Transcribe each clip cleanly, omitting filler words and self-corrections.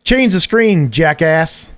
Change the screen, jackass.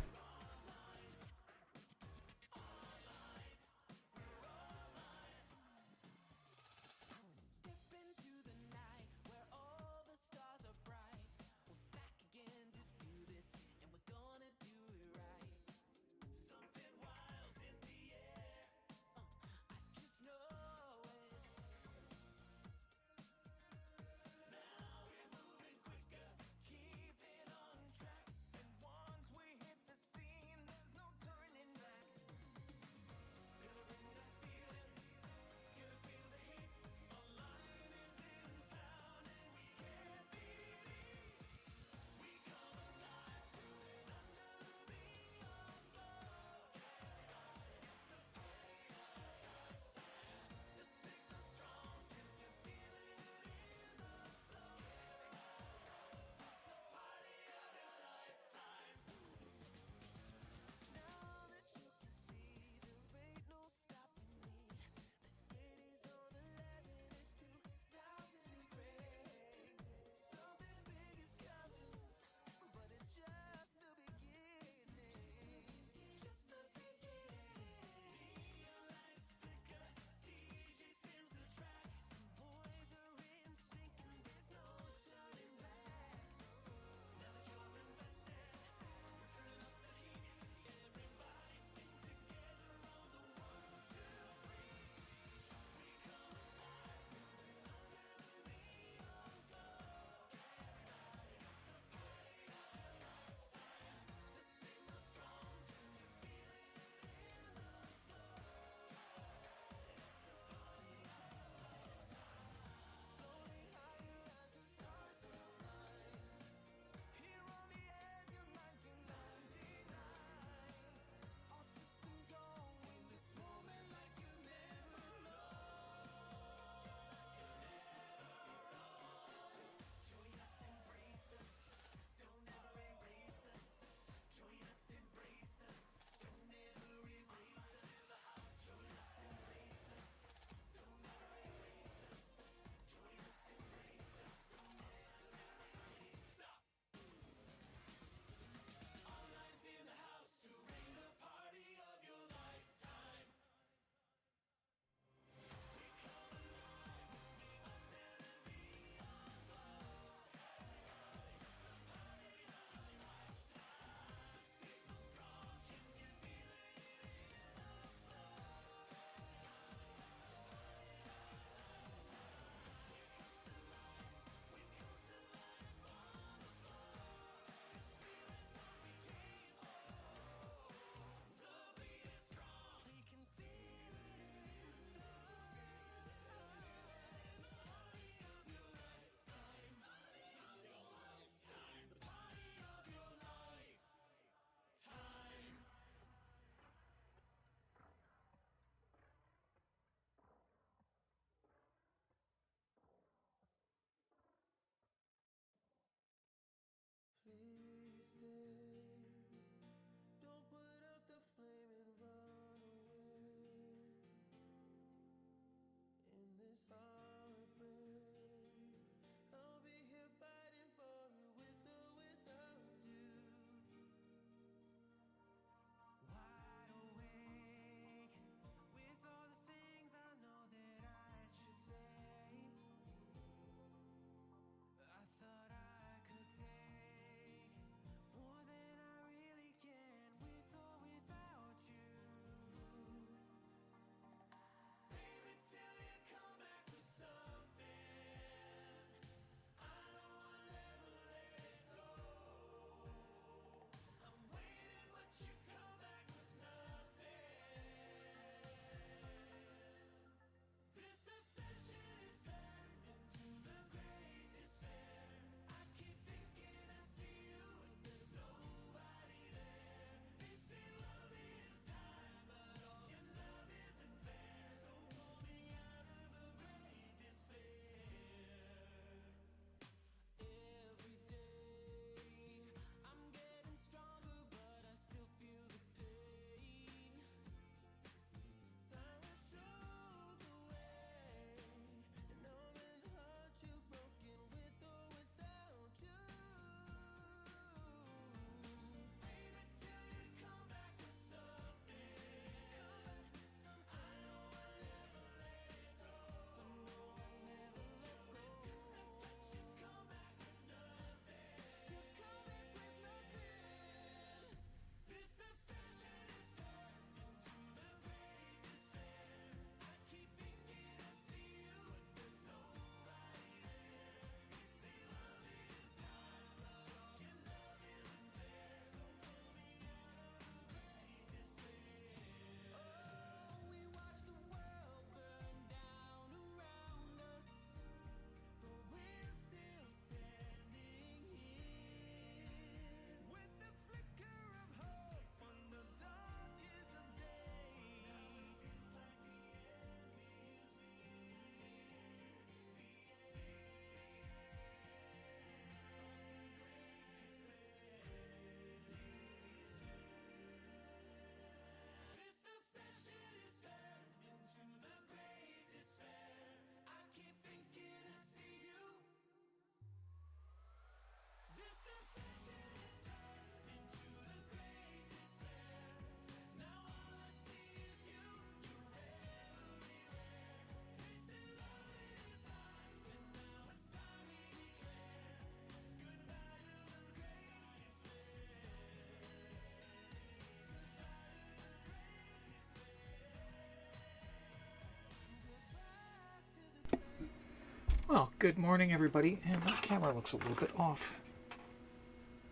Well, good morning, everybody. And that camera looks a little bit off.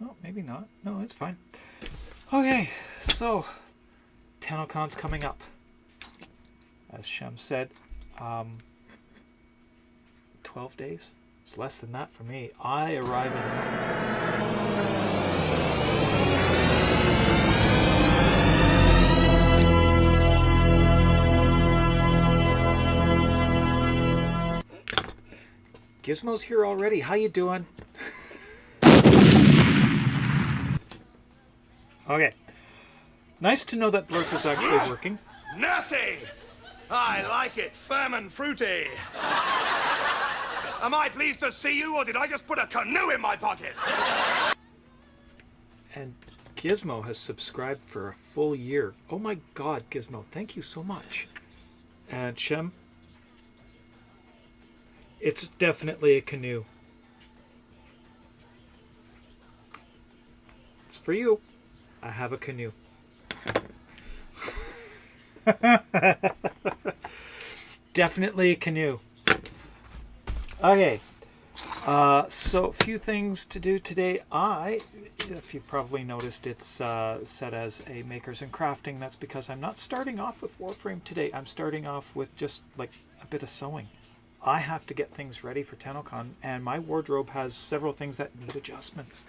Oh, maybe not. No, it's fine. Okay, so TennoCon's coming up. As Shem said, 12 days? It's less than that for me. I arrive Gizmo's here already. How you doing? Okay. Nice to know that Blurp is actually working. Nutty! I like it. Firm and fruity. Am I pleased to see you, or did I just put a canoe in my pocket? And Gizmo has subscribed for a full year. Oh my god, Gizmo, thank you so much. And Shem, it's definitely a canoe. It's for you. I have a canoe. It's definitely a canoe. Okay. So a few things to do today. If you've probably noticed, it's set as a Makers and Crafting. That's because I'm not starting off with Warframe today. I'm starting off with just like a bit of sewing. I have to get things ready for TennoCon, and my wardrobe has several things that need adjustments.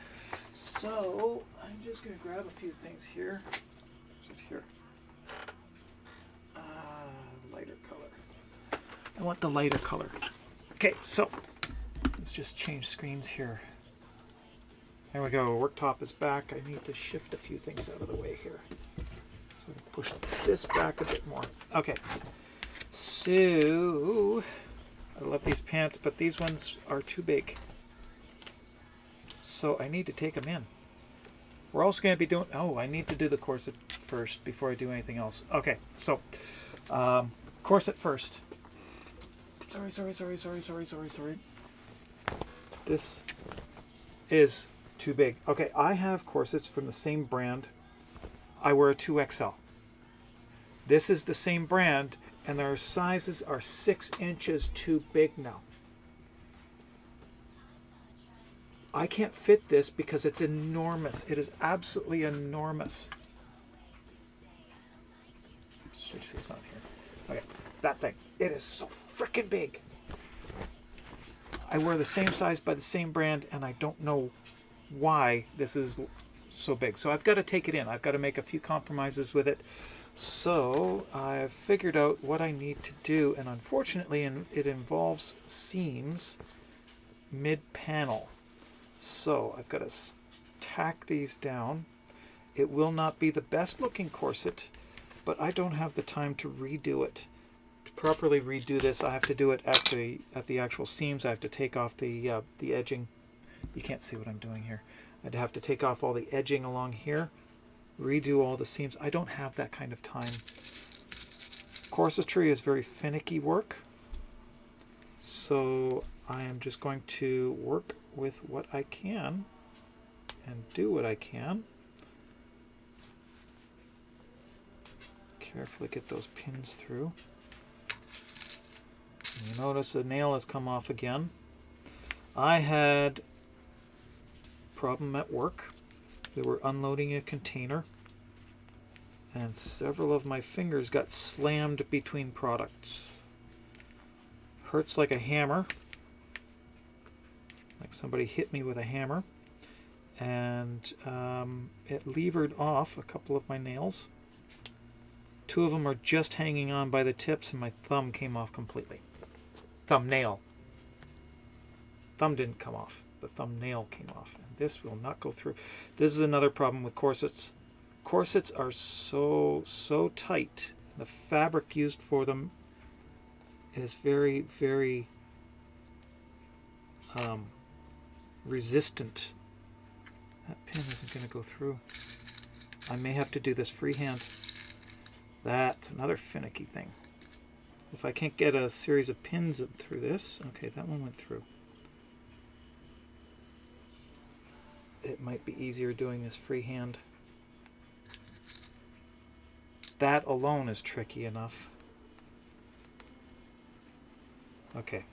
So I'm just going to grab a few things here. Here. Lighter color. I want the lighter color. Okay, so let's just change screens here. There we go. Worktop is back. I need to shift a few things out of the way here. So I can push this back a bit more. Okay. So I love these pants, but these ones are too big. So I need to take them in. We're also going to be doing... Oh, I need to do the corset first before I do anything else. Okay, so corset first. Sorry. This is too big. Okay, I have corsets from the same brand. I wear a 2XL. This is the same brand, and their sizes are 6 inches too big now. I can't fit this because it's enormous. It is absolutely enormous. Switch this on here. Okay, that thing. It is so freaking big. I wear the same size by the same brand, and I don't know why this is so big. So I've got to take it in. I've got to make a few compromises with it. So I've figured out what I need to do, and unfortunately it involves seams mid-panel. So I've got to tack these down. It will not be the best looking corset, but I don't have the time to redo it. To properly redo this, I have to do it at the actual seams. I have to take off the edging. You can't see what I'm doing here. I'd have to take off all the edging along here, redo all the seams. I don't have that kind of time. Corsetry is very finicky work, so I am just going to work with what I can and do what I can. Carefully get those pins through. And you notice the nail has come off again. I had a problem at work. We were unloading a container, and several of my fingers got slammed between products. Hurts like a hammer. Like somebody hit me with a hammer, and it levered off a couple of my nails. 2 of them are just hanging on by the tips, and my thumb came off completely. Thumbnail. Thumb didn't come off. The thumbnail came off, and this will not go through. This is another problem with corsets. Corsets are so tight. The fabric used for them is very, very resistant. That pin isn't going to go through. I may have to do this freehand. That's another finicky thing. If I can't get a series of pins through this, okay, that one went through. It might be easier doing this freehand. That alone is tricky enough. Okay.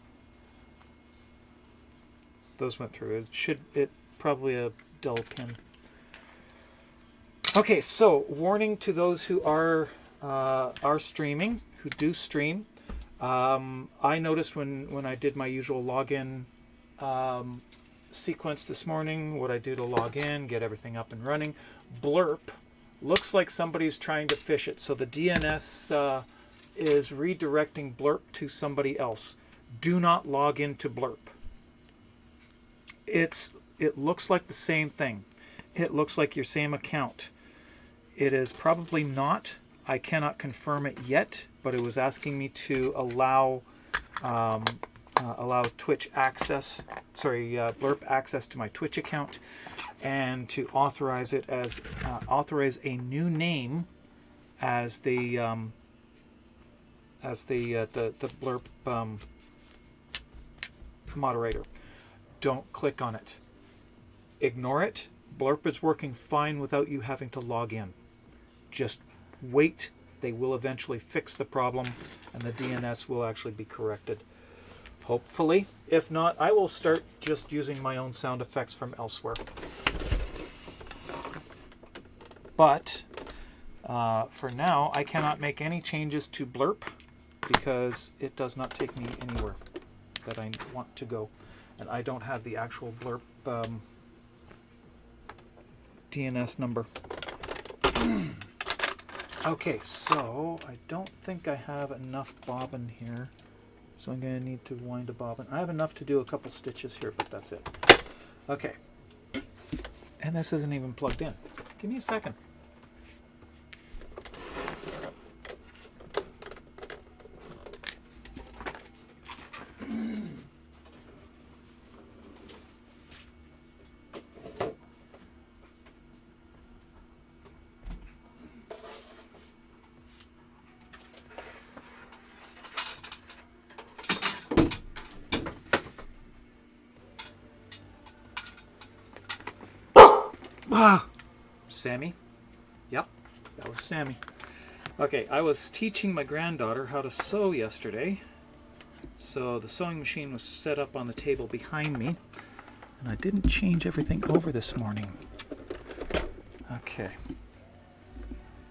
those went through. It probably a dull pin. Okay, so warning to those who are streaming, who do stream. I noticed when I did my usual login sequence this morning, what I do to log in, get everything up and running. Blurp looks like somebody's trying to fish it, so the DNS is redirecting Blurp to somebody else. Do not log into Blurp. It looks like the same thing. It looks like your same account. It is probably not. I cannot confirm it yet, but it was asking me to allow Twitch access. Blurp access to my Twitch account, and to authorize it as authorize a new name as the Blurp moderator. Don't click on it. Ignore it. Blurp is working fine without you having to log in. Just wait. They will eventually fix the problem, and the DNS will actually be corrected. Hopefully. If not, I will start just using my own sound effects from elsewhere. But for now, I cannot make any changes to Blurp because it does not take me anywhere that I want to go. And I don't have the actual Blurp DNS number. Okay, so I don't think I have enough bobbin here. So I'm going to need to wind a bobbin. I have enough to do a couple stitches here, but that's it. Okay. And this isn't even plugged in. Give me a second. Sammy? Yep, that was Sammy. Okay, I was teaching my granddaughter how to sew yesterday. So the sewing machine was set up on the table behind me. And I didn't change everything over this morning. Okay.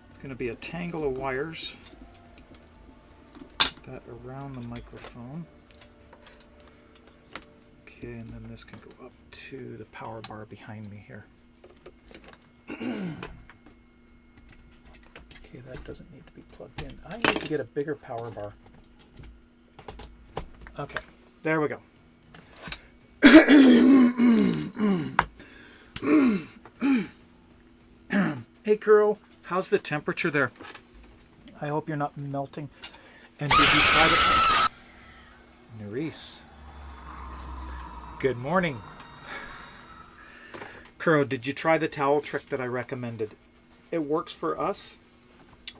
It's going to be a tangle of wires that around the microphone. Okay, and then this can go up to the power bar behind me here. Okay, that doesn't need to be plugged in. I need to get a bigger power bar. Okay, there we go. Hey, Kuro, how's the temperature there? I hope you're not melting. And did you try the... Nerese. Good morning. Kuro, did you try the towel trick that I recommended? It works for us.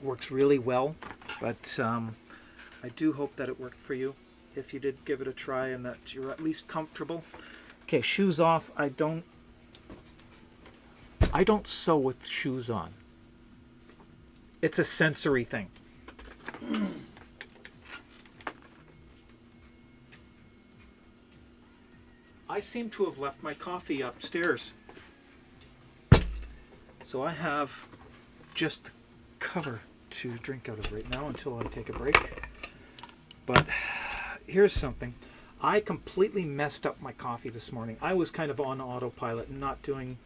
Works really well. But I do hope that it worked for you. If you did give it a try and that you're at least comfortable. Okay, shoes off. I don't sew with shoes on. It's a sensory thing. I seem to have left my coffee upstairs. So I have just the cover to drink out of right now until I take a break. But here's something. I completely messed up my coffee this morning. I was kind of on autopilot and not doing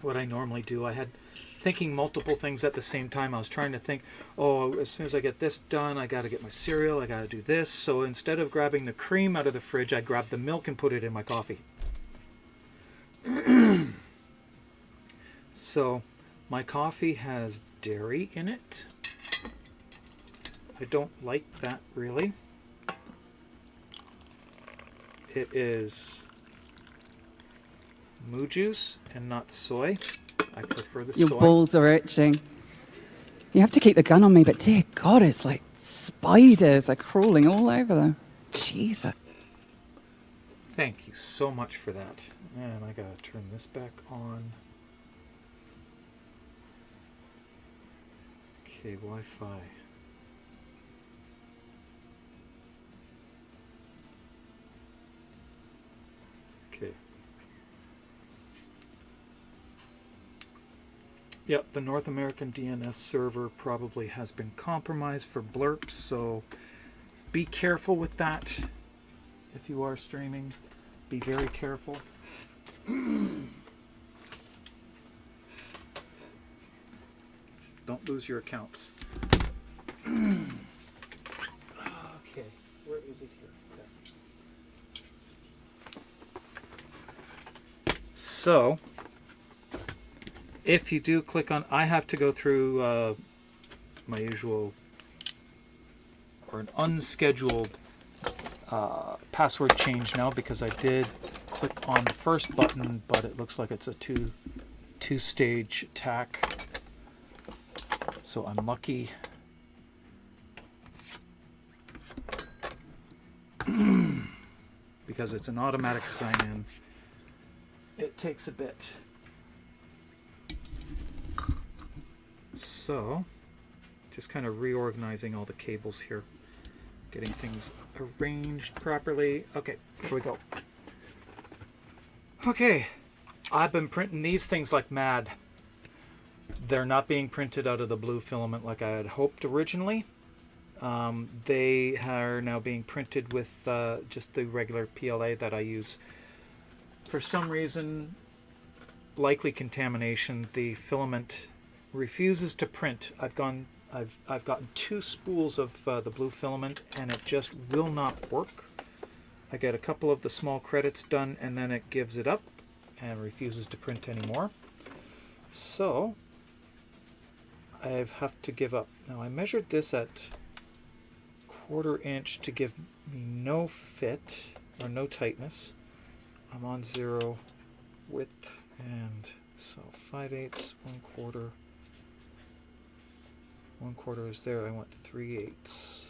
what I normally do. I had thinking multiple things at the same time. I was trying to think, oh, as soon as I get this done, I got to get my cereal, I got to do this. So instead of grabbing the cream out of the fridge, I grabbed the milk and put it in my coffee. So my coffee has dairy in it. I don't like that really. It is moo juice and not soy. I prefer the soy. Your balls are itching. You have to keep the gun on me, but dear God, it's like spiders are crawling all over them. Jesus. Thank you so much for that. And I gotta turn this back on. Okay, Wi-Fi. Okay. Yep, the North American DNS server probably has been compromised for blurps, so be careful with that. If you are streaming, be very careful. Don't lose your accounts. Okay, where is it here? Okay. So, if you do click on, I have to go through my usual or an unscheduled password change now because I did click on the first button, but it looks like it's a two-stage attack. So unlucky. Because it's an automatic sign-in, it takes a bit. So, just kind of reorganizing all the cables here. Getting things arranged properly. Okay, here we go. Okay, I've been printing these things like mad. They're not being printed out of the blue filament like I had hoped originally. They are now being printed with just the regular PLA that I use. For some reason, likely contamination, the filament refuses to print. I've gotten 2 spools of the blue filament and it just will not work. I get a couple of the small credits done and then it gives it up and refuses to print anymore. So I have to give up. Now I measured this at 1/4 inch to give me no fit or no tightness. I'm on 0 width and so 5/8, 1/4. 1/4 is there. I want 3/8.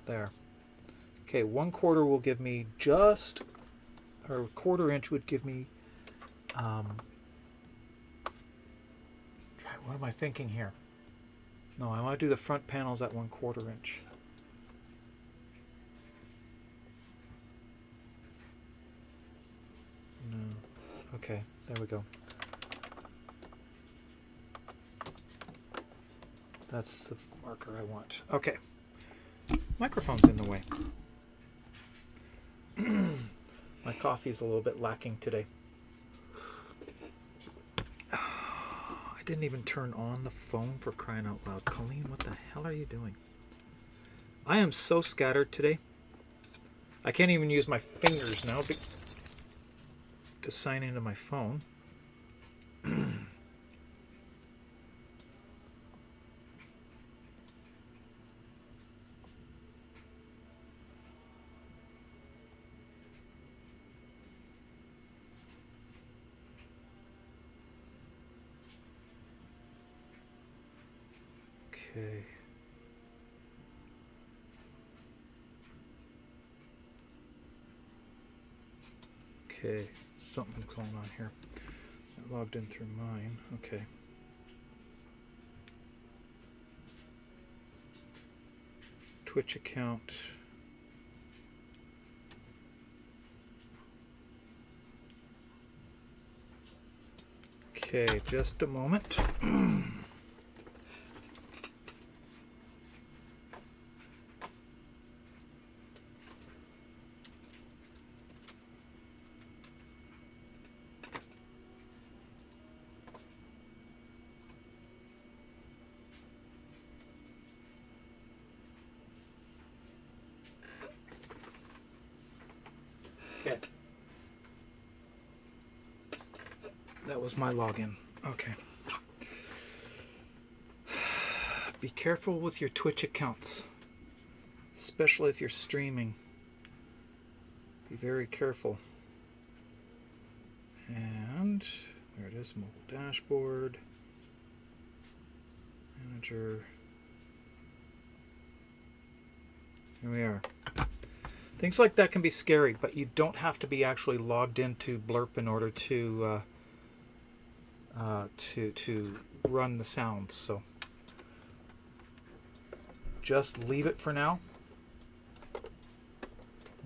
There. Okay, 1/4 will give me just, or 1/4 inch would give me, what am I thinking here? No, I want to do the front panels at 1/4 inch. No. Okay, there we go. That's the marker I want. Okay. Microphone's in the way. My coffee's a little bit lacking today. I didn't even turn on the phone for crying out loud. Colleen, what the hell are you doing? I am so scattered today. I can't even use my fingers now to sign into my phone. Okay. Okay, something's going on here. I logged in through mine. Okay. Twitch account. Okay, just a moment. Okay. That was my login. Okay. Be careful with your Twitch accounts, especially if you're streaming. Be very careful. And there it is, mobile dashboard, manager. Here we are. Things like that can be scary, but you don't have to be actually logged into Blurp in order to run the sounds. So just leave it for now.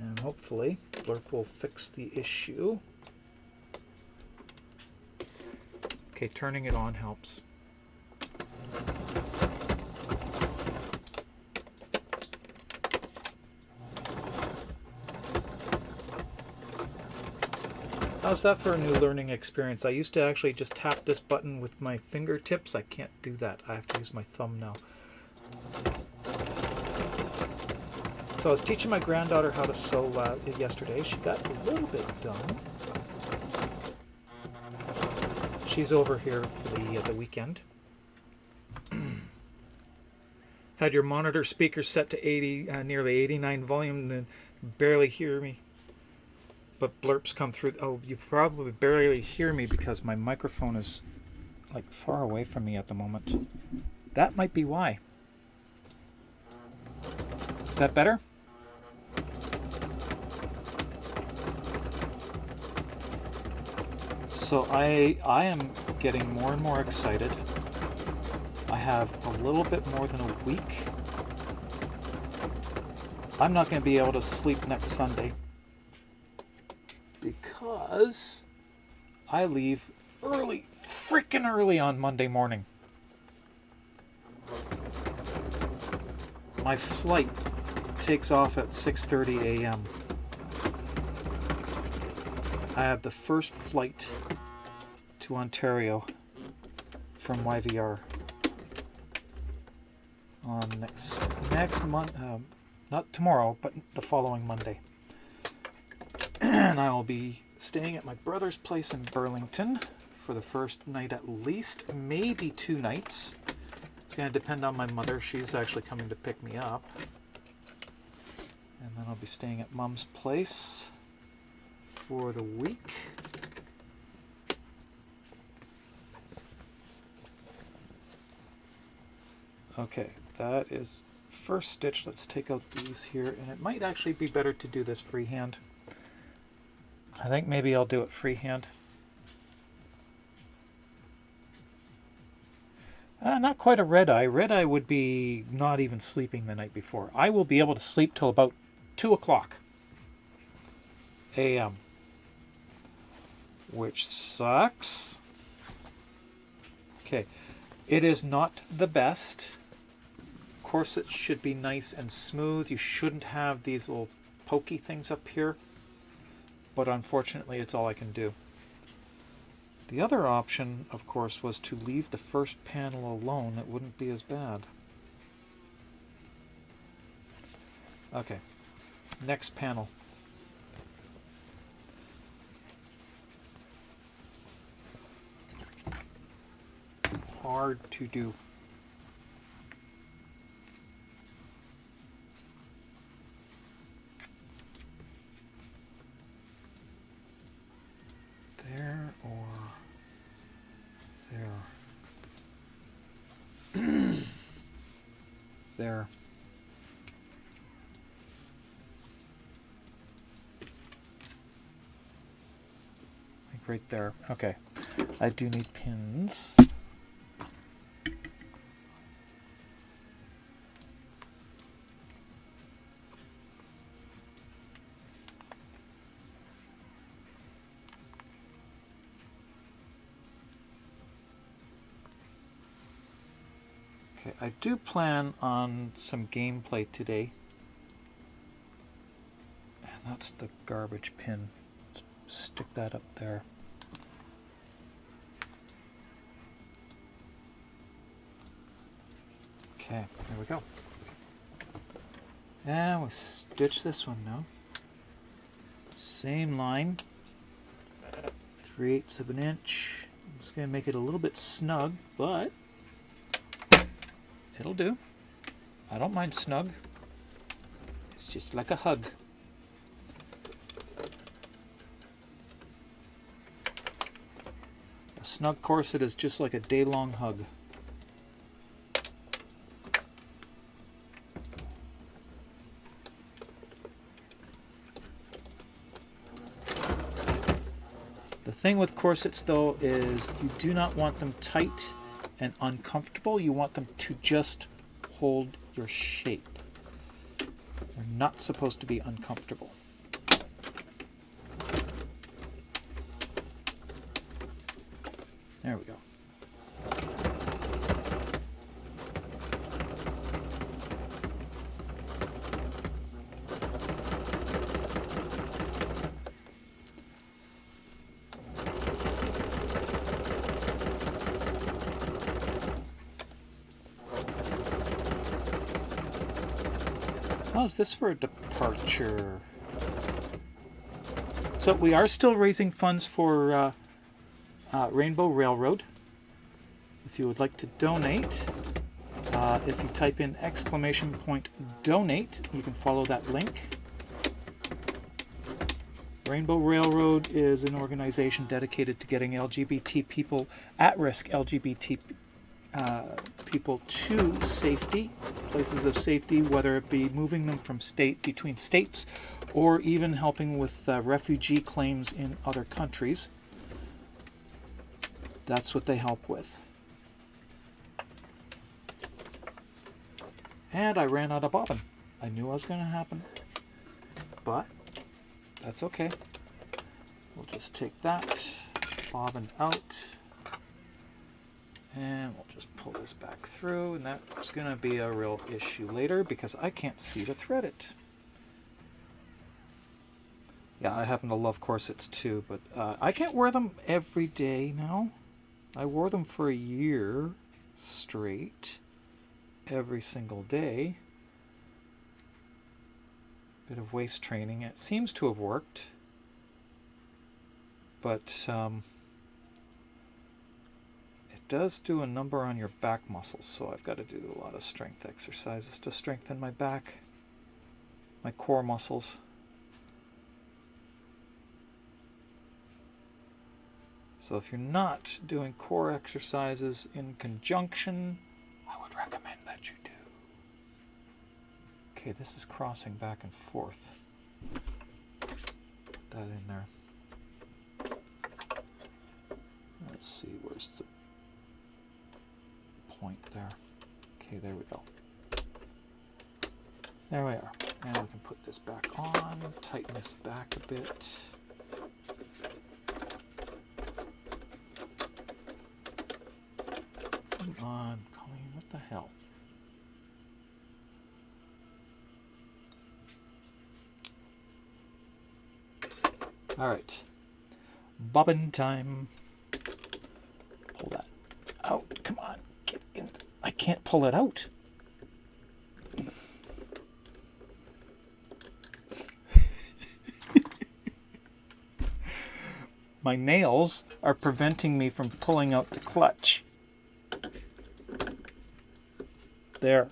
And hopefully Blurp will fix the issue. Okay, turning it on helps. How's that for a new learning experience? I used to actually just tap this button with my fingertips. I can't do that. I have to use my thumb now. So I was teaching my granddaughter how to sew yesterday. She got a little bit done. She's over here for the weekend. Had your monitor speaker set to 80, nearly 89 volume, and barely hear me. But blurps come through. Oh, you probably barely hear me because my microphone is like far away from me at the moment. That might be why. Is that better? So I am getting more and more excited. I have a little bit more than a week. I'm not going to be able to sleep next Sunday because I leave early, freaking early on Monday morning. My flight takes off at 6:30 a.m. I have the first flight to Ontario from YVR on next month, not tomorrow, but the following Monday. And I will be staying at my brother's place in Burlington for the first night at least, maybe 2 nights. It's going to depend on my mother. She's actually coming to pick me up. And then I'll be staying at Mom's place for the week. Okay, that is first stitch. Let's take out these here, and it might actually be better to do this freehand. I think maybe I'll do it freehand. Not quite a red eye. Red eye would be not even sleeping the night before. I will be able to sleep till about 2 o'clock a.m., which sucks. Okay, it is not the best. Corsets should be nice and smooth. You shouldn't have these little pokey things up here, but unfortunately it's all I can do. The other option, of course, was to leave the first panel alone. It wouldn't be as bad. Okay, next panel. Hard to do. There or there. There. Like right there. Okay. I do need pins. Okay, I do plan on some gameplay today. And that's the garbage pin. Let's stick that up there. Okay, there we go. And we'll stitch this one now. Same line. 3/8 of an inch. I'm just going to make it a little bit snug, but it'll do. I don't mind snug. It's just like a hug. A snug corset is just like a day-long hug. The thing with corsets, though, is you do not want them tight and uncomfortable. You want them to just hold your shape. They're not supposed to be uncomfortable. There we go. How's this for a departure? So we are still raising funds for Rainbow Railroad. If you would like to donate, if you type in !donate, you can follow that link. Rainbow Railroad is an organization dedicated to getting LGBT people, at-risk LGBT people to safety, places of safety, whether it be moving them from between states or even helping with refugee claims in other countries. That's what they help with. And I ran out of bobbin. I knew it was going to happen, but that's okay. We'll just take that bobbin out, and we'll just pull this back through, and that's going to be a real issue later because I can't see to thread it. Yeah, I happen to love corsets too, but I can't wear them every day now. I wore them for a year straight, every single day. Bit of waist training. It seems to have worked, but it does do a number on your back muscles, so I've got to do a lot of strength exercises to strengthen my back, my core muscles. So if you're not doing core exercises in conjunction, I would recommend that you do. Okay, this is crossing back and forth. Put that in there. Let's see, where's the point there? Okay, there we go. There we are. And we can put this back on, tighten this back a bit. Come on, Colleen, what the hell? All right, bobbin time. Pull that out. Come on, get in. I can't pull it out. My nails are preventing me from pulling out the clutch. There.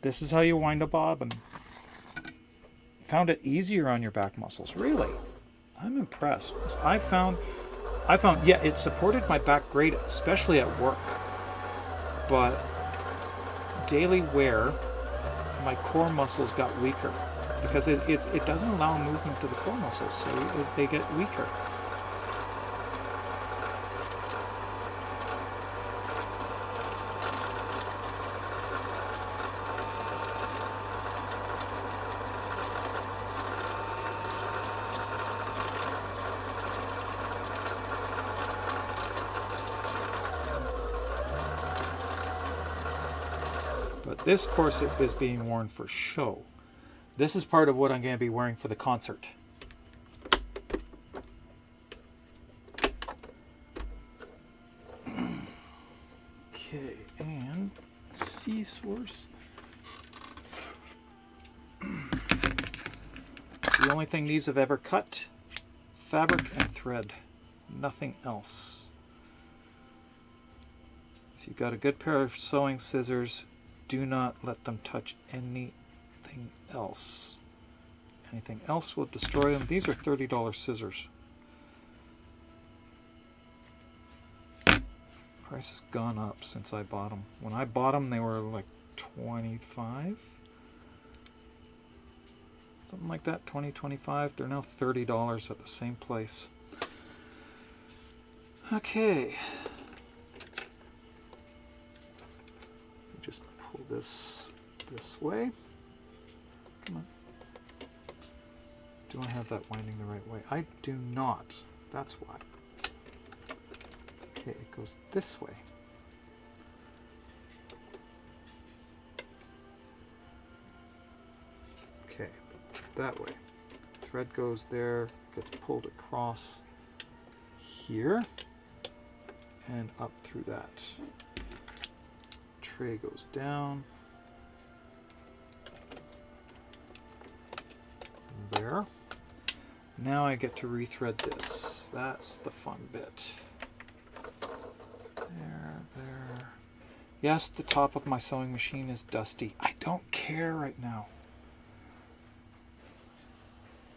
This is how you wind a bobbin. Found it easier on your back muscles. Really? I'm impressed. I found, yeah, it supported my back great, especially at work. But daily wear, my core muscles got weaker because it doesn't allow movement to the core muscles, so they get weaker. But this corset is being worn for show. This is part of what I'm going to be wearing for the concert. Okay, and scissors. The only thing these have ever cut, fabric and thread, nothing else. If you've got a good pair of sewing scissors, do not let them touch anything else. Anything else will destroy them. These are $30 scissors. Price has gone up since I bought them. When I bought them, they were like $25. Something like that, $20, $25. They're now $30 at the same place. Okay. Just pull this way. Come on. Do I have that winding the right way? I do not. That's why. Okay, it goes this way. Okay, that way. Thread goes there, gets pulled across here, and up through that. Tray goes down. There. Now I get to rethread this. That's the fun bit. There. Yes, the top of my sewing machine is dusty. I don't care right now.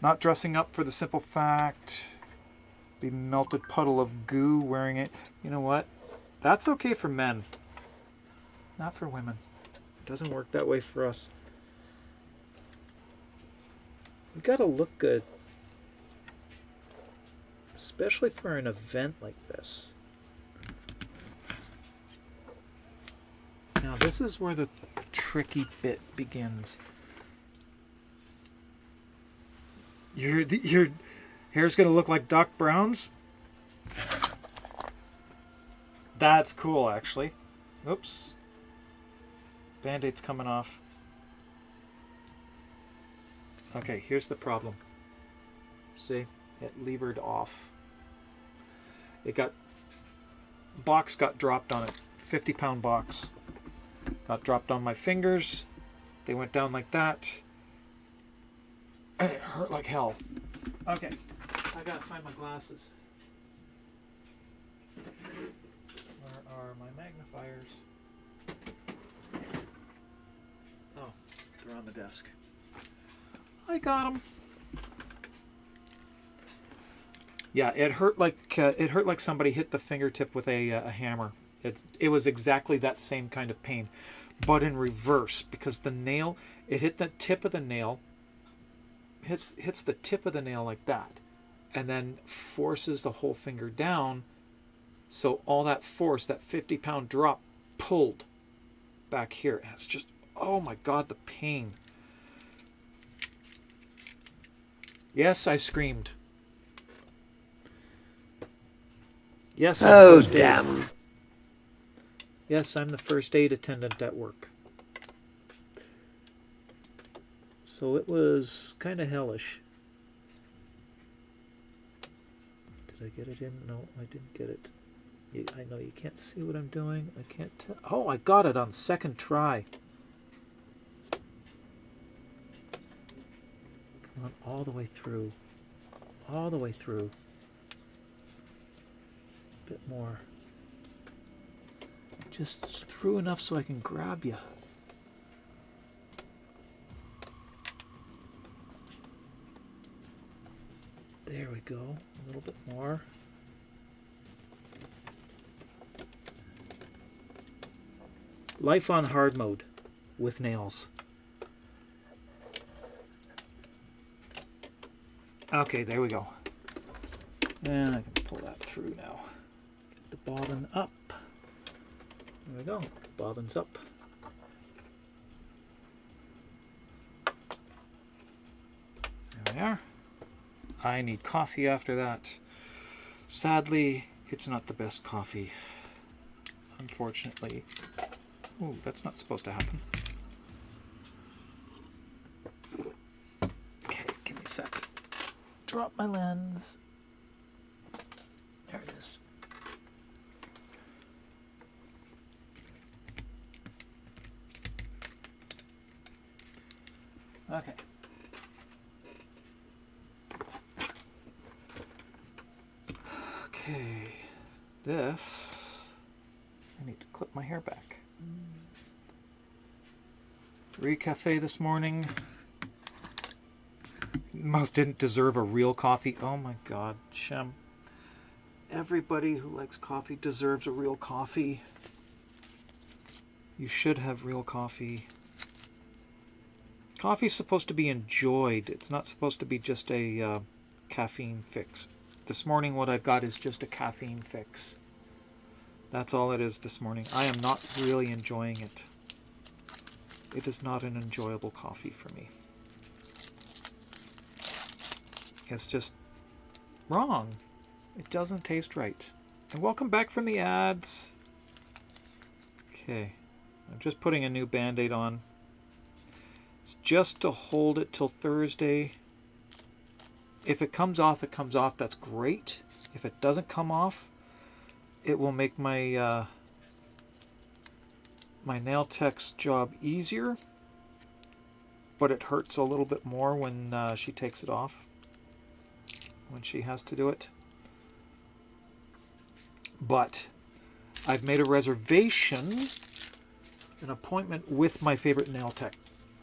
Not dressing up for the simple fact, be melted puddle of goo wearing it. You know what? That's okay for men. Not for women. It doesn't work that way for us. We gotta look good. Especially for an event like this. Now this is where the tricky bit begins. Your hair's gonna look like Doc Brown's? That's cool, actually. Oops. Band-Aid's coming off. Okay, here's the problem. See? It levered off. Box got dropped on it. 50-pound box. Got dropped on my fingers. They went down like that. And it hurt like hell. Okay, I gotta find my glasses. Where are my magnifiers? Oh, they're on the desk. I got them. Yeah, it hurt like somebody hit the fingertip with a hammer. It was exactly that same kind of pain, but in reverse, because the nail, it hit the tip of the nail. Hits the tip of the nail like that, and then forces the whole finger down. So all that force, that 50-pound drop, pulled back here. And it's just, oh my God, the pain. Yes, I screamed. Yes, I'm Oh, first aid. damn. Yes, I'm the first aid attendant at work. So it was kind of hellish. Did I get it in? No, I didn't get it. I know you can't see what I'm doing. I can't tell. Oh, I got it on second try. Come on, all the way through. All the way through. A bit more. Just through enough so I can grab you. There we go. A little bit more. Life on hard mode with nails. Okay, there we go. And I can pull that through now. Get the bobbin up. There we go. Bobbin's up. There we are. I need coffee after that. Sadly, it's not the best coffee. Unfortunately. Ooh, that's not supposed to happen. Okay, give me a sec. Drop my lens. There it is. Okay. Okay, this, I need to clip my hair back. Recafe this morning. Mouth didn't deserve a real coffee. Oh my God, Shem. Everybody who likes coffee deserves a real coffee. You should have real coffee. Coffee's supposed to be enjoyed. It's not supposed to be just a caffeine fix. This morning what I've got is just a caffeine fix. That's all it is this morning. I am not really enjoying it. It is not an enjoyable coffee for me. It's just wrong. It doesn't taste right. And welcome back from the ads. Okay, I'm just putting a new Band-Aid on. It's just to hold it till Thursday. If it comes off, it comes off. That's great. If it doesn't come off, it will make my my nail tech's job easier, but it hurts a little bit more when she takes it off, when she has to do it. But I've made a reservation, an appointment with my favorite nail tech.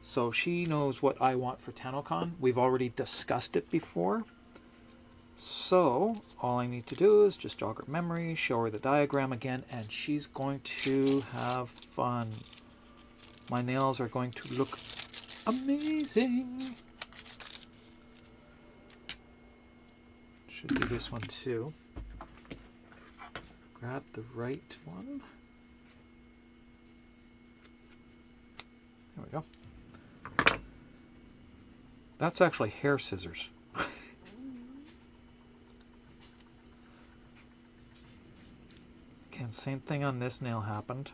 So she knows what I want for TennoCon. We've already discussed it before. So all I need to do is just jog her memory, show her the diagram again, and she's going to have fun. My nails are going to look amazing. Should do this one too. Grab the right one. There we go. That's actually hair scissors. Again, same thing on this nail happened.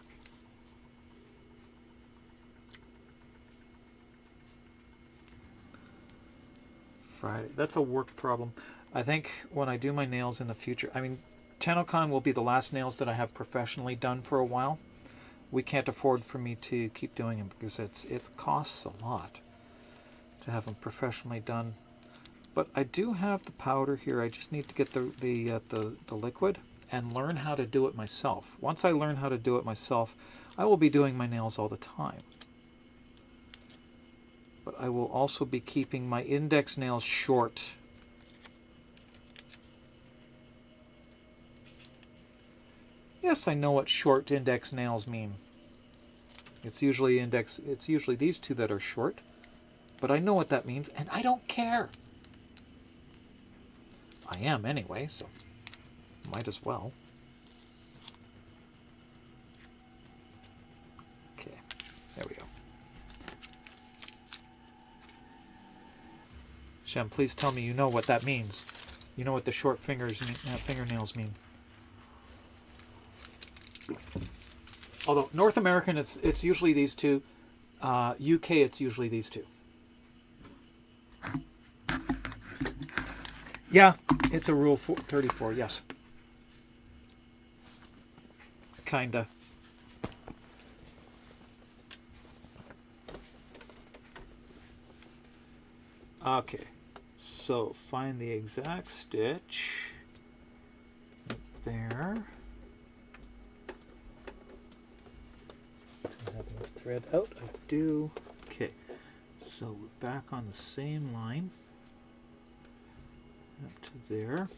Friday. That's a work problem. I think when I do my nails in the future, I mean, TennoCon will be the last nails that I have professionally done for a while. We can't afford for me to keep doing them because it costs a lot to have them professionally done. But I do have the powder here. I just need to get the liquid and learn how to do it myself. Once I learn how to do it myself, I will be doing my nails all the time. But I will also be keeping my index nails short. Yes, I know what short index nails mean. It's usually these two that are short, but I know what that means and I don't care. I am anyway, so might as well. Okay, there we go. Shem, please tell me you know what that means. You know what the short fingernails mean. Although North American, it's usually these two. UK, it's usually these two. Yeah, it's a rule 34. Yes. Kinda. Okay, so find the exact stitch right there. Do I have enough thread out? I do. Okay, so we're back on the same line up to there.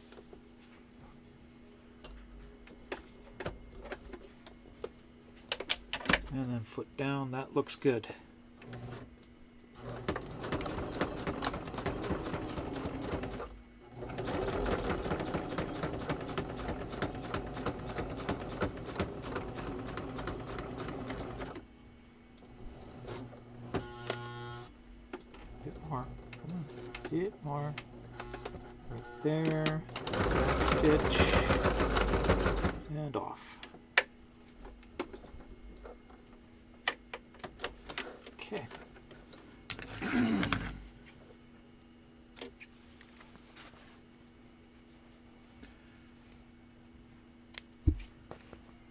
And then foot down. That looks good. Bit more right there, stitch, and off. Okay. And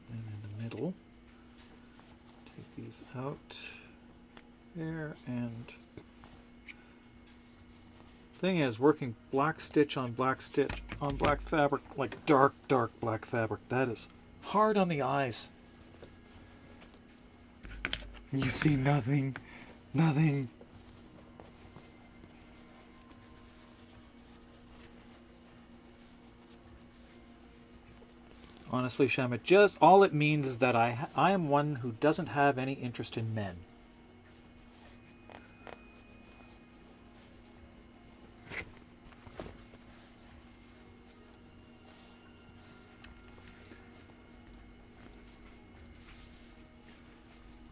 in the middle, take these out there, and thing is, working black stitch on black fabric, like dark black fabric, that is hard on the eyes. You see nothing. Honestly, Shem, all it means is that I am one who doesn't have any interest in men.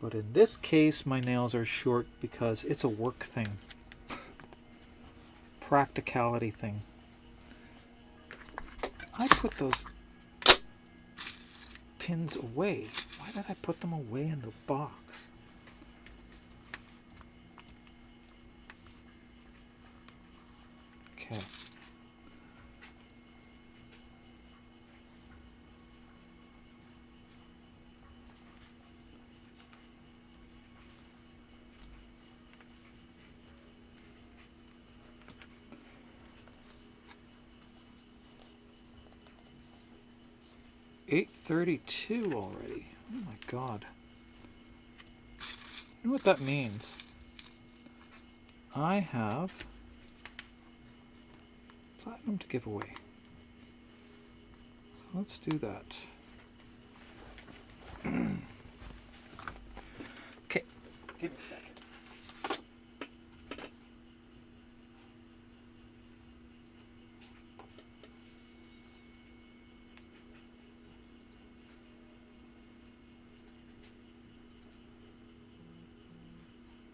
But in this case, my nails are short because it's a work thing. practicality thing. I put those pins away. Why did I put them away in the box? Okay. $8:32 already. Oh my god. You know what that means? I have platinum to give away. So let's do that. Okay, give me a second.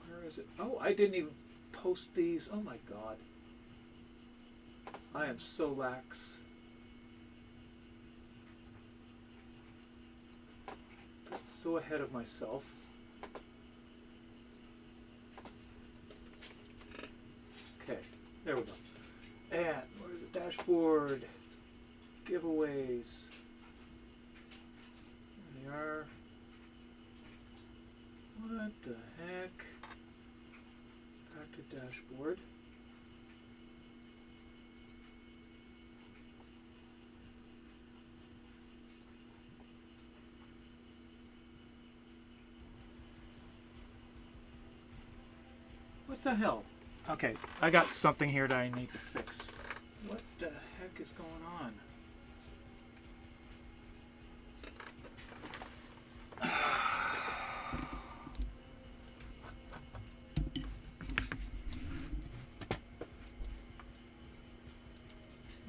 Where is it? Oh, I didn't even post these. Oh my god. I am so lax. Got so ahead of myself. Okay, there we go. And where's the dashboard? Giveaways. There they are. What the heck? Back to dashboard. What the hell? Okay, I got something here that I need to fix. What the heck is going on?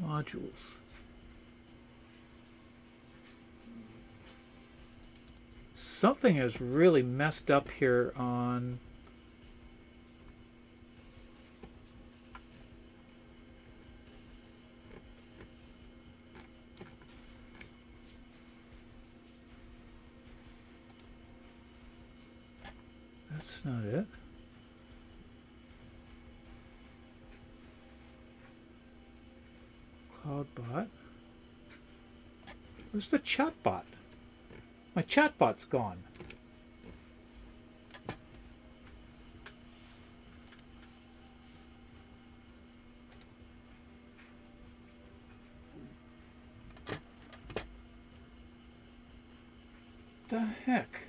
Modules. Something is really messed up here on that's not it. CloudBot. Where's the chatbot? My chatbot's gone. The heck?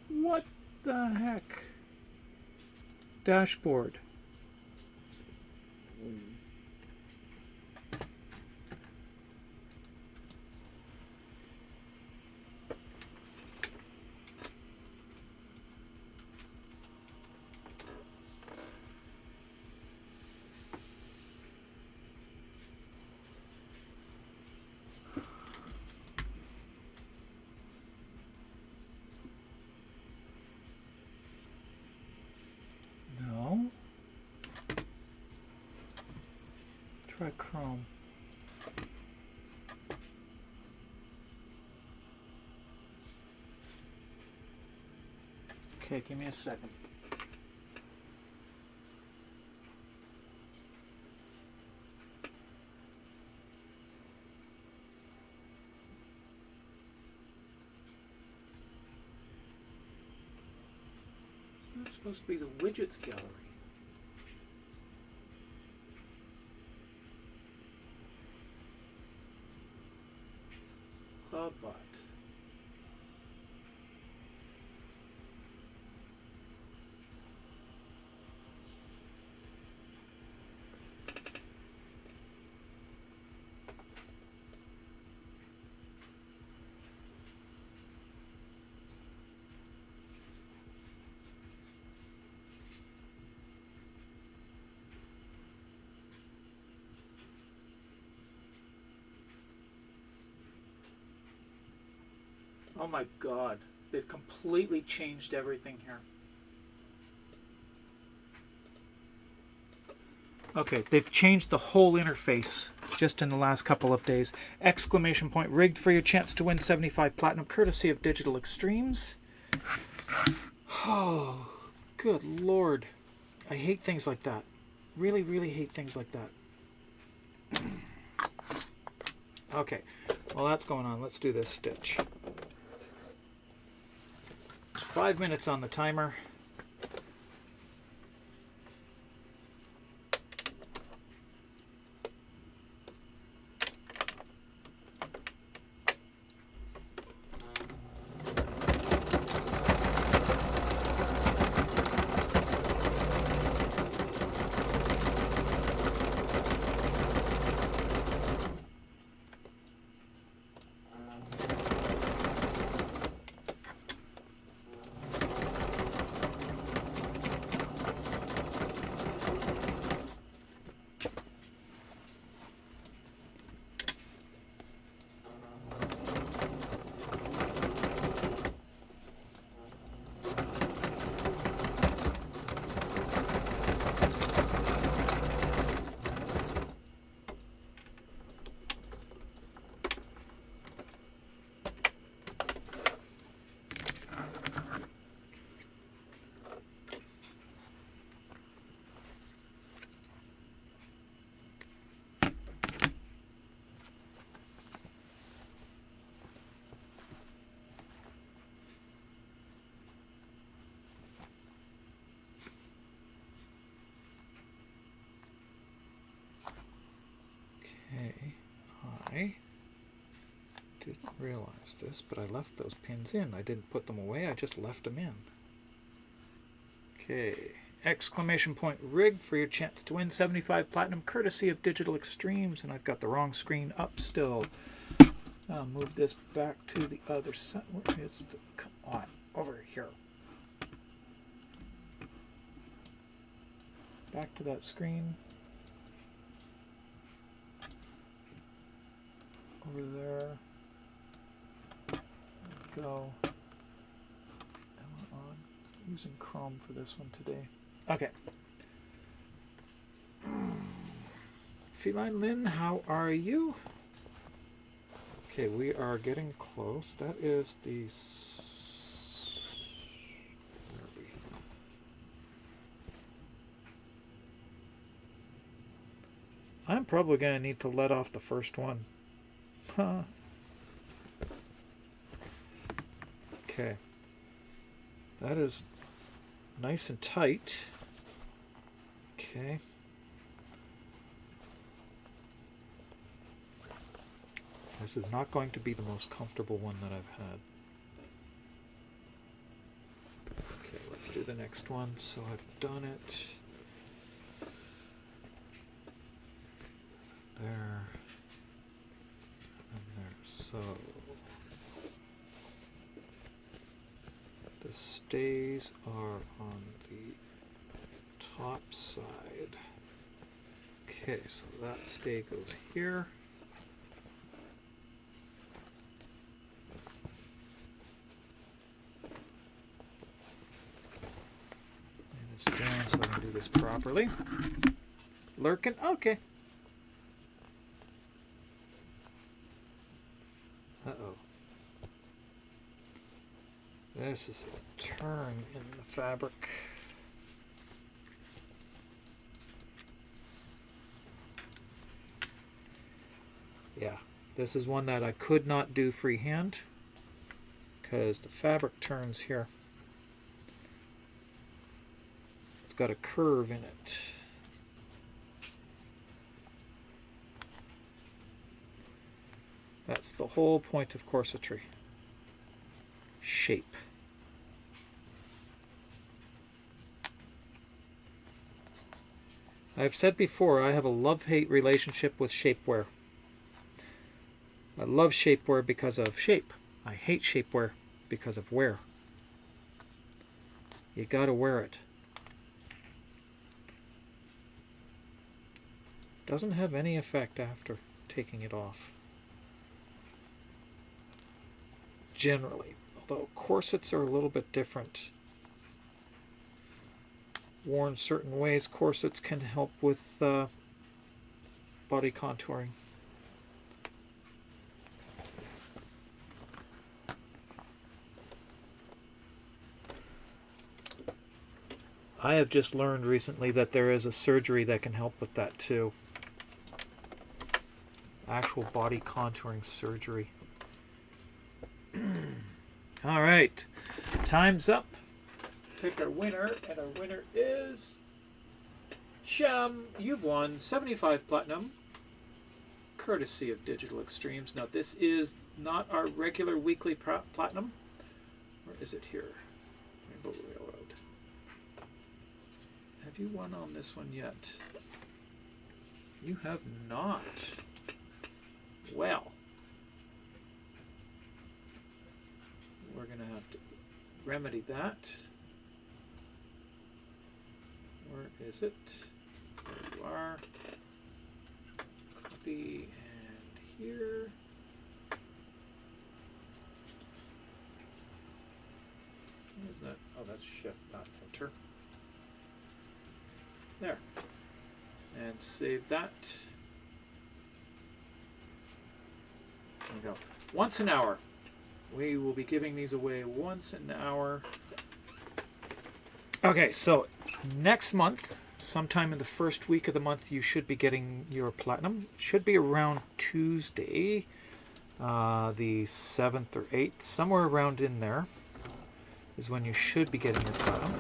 What the heck? Dashboard. No. Try Chrome. Okay, give me a second. That's supposed to be the widgets gallery. CloudBot. Oh my god. They've completely changed everything here. Okay, they've changed the whole interface just in the last couple of days. Exclamation point rigged for your chance to win 75 platinum courtesy of Digital Extremes. Oh, good lord. I hate things like that. Really, really hate things like that. Okay, well that's going on. Let's do this stitch. 5 minutes on the timer. Okay, I didn't realize this, but I left those pins in. I didn't put them away, I just left them in. Okay, exclamation point rigged for your chance to win 75 platinum courtesy of Digital Extremes, and I've got the wrong screen up still. I'll move this back to the other side. Where is the, come on, over here. Back to that screen. Over there. There we go. And we're on. Using Chrome for this one today. Okay. Feline Lynn, how are you? Okay, we are getting close. That is the... Where are we? I'm probably going to need to let off the first one. Huh. Okay. That is nice and tight. Okay. This is not going to be the most comfortable one that I've had. Okay, let's do the next one. So I've done it. There. And there. So the stays are on the top side. Okay, so that stay goes here. And it's down so I can do this properly. Lurking, okay. Uh-oh. This is a turn in the fabric. Yeah, this is one that I could not do freehand because the fabric turns here. It's got a curve in it. That's the whole point of corsetry. Shape. I've said before, I have a love-hate relationship with shapewear. I love shapewear because of shape. I hate shapewear because of wear. You gotta wear it. Doesn't have any effect after taking it off. generally. Although corsets are a little bit different. Worn certain ways, corsets can help with body contouring. I have just learned recently that there is a surgery that can help with that too. Actual body contouring surgery. All right, time's up. Pick our winner, and our winner is Shem. You've won 75 platinum, courtesy of Digital Extremes. Now, this is not our regular weekly platinum. Where is it here? Rainbow Railroad. Have you won on this one yet? You have not. Well, we're going to have to remedy that. Where is it? There you are. Copy and here. Where's that? Oh, that's shift, not enter. There. And save that. There we go. Once an hour. We will be giving these away once an hour. Okay, so next month, sometime in the first week of the month, you should be getting your platinum. Should be around Tuesday, the 7th or 8th, somewhere around in there is when you should be getting your platinum.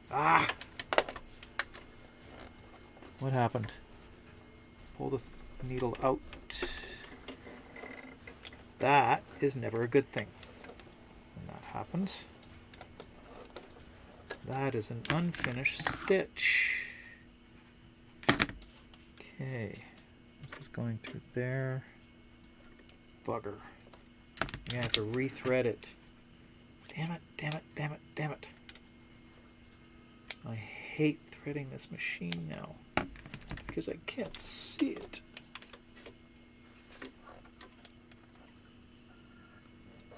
Ah! What happened? Pull the needle out. That is never a good thing when that happens. That is an unfinished stitch. Okay, this is going through there. Bugger. You have to rethread it. Damn it, damn it, damn it, damn it. I hate threading this machine now because I can't see it.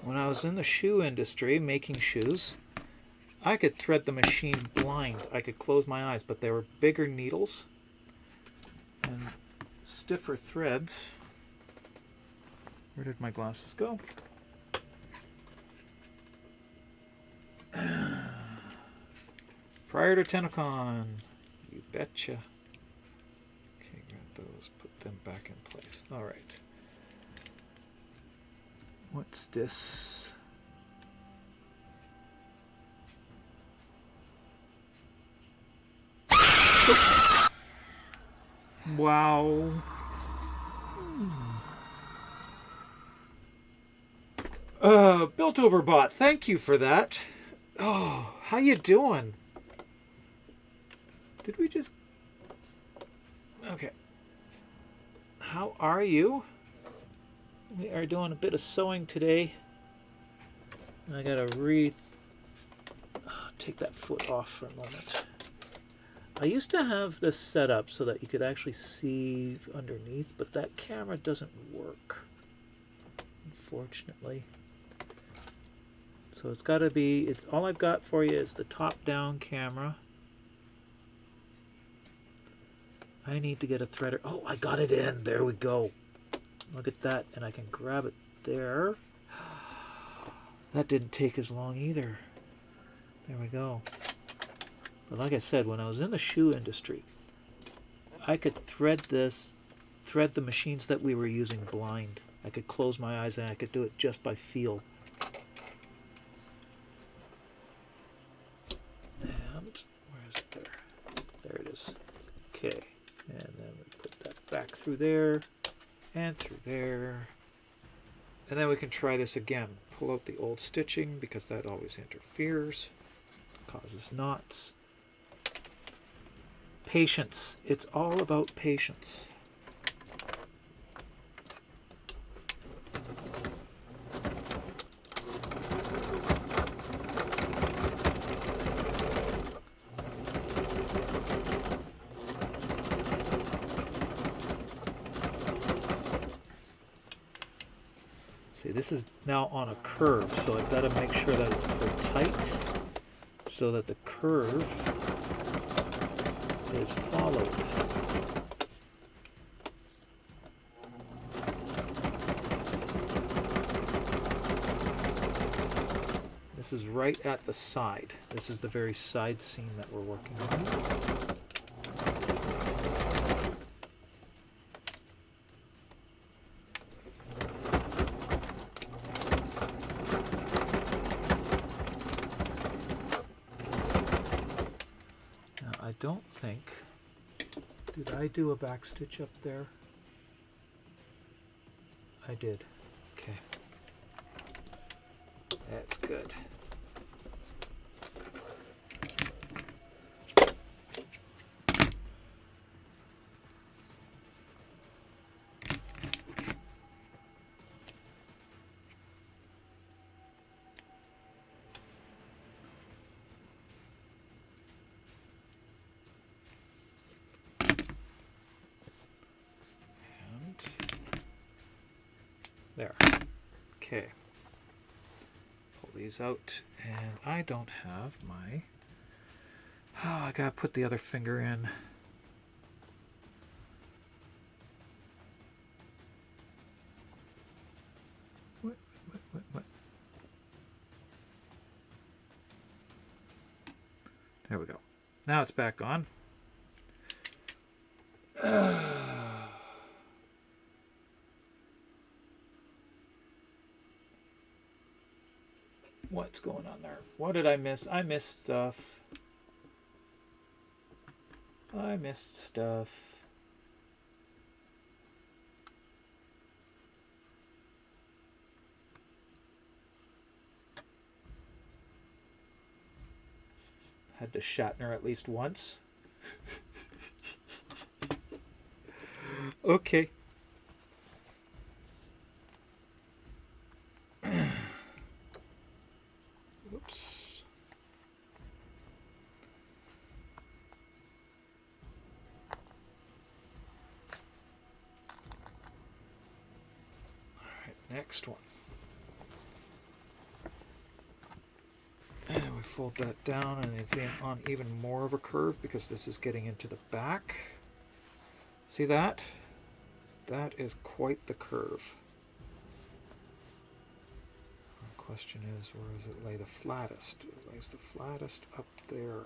When I was in the shoe industry making shoes, I could thread the machine blind. I could close my eyes, but there were bigger needles and stiffer threads. Where did my glasses go? Prior to TennoCon, you betcha. Okay, grab those, put them back in place. All right. What's this? Wow. Built over bot. Thank you for that. Oh, how you doing? Did we just... Okay. How are you? We are doing a bit of sewing today. I gotta take that foot off for a moment. I used to have this set up so that you could actually see underneath, but that camera doesn't work, unfortunately. So it's got to be, it's all I've got for you is the top-down camera. I need to get a threader. Oh, I got it in. There we go. Look at that, and I can grab it there. That didn't take as long either. There we go. But like I said, when I was in the shoe industry, I could thread the machines that we were using blind. I could close my eyes and I could do it just by feel. And where is it there? There it is. Okay. And then we put that back through there and through there. And then we can try this again. Pull out the old stitching because that always interferes, causes knots. Patience. It's all about patience. See, this is now on a curve, so I've got to make sure that it's pulled tight so that the curve is followed. This is right at the side. This is the very side seam that we're working on. I don't think, did I do a back stitch up there? I did. Okay. That's good. There. Okay. Pull these out, and I don't have my... Oh, I gotta put the other finger in. What? There we go. Now it's back on. What's going on there? What did I miss? I missed stuff. I missed stuff. Had to Shatner at least once. Okay. Oops. All right, next one. And we fold that down, and it's in on even more of a curve because this is getting into the back. See that? That is quite the curve. The question is, where does it lay the flattest? It lays the flattest up there.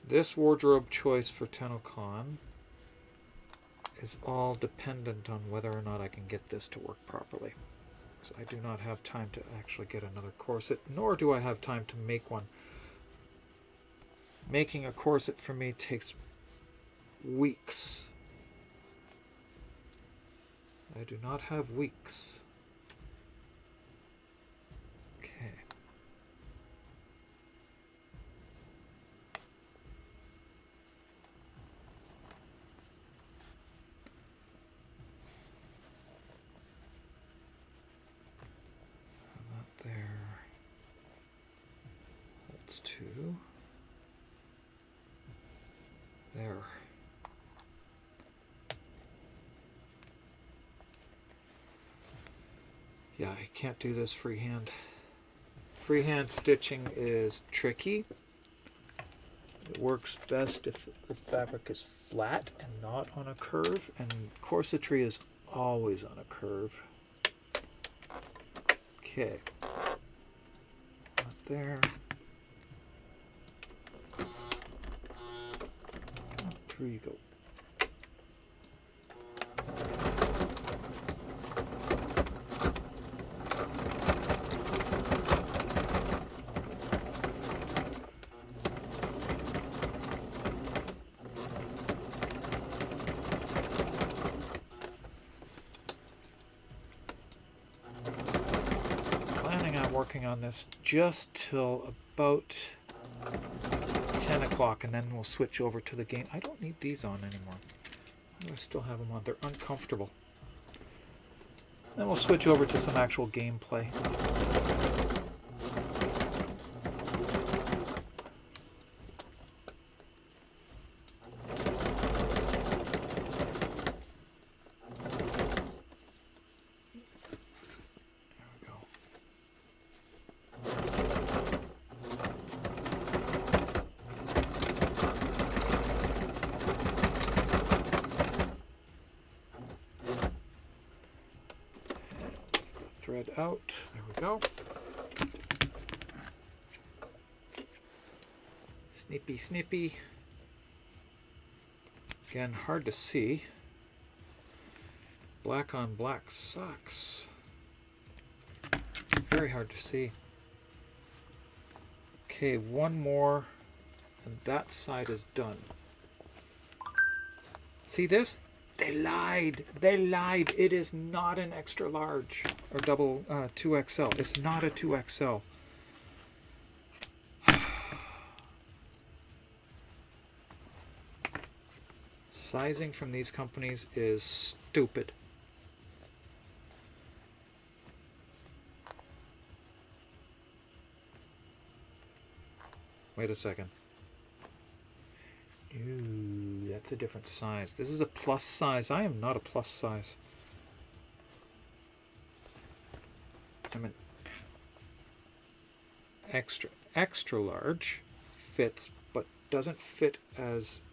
This wardrobe choice for TennoCon is all dependent on whether or not I can get this to work properly. So I do not have time to actually get another corset, nor do I have time to make one. Making a corset for me takes weeks. I do not have weeks. Okay. Not there. That's two. There. Yeah, I can't do this freehand. Freehand stitching is tricky. It works best if the fabric is flat and not on a curve, and corsetry is always on a curve. Okay. Not there. Through you go. Planning on working on this just till about 10 o'clock, and then we'll switch over to the game. I don't need these on anymore. I still have them on. They're uncomfortable. Then we'll switch over to some actual gameplay. thread out. There we go. Snippy, snippy. Again, hard to see. Black on black sucks. Very hard to see. Okay, one more, and that side is done. See this? They lied. They lied. It is not an extra large or double 2XL. It's not a 2XL. Sizing from these companies is stupid. Wait a second. Ooh, that's a different size. This is a plus size. I am not a plus size. I'm an extra large. Fits, but doesn't fit as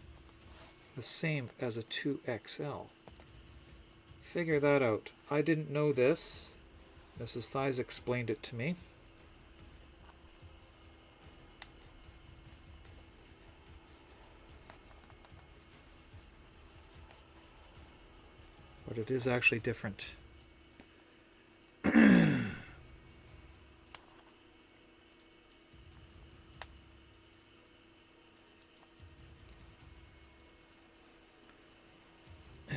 the same as a 2XL. Figure that out. I didn't know this. Mrs. Thies explained it to me. But it is actually different. And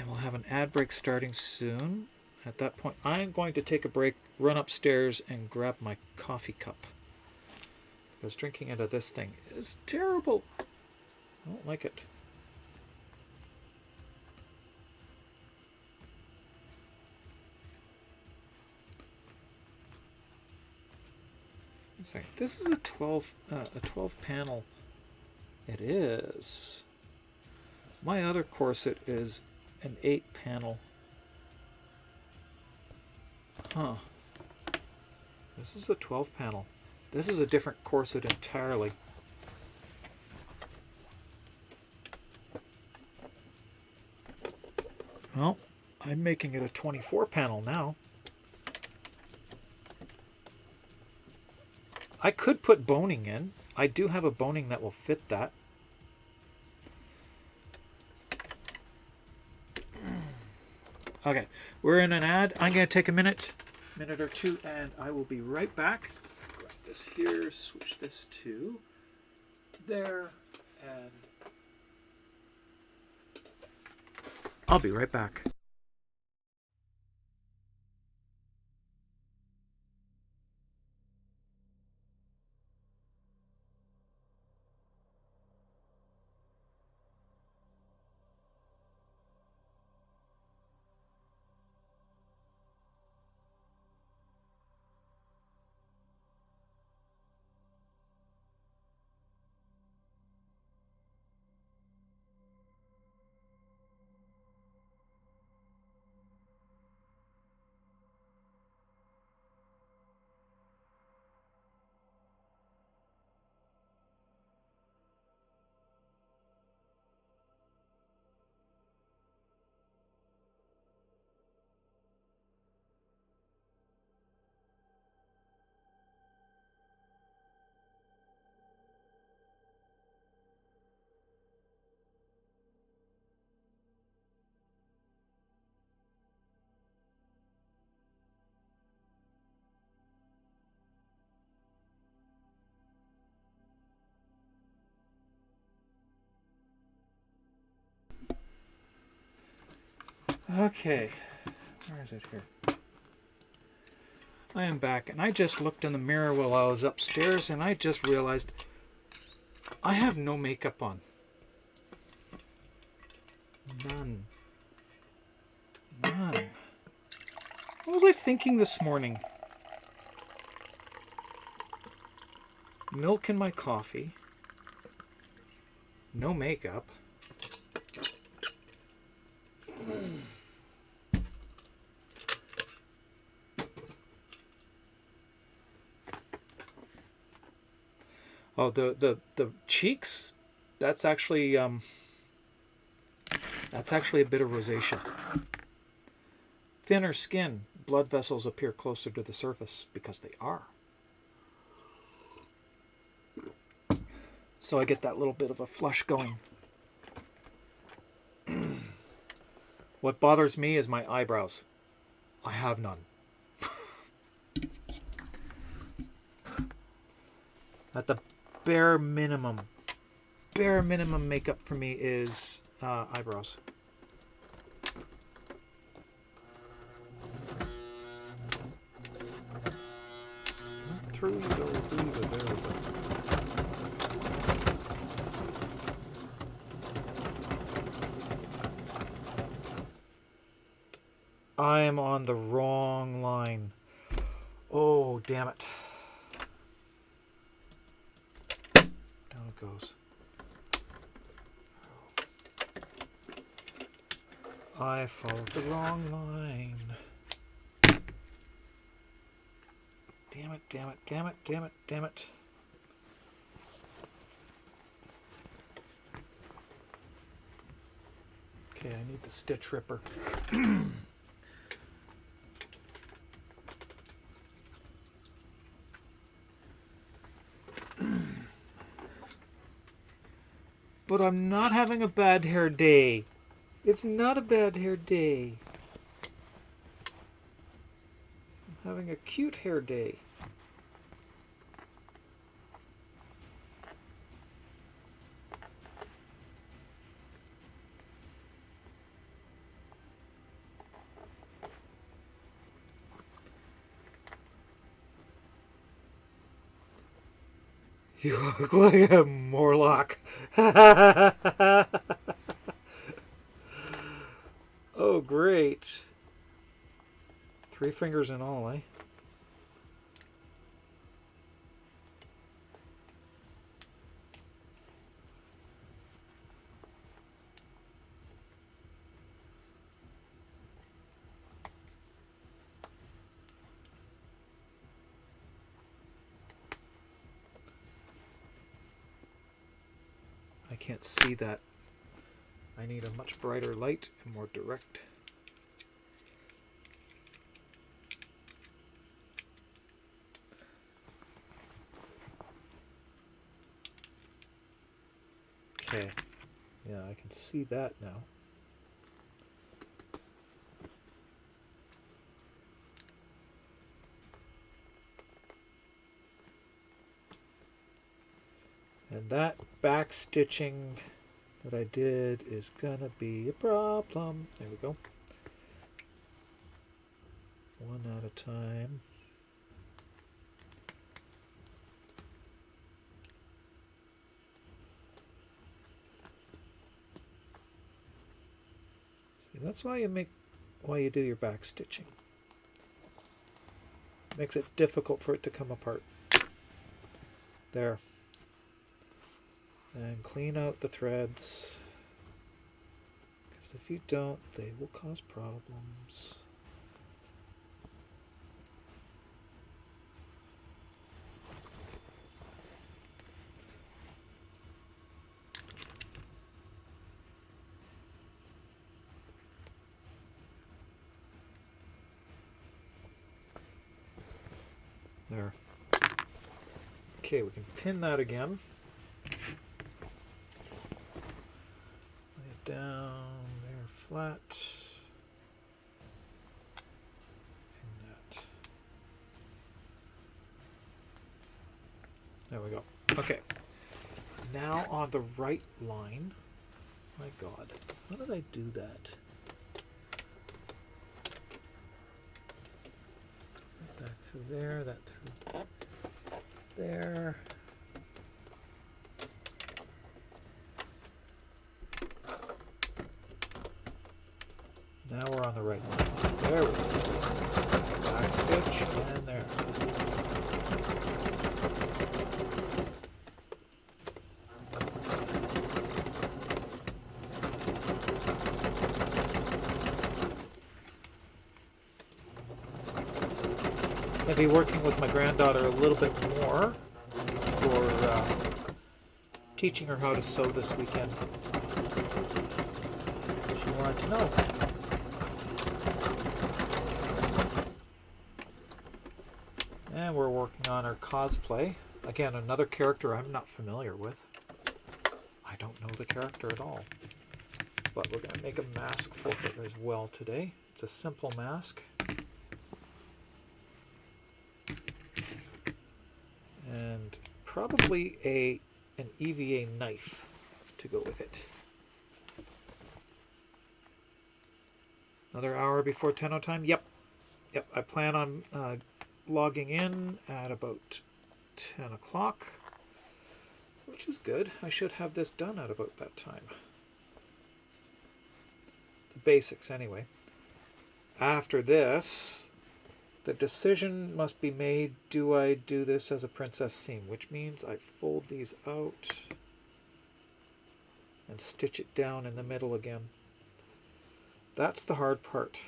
we'll have an ad break starting soon. At that point, I'm going to take a break, run upstairs, and grab my coffee cup. Because drinking out of this thing is terrible. I don't like it. This is a 12 panel. It is. My other corset is an 8 panel. Huh. This is a 12 panel. This is a different corset entirely. Well, I'm making it a 24 panel now. I could put boning in. I do have a boning that will fit that. Okay, we're in an ad. I'm going to take a minute or two, and I will be right back. Grab this here, switch this to there, and I'll be right back. Okay, where is it here? I am back, and I just looked in the mirror while I was upstairs, and I just realized I have no makeup on. None. None. What was I thinking this morning? Milk in my coffee. No makeup. Oh, the cheeks, that's actually a bit of rosacea. Thinner skin, blood vessels appear closer to the surface because they are. So I get that little bit of a flush going. What bothers me is my eyebrows. I have none. At the bare minimum makeup for me is eyebrows. Through you go, through you go, there we go. I am on the wrong line. Oh, damn it. Down it goes. I followed the wrong line. Damn it, damn it, damn it, damn it, damn it. Okay, I need the stitch ripper. But I'm not having a bad hair day. It's not a bad hair day. I'm having a cute hair day. You look like a Morlock. Oh, great. 3 fingers in all, eh? I can't see that. I need a much brighter light and more direct. Okay. Yeah, I can see that now. And that back stitching that I did is gonna be a problem. There we go. One at a time. See, that's why you do your back stitching. Makes it difficult for it to come apart. There. And clean out the threads, because if you don't, they will cause problems. There. Okay, we can pin that again. Down there flat. And that. There we go. Okay. Now on the right line. My God. How did I do that? That through there, that through there. Now we're on the right line. There we go. Back stitch and there. I'll be working with my granddaughter a little bit more for teaching her how to sew this weekend. She wanted to know. And we're working on our cosplay. Again, another character I'm not familiar with. I don't know the character at all. But we're going to make a mask for her as well today. It's a simple mask. And probably an EVA knife to go with it. Another hour before Tenno time? Yep. I plan on logging in at about 10 o'clock, which is good. I should have this done at about that time. The basics, anyway. After this, the decision must be made, do I do this as a princess seam? Which means I fold these out and stitch it down in the middle again. That's the hard part.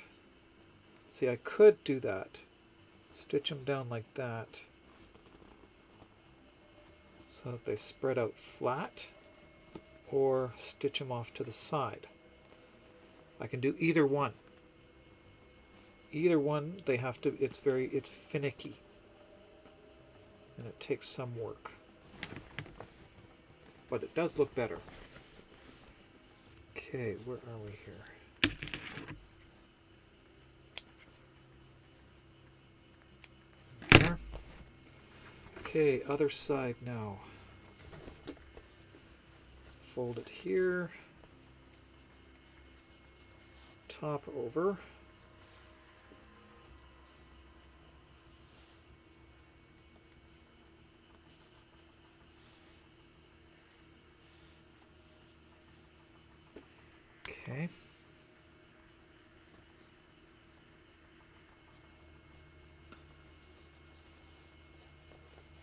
See, I could do that. Stitch them down like that so that they spread out flat, or stitch them off to the side. I can do either one. Either one, they have to, it's finicky. And it takes some work. But it does look better. Okay, where are we here? There. Okay, other side now. Fold it here. Top over. Okay. I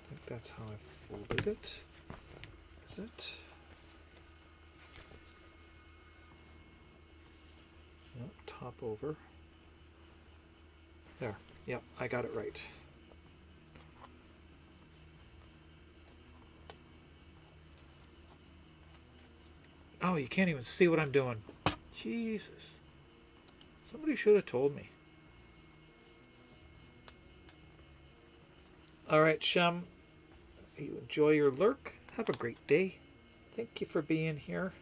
think that's how I folded it. Is it? No, top over. There. Yep, I got it right. Oh, you can't even see what I'm doing. Jesus. Somebody should have told me. Alright, Shum. You enjoy your lurk. Have a great day. Thank you for being here.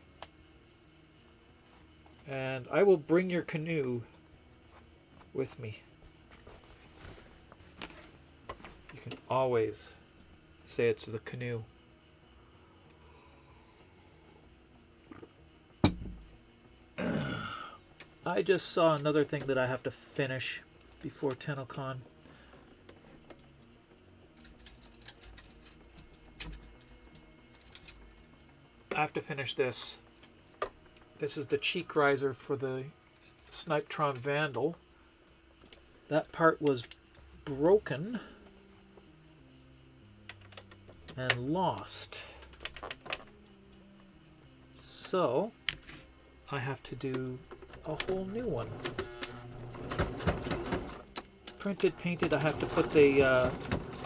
And I will bring your canoe with me. You can always say it's the canoe. I just saw another thing that I have to finish before TennoCon. I have to finish this. This is the cheek riser for the Snipetron Vandal. That part was broken and lost. So I have to do a whole new one. Printed, painted, I have to put the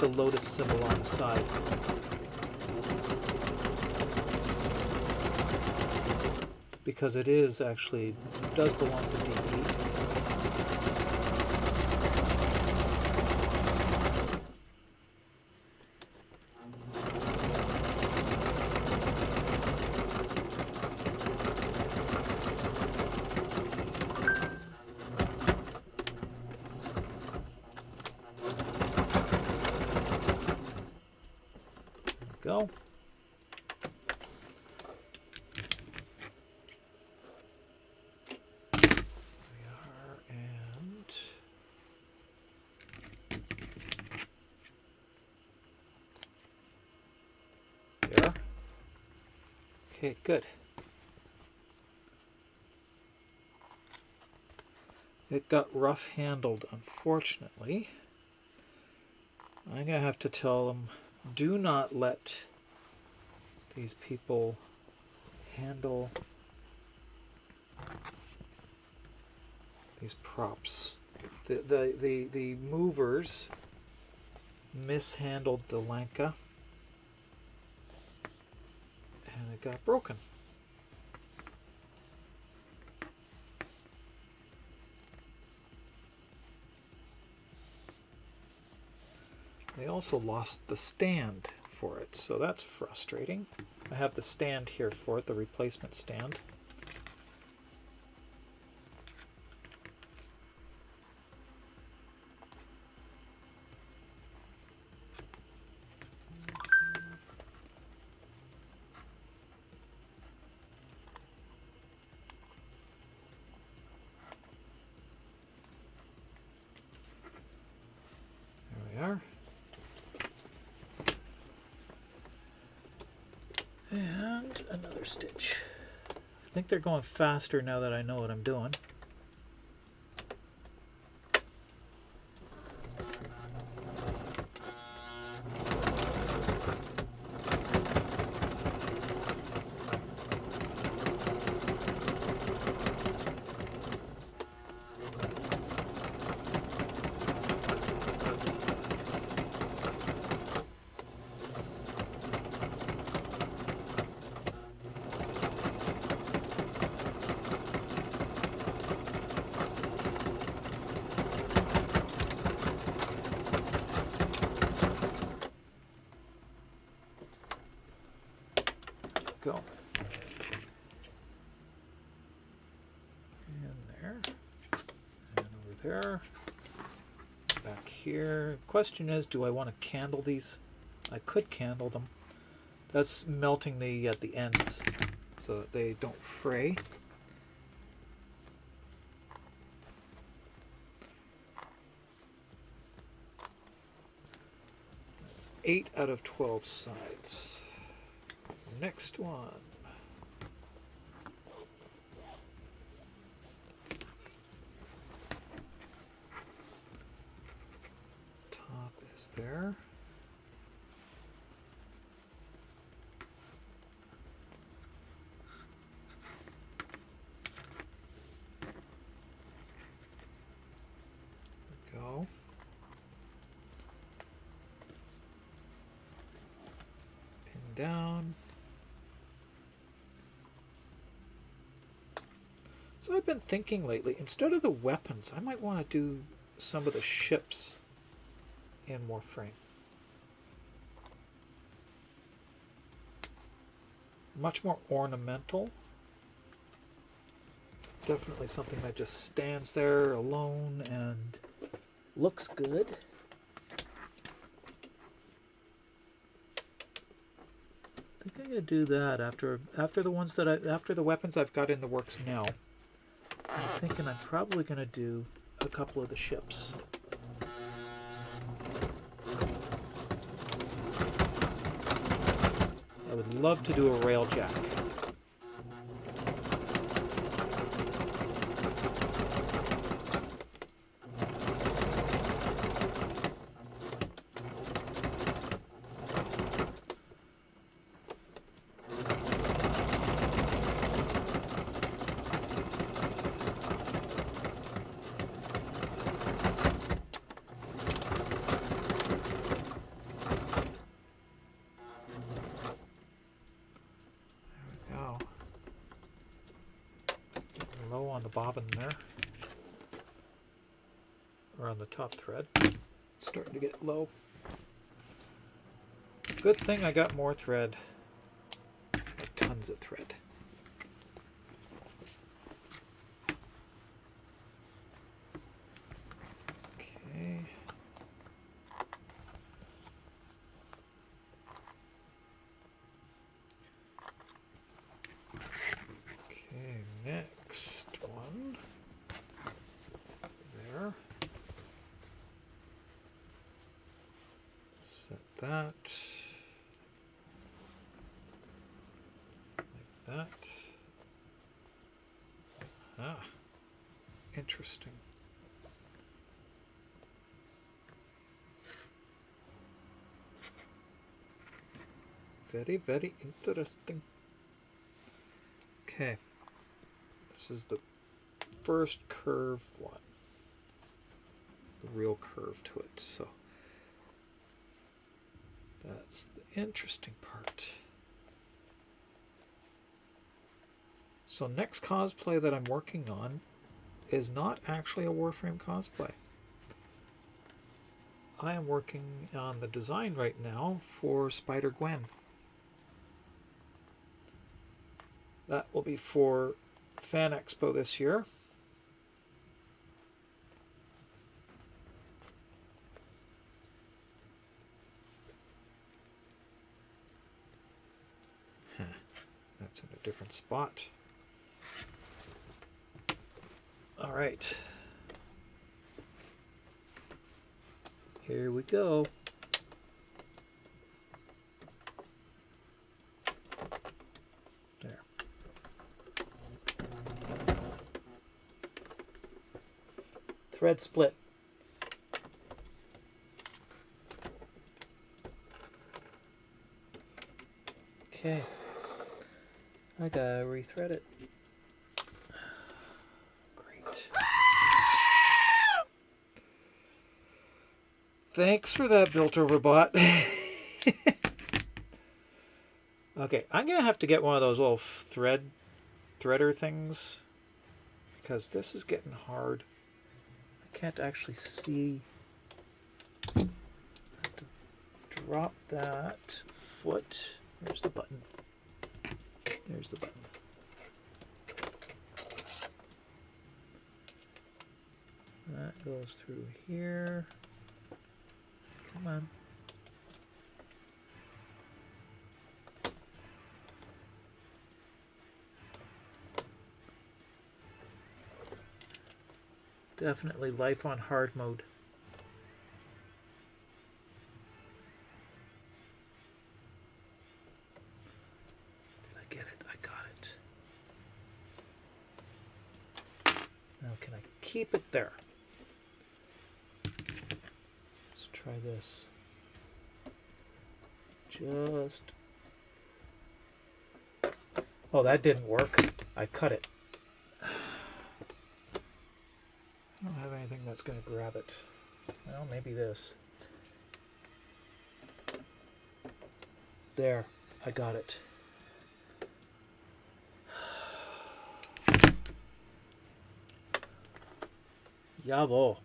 lotus symbol on the side. Because it is actually, does belong to DB. Go. Okay, good. It got rough handled, unfortunately. I'm going to have to tell them, do not let these people handle these props. The movers mishandled the Lanka. And it got broken. They also lost the stand for it, so that's frustrating. I have the stand here for it, the replacement stand. There we are. And another stitch. I think they're going faster now that I know what I'm doing. Go. And there. And over there. Back here. Question is, do I want to candle these? I could candle them. That's melting the at the ends so that they don't fray. That's 8 out of 12 sides. Next one. Top is there. There we go. Pin down. So I've been thinking lately, instead of the weapons, I might want to do some of the ships in Warframe. Much more ornamental. Definitely something that just stands there alone and looks good. I think I'm gonna do that after the weapons I've got in the works now. I'm thinking I'm probably gonna do a couple of the ships. I would love to do a railjack. Low on the bobbin there, or on the top thread. It's starting to get low. Good thing I got more thread. Like tons of thread. Okay. Okay, next one. There. Set that. Like that. Ah, interesting. Very, very interesting. Okay. This is the first curved one. The real curve to it. So that's the interesting part. So next cosplay that I'm working on is not actually a Warframe cosplay. I am working on the design right now for Spider-Gwen. That will be for Fan Expo this year. That's in a different spot. All right. Here we go. There. Thread split. Okay. I gotta rethread it. Great. Thanks for that, Built-Over bot. Okay, I'm gonna have to get one of those little threader things because this is getting hard. I can't actually see. I have to drop that foot. Where's the button? There's the button. That goes through here. Come on. Definitely life on hard mode. Did I get it? I got it. Now can I keep it there? Let's try this. Just... Oh, that didn't work. I cut it. I don't have anything that's going to grab it. Well, maybe this. There. I got it. Jawohl.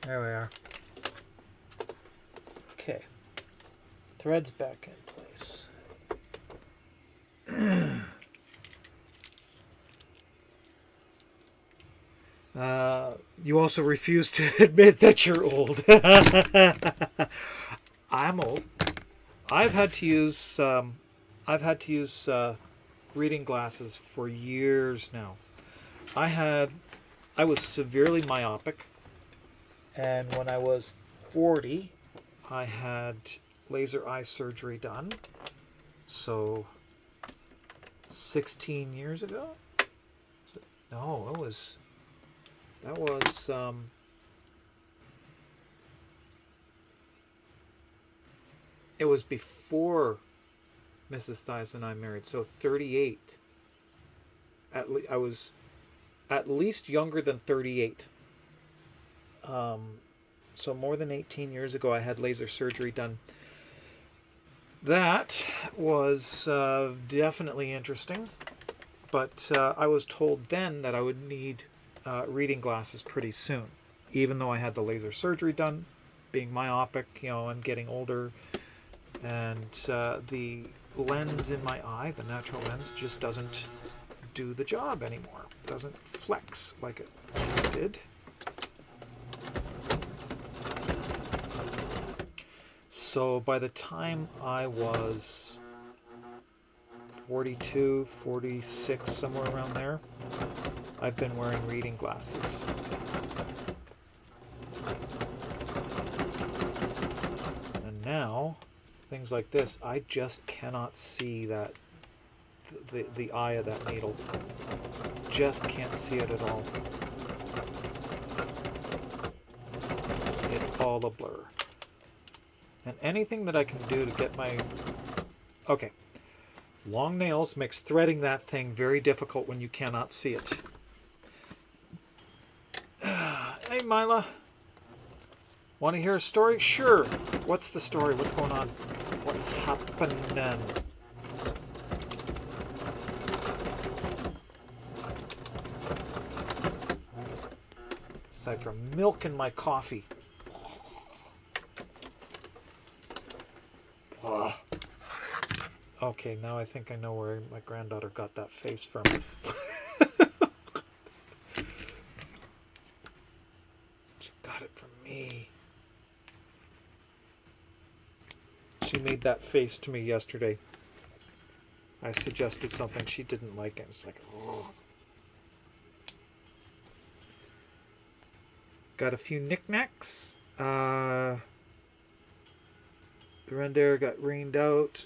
There we are. Okay. Threads back in place. You also refuse to admit that you're old. I'm old. I've had to use reading glasses for years now. I was severely myopic, and when I was 40, I had laser eye surgery done. So 16 years ago? No, that was it was before Mrs. Thies and I married, so 38. I was at least younger than 38. So more than 18 years ago, I had laser surgery done. That was definitely interesting, but I was told then that I would need reading glasses pretty soon, even though I had the laser surgery done, being myopic, and getting older, and the lens in my eye, the natural lens, just doesn't do the job anymore. It doesn't flex like it once did. So by the time I was 42, 46, somewhere around there, I've been wearing reading glasses. And now, things like this, I just cannot see that the eye of that needle. Just can't see it at all. It's all a blur. And anything that I can do to get my... Okay. Long nails makes threading that thing very difficult when you cannot see it. Hey, Mila. Want to hear a story? Sure. What's the story? What's going on? What's happening? aside from milk in my coffee. Ugh. Okay, now I think I know where my granddaughter got that face from. She got it from me. She made that face to me yesterday. I suggested something she didn't like, and it's like, ugh. Got a few knickknacks. The reindeer got rained out.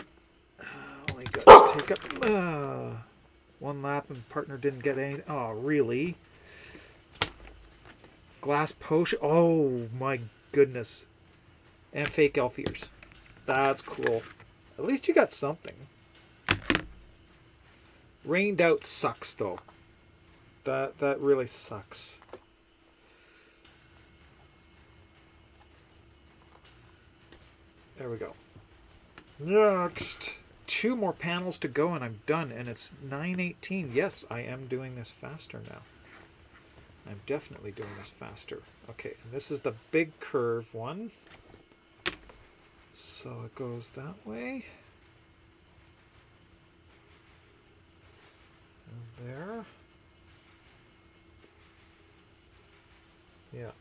Only got to take up one lap, and partner didn't get anything. Oh, really? Glass potion. Oh my goodness. And fake elf ears. That's cool. At least you got something. Rained out sucks though. That really sucks. There we go. Next. 2 more panels to go and I'm done, and it's 9:18. Yes, I am doing this faster now. I'm definitely doing this faster. Okay, and this is the big curve one. So it goes that way. And there. Yeah.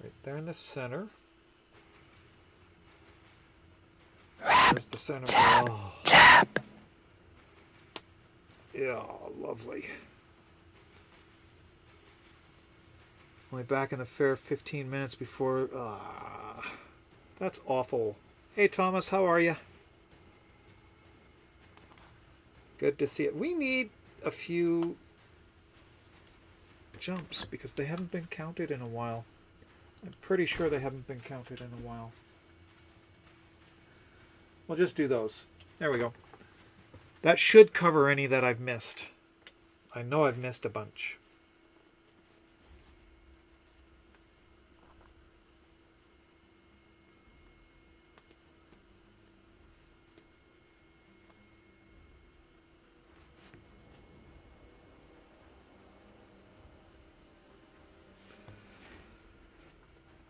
Right there in the center. There's the center. Tap. Yeah, lovely. Only back in the fair 15 minutes before. That's awful. Hey, Thomas, how are you? Good to see it. We need a few jumps because they haven't been counted in a while. I'm pretty sure they haven't been counted in a while. We'll just do those. There we go. That should cover any that I've missed. I know I've missed a bunch.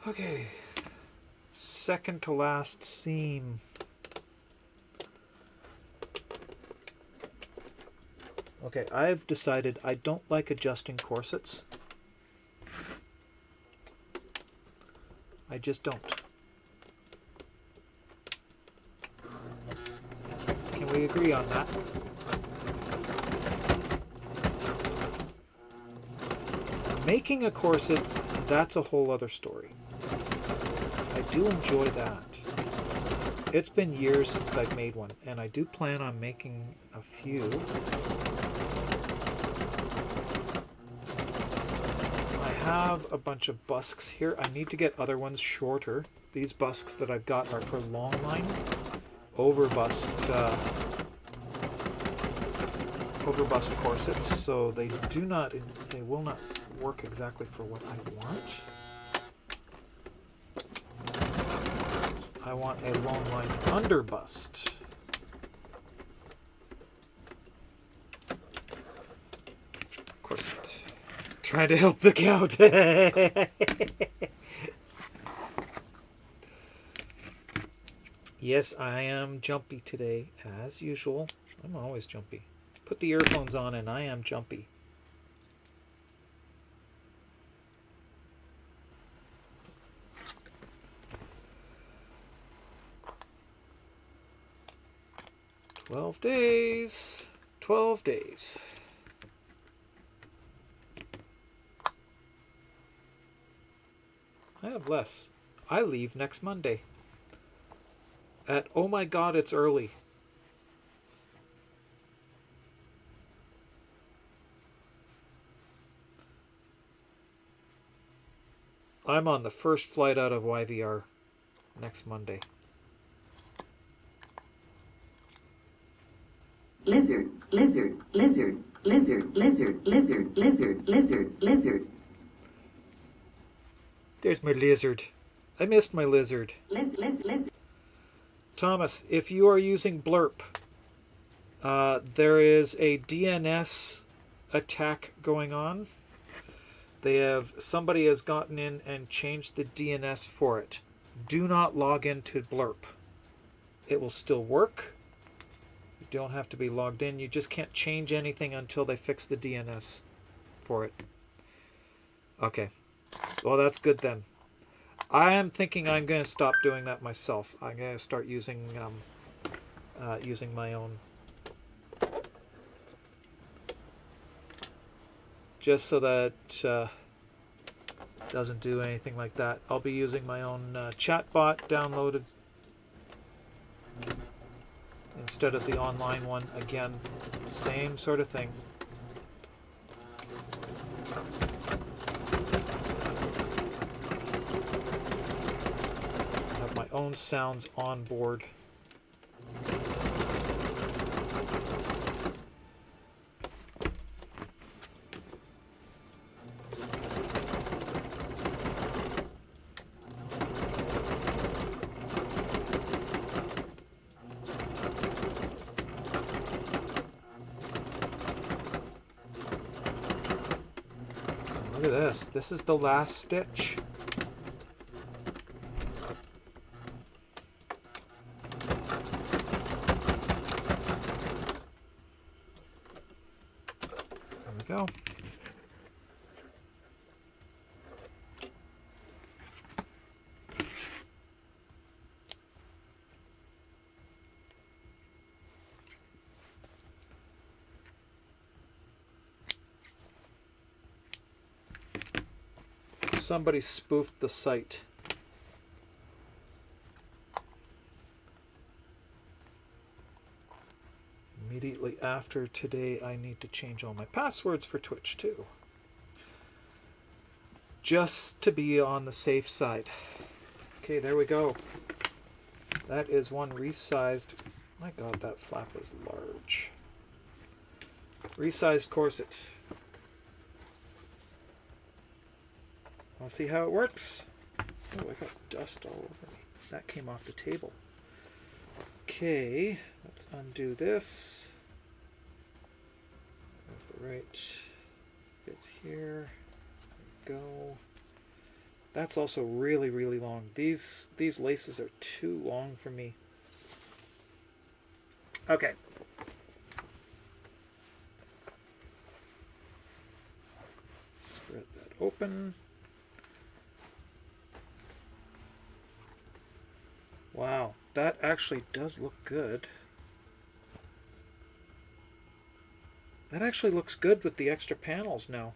Okay. Second to last seam. Okay, I've decided I don't like adjusting corsets. I just don't. Can we agree on that? Making a corset, that's a whole other story. I do enjoy that. It's been years since I've made one, and I do plan on making a few. I have a bunch of busks here. I need to get other ones shorter. These busks that I've got are for long line overbust corsets, so they will not work exactly for what I want. I want a long line underbust. Corset. Trying to help the count. Yes, I am jumpy today, as usual. I'm always jumpy. Put the earphones on and I am jumpy. "12 days. 12 days. I have less. I leave next Monday. Oh my god, it's early. I'm on the first flight out of YVR next Monday. Lizard, lizard, lizard, lizard, lizard, lizard, lizard, lizard, lizard. There's my lizard. I missed my lizard. Lizard. Thomas, if you are using Blurp, there is a DNS attack going on. Somebody has gotten in and changed the DNS for it. Do not log into Blurp. It will still work. You don't have to be logged in. You just can't change anything until they fix the DNS for it. Okay. Well, that's good then. I am thinking I'm going to stop doing that myself. I'm going to start using my own. Just so that doesn't do anything like that. I'll be using my own chatbot downloaded instead of the online one. Again, same sort of thing. I have my own sounds on board. Look at this. This is the last stitch. There we go. Somebody spoofed the site. Immediately after today, I need to change all my passwords for Twitch too. Just to be on the safe side. Okay, there we go. That is one resized. My God, that flap is large. Resized corset. Want to see how it works? Oh, I got dust all over me. That came off the table. Okay, let's undo this. Have the right bit here. There we go. That's also really, really long. These laces are too long for me. Okay. Spread that open. Wow, that actually does look good. That actually looks good with the extra panels now.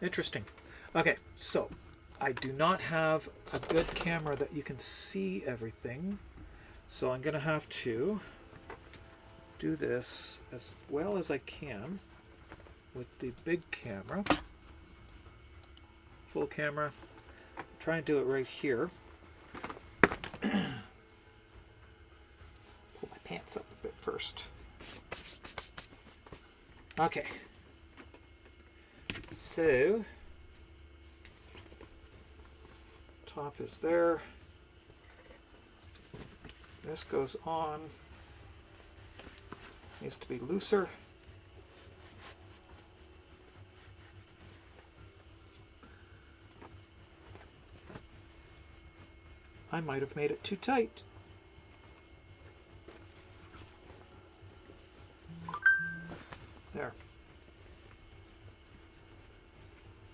Interesting. Okay, so I do not have a good camera that you can see everything. So I'm going to have to do this as well as I can with the big camera. Full camera. Try and do it right here. Pull my pants up a bit first. Okay. So, top is there. This goes on. Needs to be looser. I might have made it too tight. There.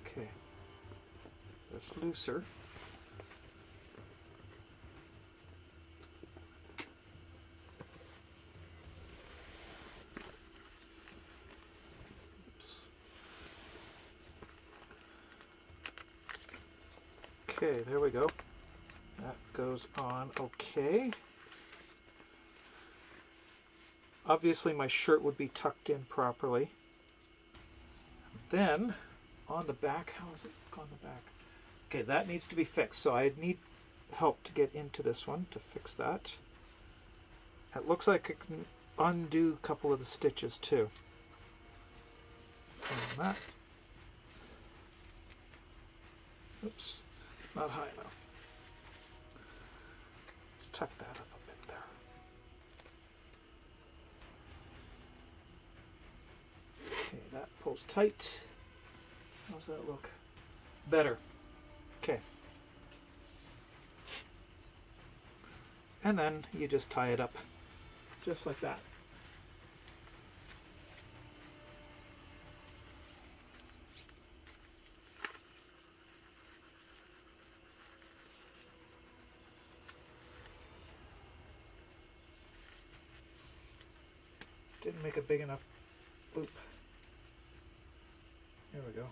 Okay. That's looser. Oops. Okay, there we go. That goes on okay. Obviously my shirt would be tucked in properly. Then on the back, how is it on the back? Okay, that needs to be fixed. So I need help to get into this one to fix that. It looks like I can undo a couple of the stitches too. And that. Oops, not high enough. Tuck that up a bit there. Okay, that pulls tight. How's that look? Better. Okay. And then you just tie it up, just like that. Didn't make a big enough loop. There we go.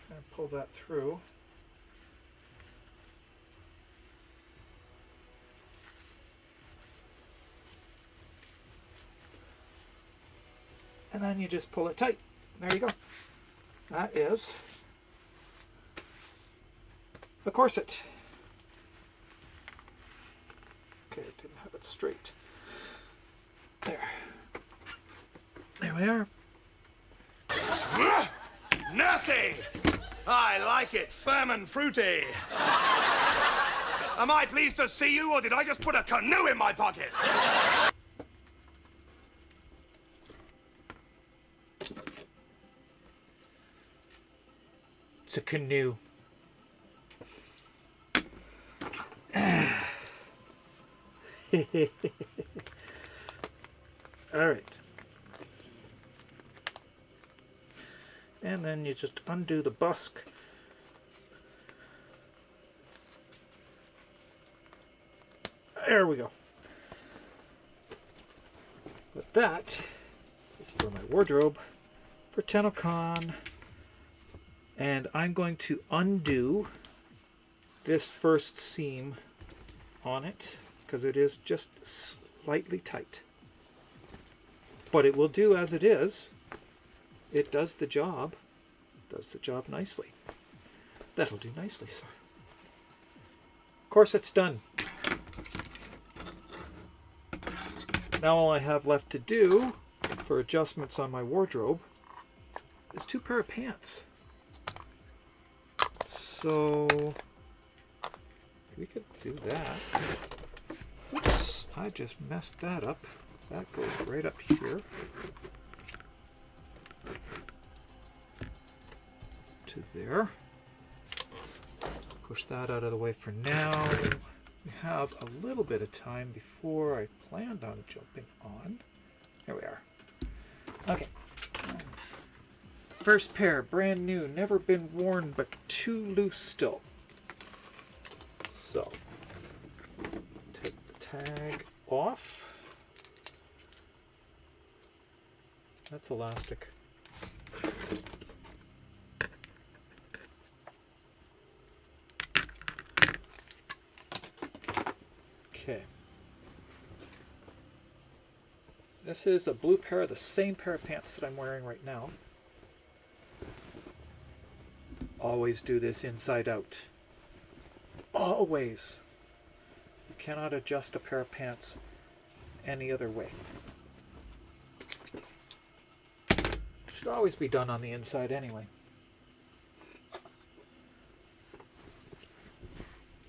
Try and pull that through. And then you just pull it tight. There you go. That is a corset. Okay, I didn't have it straight. There. There we are. Nursey! I like it firm and fruity. Am I pleased to see you, or did I just put a canoe in my pocket? It's a canoe. All right. And then you just undo the busk. There we go. But that is for my wardrobe for TennoCon. And I'm going to undo this first seam on it because it is just slightly tight. But it will do as it is. It does the job. Does the job nicely. That'll do nicely, sir. Corset's done. Now all I have left to do for adjustments on my wardrobe is 2 pair of pants. So we could do that. Oops, I just messed that up. That goes right up here. To there. Push that out of the way for now. We have a little bit of time before I planned on jumping on. Here we are. Okay. First pair, brand new, never been worn, but too loose still. So, take the tag off. That's elastic. Okay. This is a blue pair of the same pair of pants that I'm wearing right now. Always do this inside out. Always. You cannot adjust a pair of pants any other way. Should always be done on the inside anyway.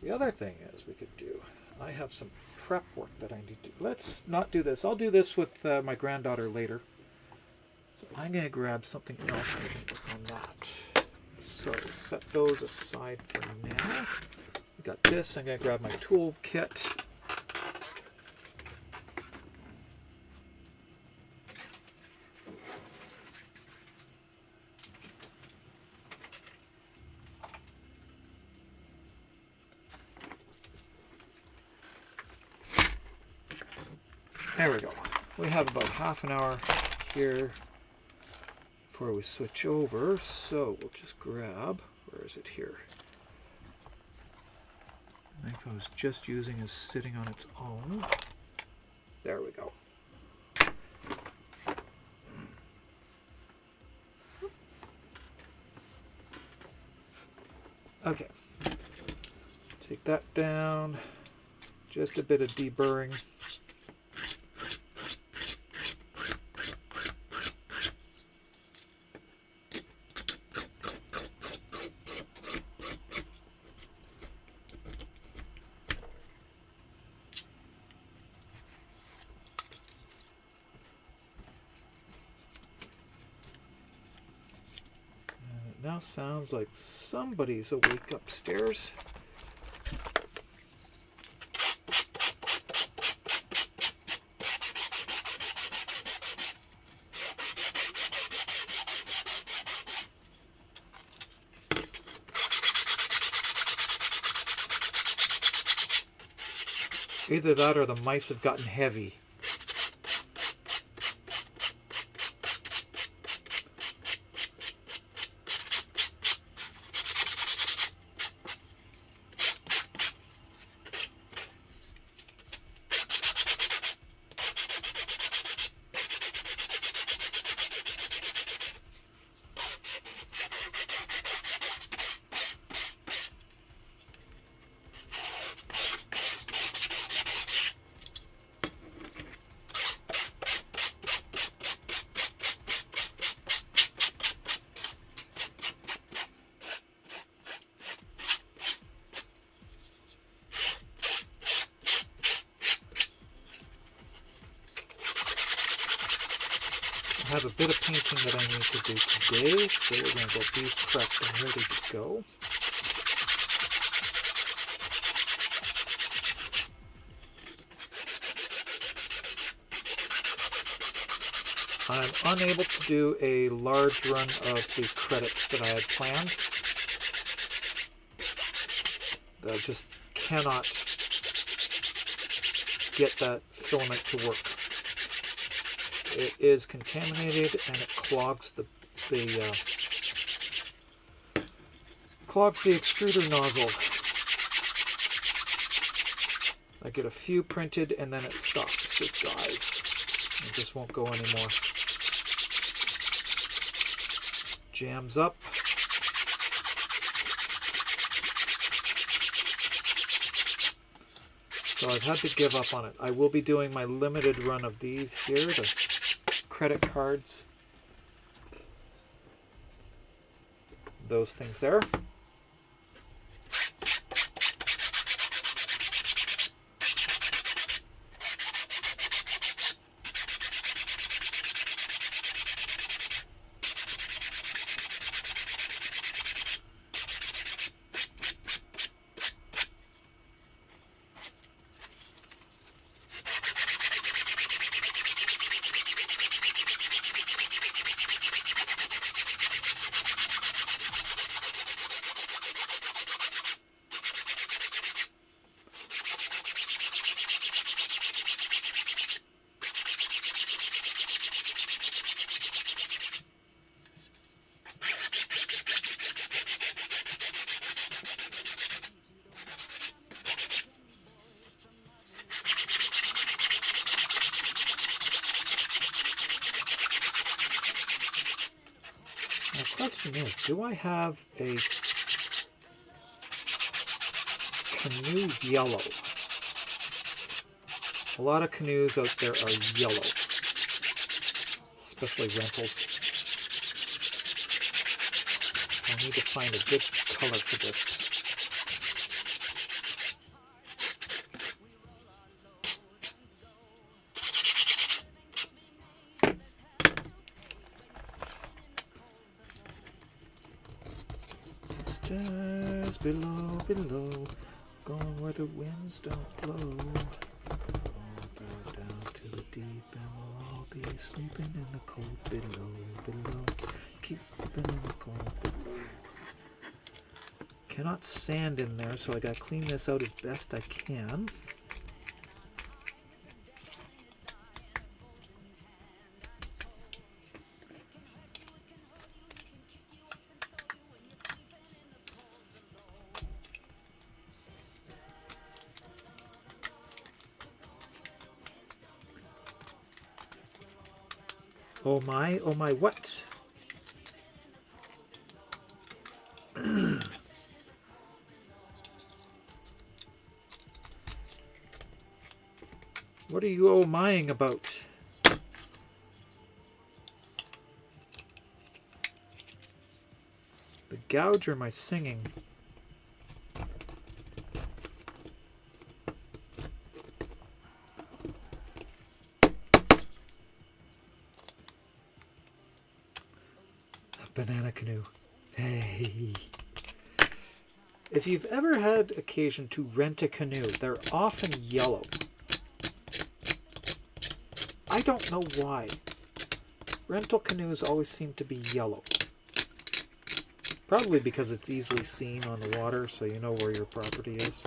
The other thing is we could do, I have some prep work that I need to do. Let's not do this. I'll do this with my granddaughter later. So I'm going to grab something else and we can work on that. So set those aside for now. We got this. I'm going to grab my tool kit. There we go. We have about half an hour here before we switch over, so we'll just grab, where is it here? The knife I was just using is sitting on its own. There we go. Okay. Take that down. Just a bit of deburring. sounds like somebody's awake upstairs. Either that or the mice have gotten heavy. I have a bit of painting that I need to do today, so we're going to get these prepped and ready to go. I'm unable to do a large run of the credits that I had planned. I just cannot get that filament to work. It is contaminated and it clogs the extruder nozzle. I get a few printed and then it stops. It dies. It just won't go anymore. Jams up. So I've had to give up on it. I will be doing my limited run of these here, the credit cards. Those things there. The question is, do I have a canoe yellow? A lot of canoes out there are yellow, especially rentals. I need to find a good color for this. Sisters below, below, going where the winds don't blow. We'll bow down to the deep and we'll all be sleeping in the cold below, below. Keep sleeping in the cold below. Cannot sand in there, so I gotta clean this out as best I can. Oh my, what? What are you oh mying about? The gouge or my singing? Banana canoe. If you've ever had occasion to rent a canoe, they're often yellow. I don't know why. Rental canoes always seem to be yellow. Probably because it's easily seen on the water, so you know where your property is.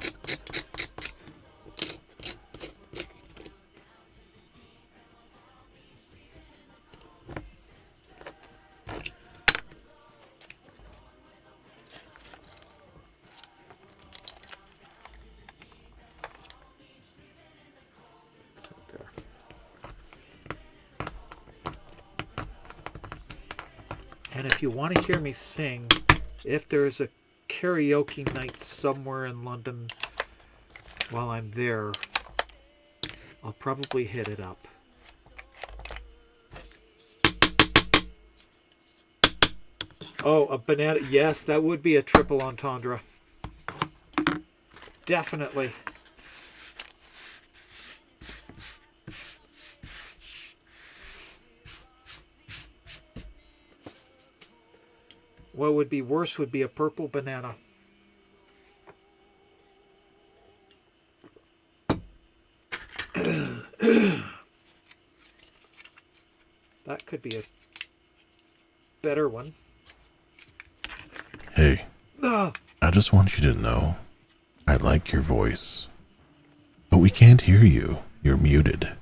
And if you want to hear me sing, if there's a karaoke night somewhere in London while I'm there, I'll probably hit it up. Oh, a banana. Yes, that would be a triple entendre. Definitely. What would be worse would be a purple banana. That could be a better one. Hey, I just want you to know I like your voice. But we can't hear you. You're muted.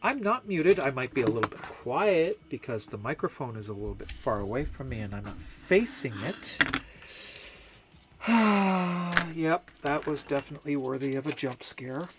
I'm not muted. I might be a little bit quiet because the microphone is a little bit far away from me and I'm not facing it. Yep, that was definitely worthy of a jump scare.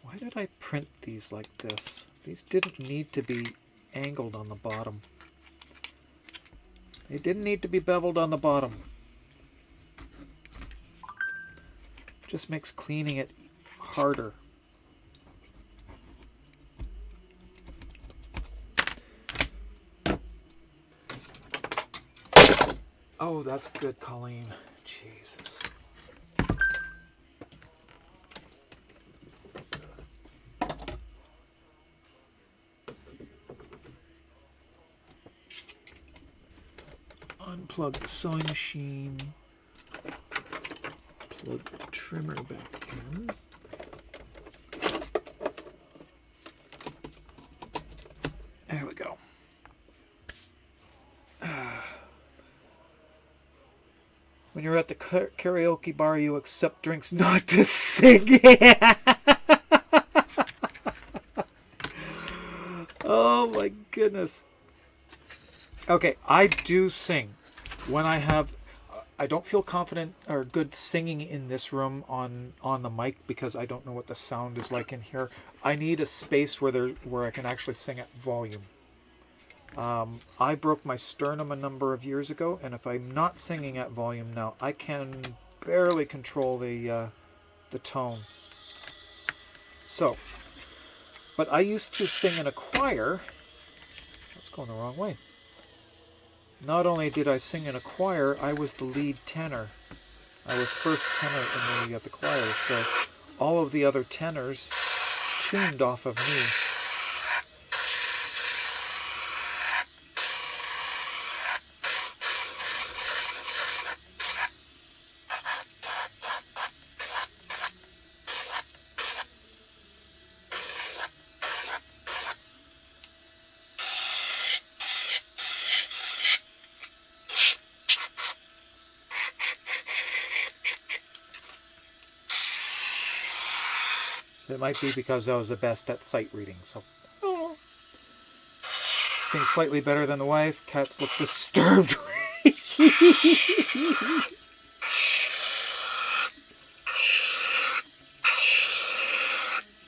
Why did I print these like this? These didn't need to be angled on the bottom. They didn't need to be beveled on the bottom. Just makes cleaning it harder. Oh, that's good, Colleen. Jesus. Unplug the sewing machine. Plug the trimmer back in. There we go. When you're at the karaoke bar, you accept drinks not to sing. Oh my goodness. Okay, I do sing when I don't feel confident or good singing in this room on the mic because I don't know what the sound is like in here. I need a space where I can actually sing at volume. I broke my sternum a number of years ago, and if I'm not singing at volume now, I can barely control the tone. So, but I used to sing in a choir. That's going the wrong way. Not only did I sing in a choir, I was the lead tenor. I was first tenor in the choir, so all of the other tenors tuned off of me. It might be because I was the best at sight reading, so. Oh. Sing slightly better than the wife. Cats look disturbed.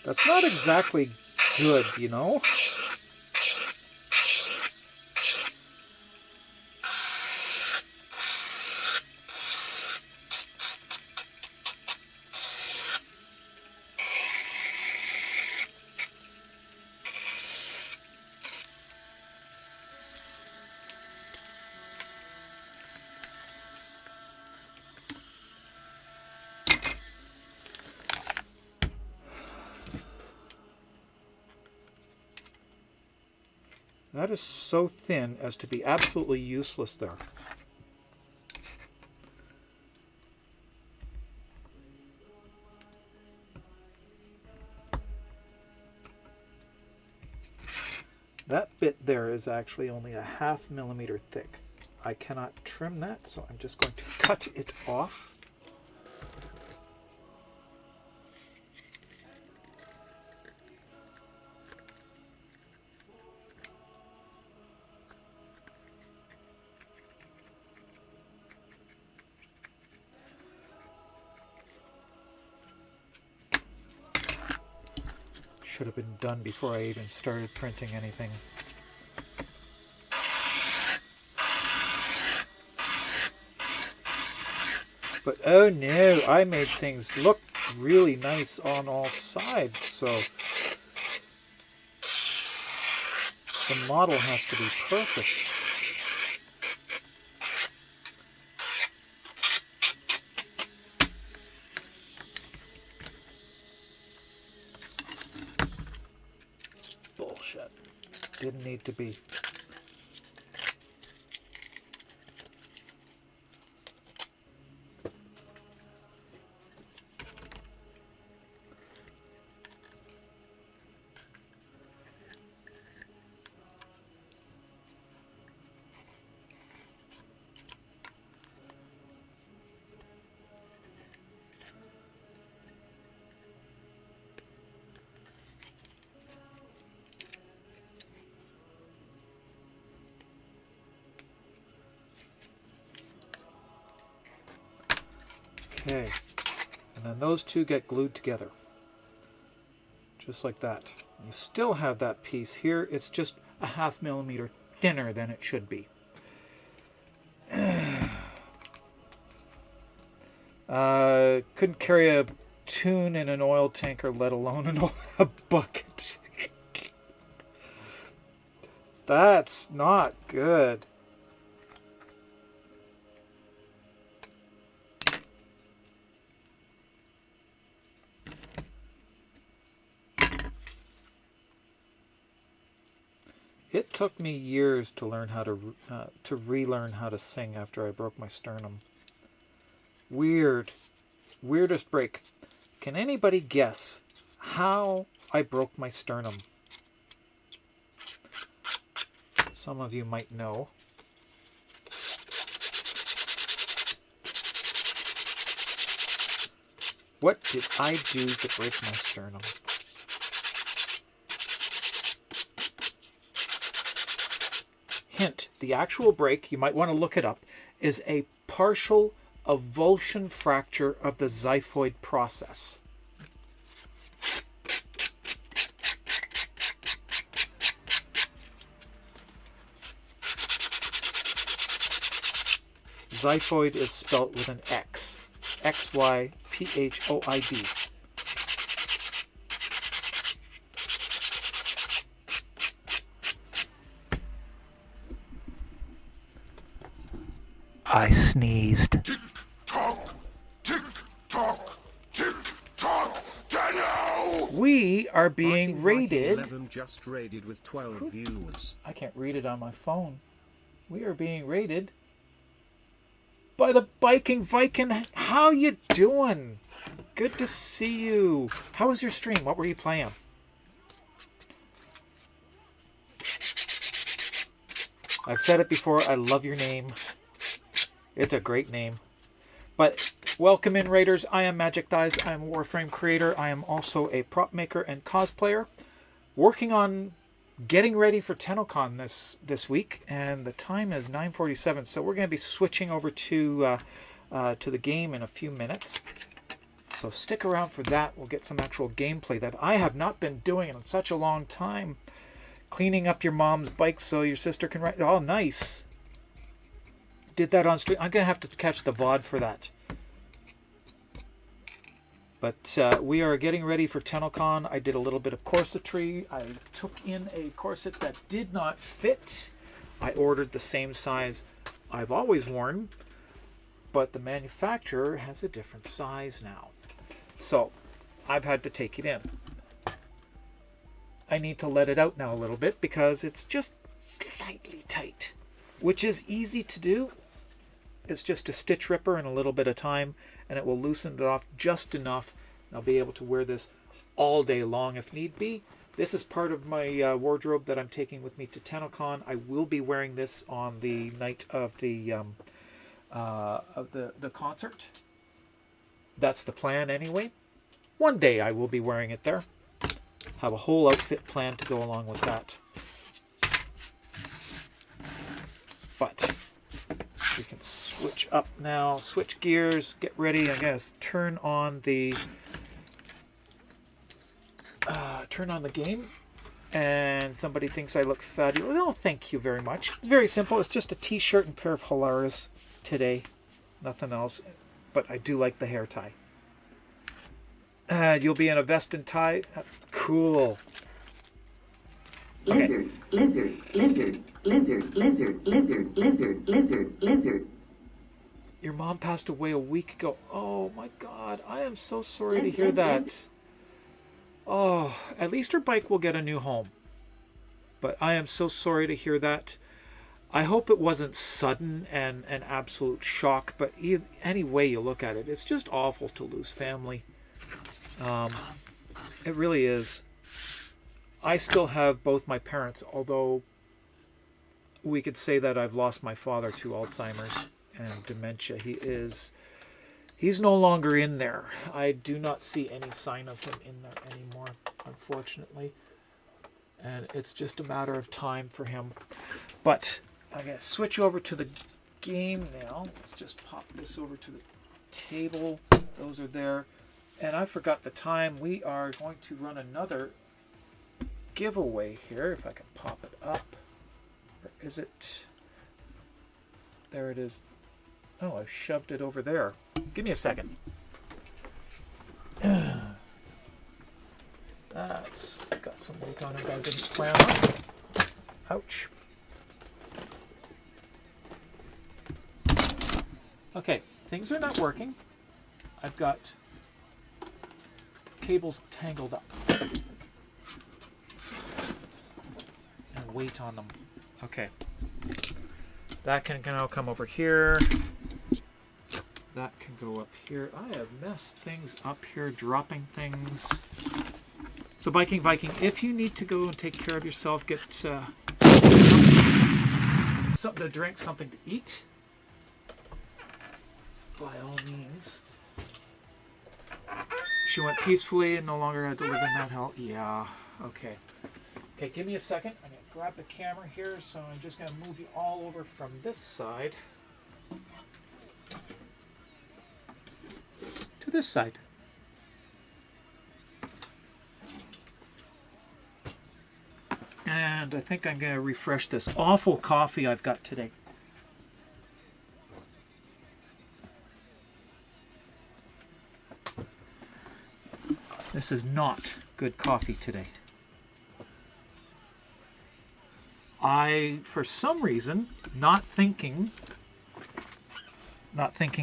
That's not exactly good, you know? That is so thin as to be absolutely useless there. That bit there is actually only a 1/2 millimeter thick. I cannot trim that, so I'm just going to cut it off. Should have been done before I even started printing anything. But oh no, I made things look really nice on all sides, so the model has to be perfect. Bullshit. Didn't need to be. Okay, and then those two get glued together, just like that. You still have that piece here, it's just a 1/2 millimeter thinner than it should be. Couldn't carry a tune in an oil tanker, let alone a bucket. That's not good. It took me years to learn how to relearn how to sing after I broke my sternum. Weirdest break. Can anybody guess how I broke my sternum? Some of you might know. What did I do to break my sternum? Hint, the actual break, you might want to look it up, is a partial avulsion fracture of the xiphoid process. Xiphoid is spelt with an X. X-Y-P-H-O-I-D. I sneezed. Tick tock, tick tock, Tenno! We are being raided. 11 just raided with 12 views. I can't read it on my phone. We are being raided by the Biking Viking. How you doing? Good to see you. How was your stream? What were you playing? I've said it before. I love your name. It's a great name. But welcome in, Raiders. I am Magic Thighs. I am a Warframe creator. I am also a prop maker and cosplayer. Working on getting ready for TennoCon this week. And the time is 9:47. So we're going to be switching over to the game in a few minutes. So stick around for that. We'll get some actual gameplay that I have not been doing in such a long time. Cleaning up your mom's bike so your sister can ride. Oh, nice. Did that on stream. I'm going to have to catch the VOD for that. But we are getting ready for TennoCon. I did a little bit of corsetry. I took in a corset that did not fit. I ordered the same size I've always worn, but the manufacturer has a different size now. So I've had to take it in. I need to let it out now a little bit because it's just slightly tight, which is easy to do. It's just a stitch ripper and a little bit of time, and it will loosen it off just enough. I'll be able to wear this all day long if need be. This is part of my wardrobe that I'm taking with me to TennoCon. I will be wearing this on the night of the concert. That's the plan anyway. One day I will be wearing it there. Have a whole outfit planned to go along with that. But we can switch up now, switch gears, get ready. I guess turn on the game. And somebody thinks I look fabulous. Oh, thank you very much. It's very simple. It's just a t-shirt and pair of Halaras today. Nothing else. But I do like the hair tie. You'll be in a vest and tie. Cool. Okay. Lizard, lizard, lizard, lizard, lizard, lizard, lizard, lizard. Your mom passed away a week ago. Oh my God. I am so sorry to hear that. Oh, at least her bike will get a new home. But I am so sorry to hear that. I hope it wasn't sudden and an absolute shock. But any way you look at it, it's just awful to lose family. It really is. I still have both my parents, although we could say that I've lost my father to Alzheimer's and dementia. He's no longer in there. I do not see any sign of him in there anymore, unfortunately. And it's just a matter of time for him. But I'm going to switch over to the game now. Let's just pop this over to the table. Those are there. And I forgot the time. We are going to run another giveaway here, if I can pop it up. Or is it? There it is. Oh, I shoved it over there. Give me a second. That's got some weight on it that I didn't plan on. Ouch. Okay, things are not working. I've got cables tangled up. And weight on them. Okay. That can now come over here. That can go up here. I have messed things up here, dropping things. So Viking, if you need to go and take care of yourself, get something to drink, something to eat, by all means. She went peacefully and no longer had to live in that hell. Yeah, okay. Okay, give me a second. I'm going to grab the camera here, so I'm just going to move you all over from this side to this side. And I think I'm going to refresh this awful coffee I've got today. This is not good coffee today. I, for some reason, not thinking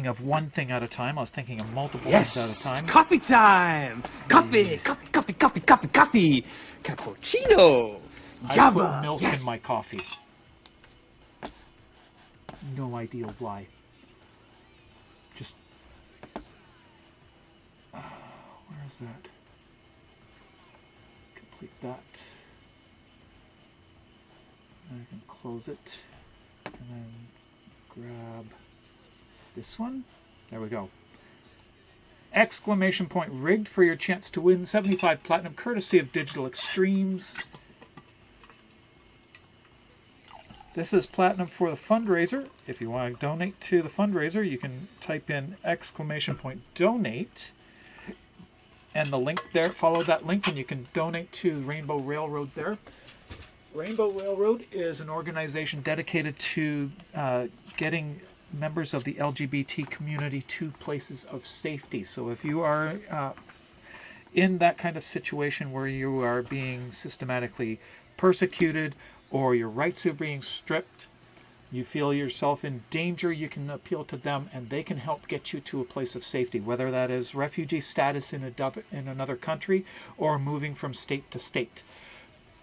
of one thing at a time. I was thinking of multiple things at a time. It's coffee time! Coffee, coffee, coffee, coffee, coffee, coffee! Cappuccino! I put milk in my coffee. No idea why. Just... where is that? Complete that. And I can close it. And then grab this one. There we go. Exclamation point rigged for your chance to win 75 platinum courtesy of Digital Extremes. This is platinum for the fundraiser. If you want to donate to the fundraiser, you can type in exclamation point donate. And the link there, follow that link and you can donate to Rainbow Railroad there. Rainbow Railroad is an organization dedicated to getting members of the LGBT community to places of safety. So if you are in that kind of situation where you are being systematically persecuted or your rights are being stripped, you feel yourself in danger, you can appeal to them and they can help get you to a place of safety, whether that is refugee status in another country or moving from state to state.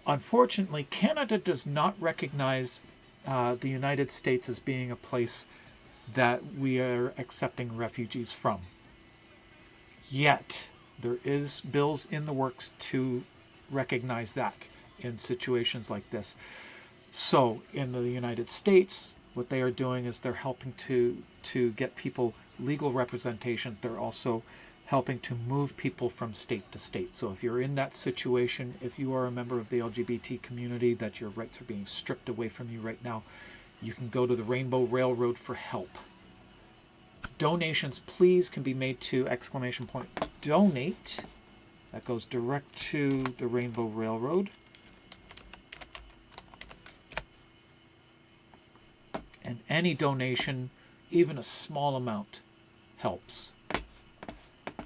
Unfortunately, Canada does not recognize the United States as being a place that we are accepting refugees from. Yet, there is bills in the works to recognize that in situations like this. So, in the United States, what they are doing is they're helping to get people legal representation. They're also helping to move people from state to state. So if you're in that situation, if you are a member of the LGBT community, that your rights are being stripped away from you right now, you can go to the Rainbow Railroad for help. Donations, please, can be made to !donate. That goes direct to the Rainbow Railroad. And any donation, even a small amount, helps.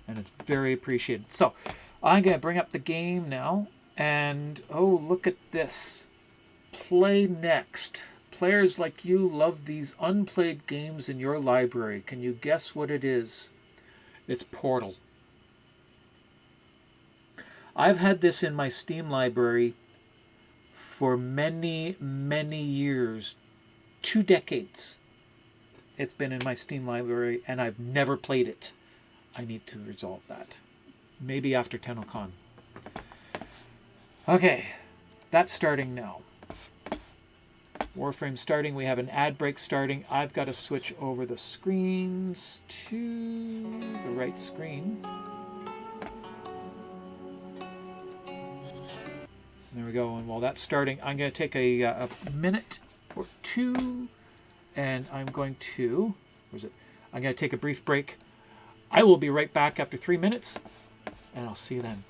And it's very appreciated. So, I'm going to bring up the game now. And, oh, look at this. Play next. Players like you love these unplayed games in your library. Can you guess what it is? It's Portal. I've had this in my Steam library for many, many years. 2 decades. It's been in my Steam library, and I've never played it. I need to resolve that. Maybe after TennoCon. Okay, that's starting now. Warframe starting. We have an ad break starting. I've got to switch over the screens to the right screen. There we go. And while that's starting, I'm going to take a minute or two, and I'm going to, where's it? I'm going to take a brief break. I will be right back after 3 minutes, and I'll see you then.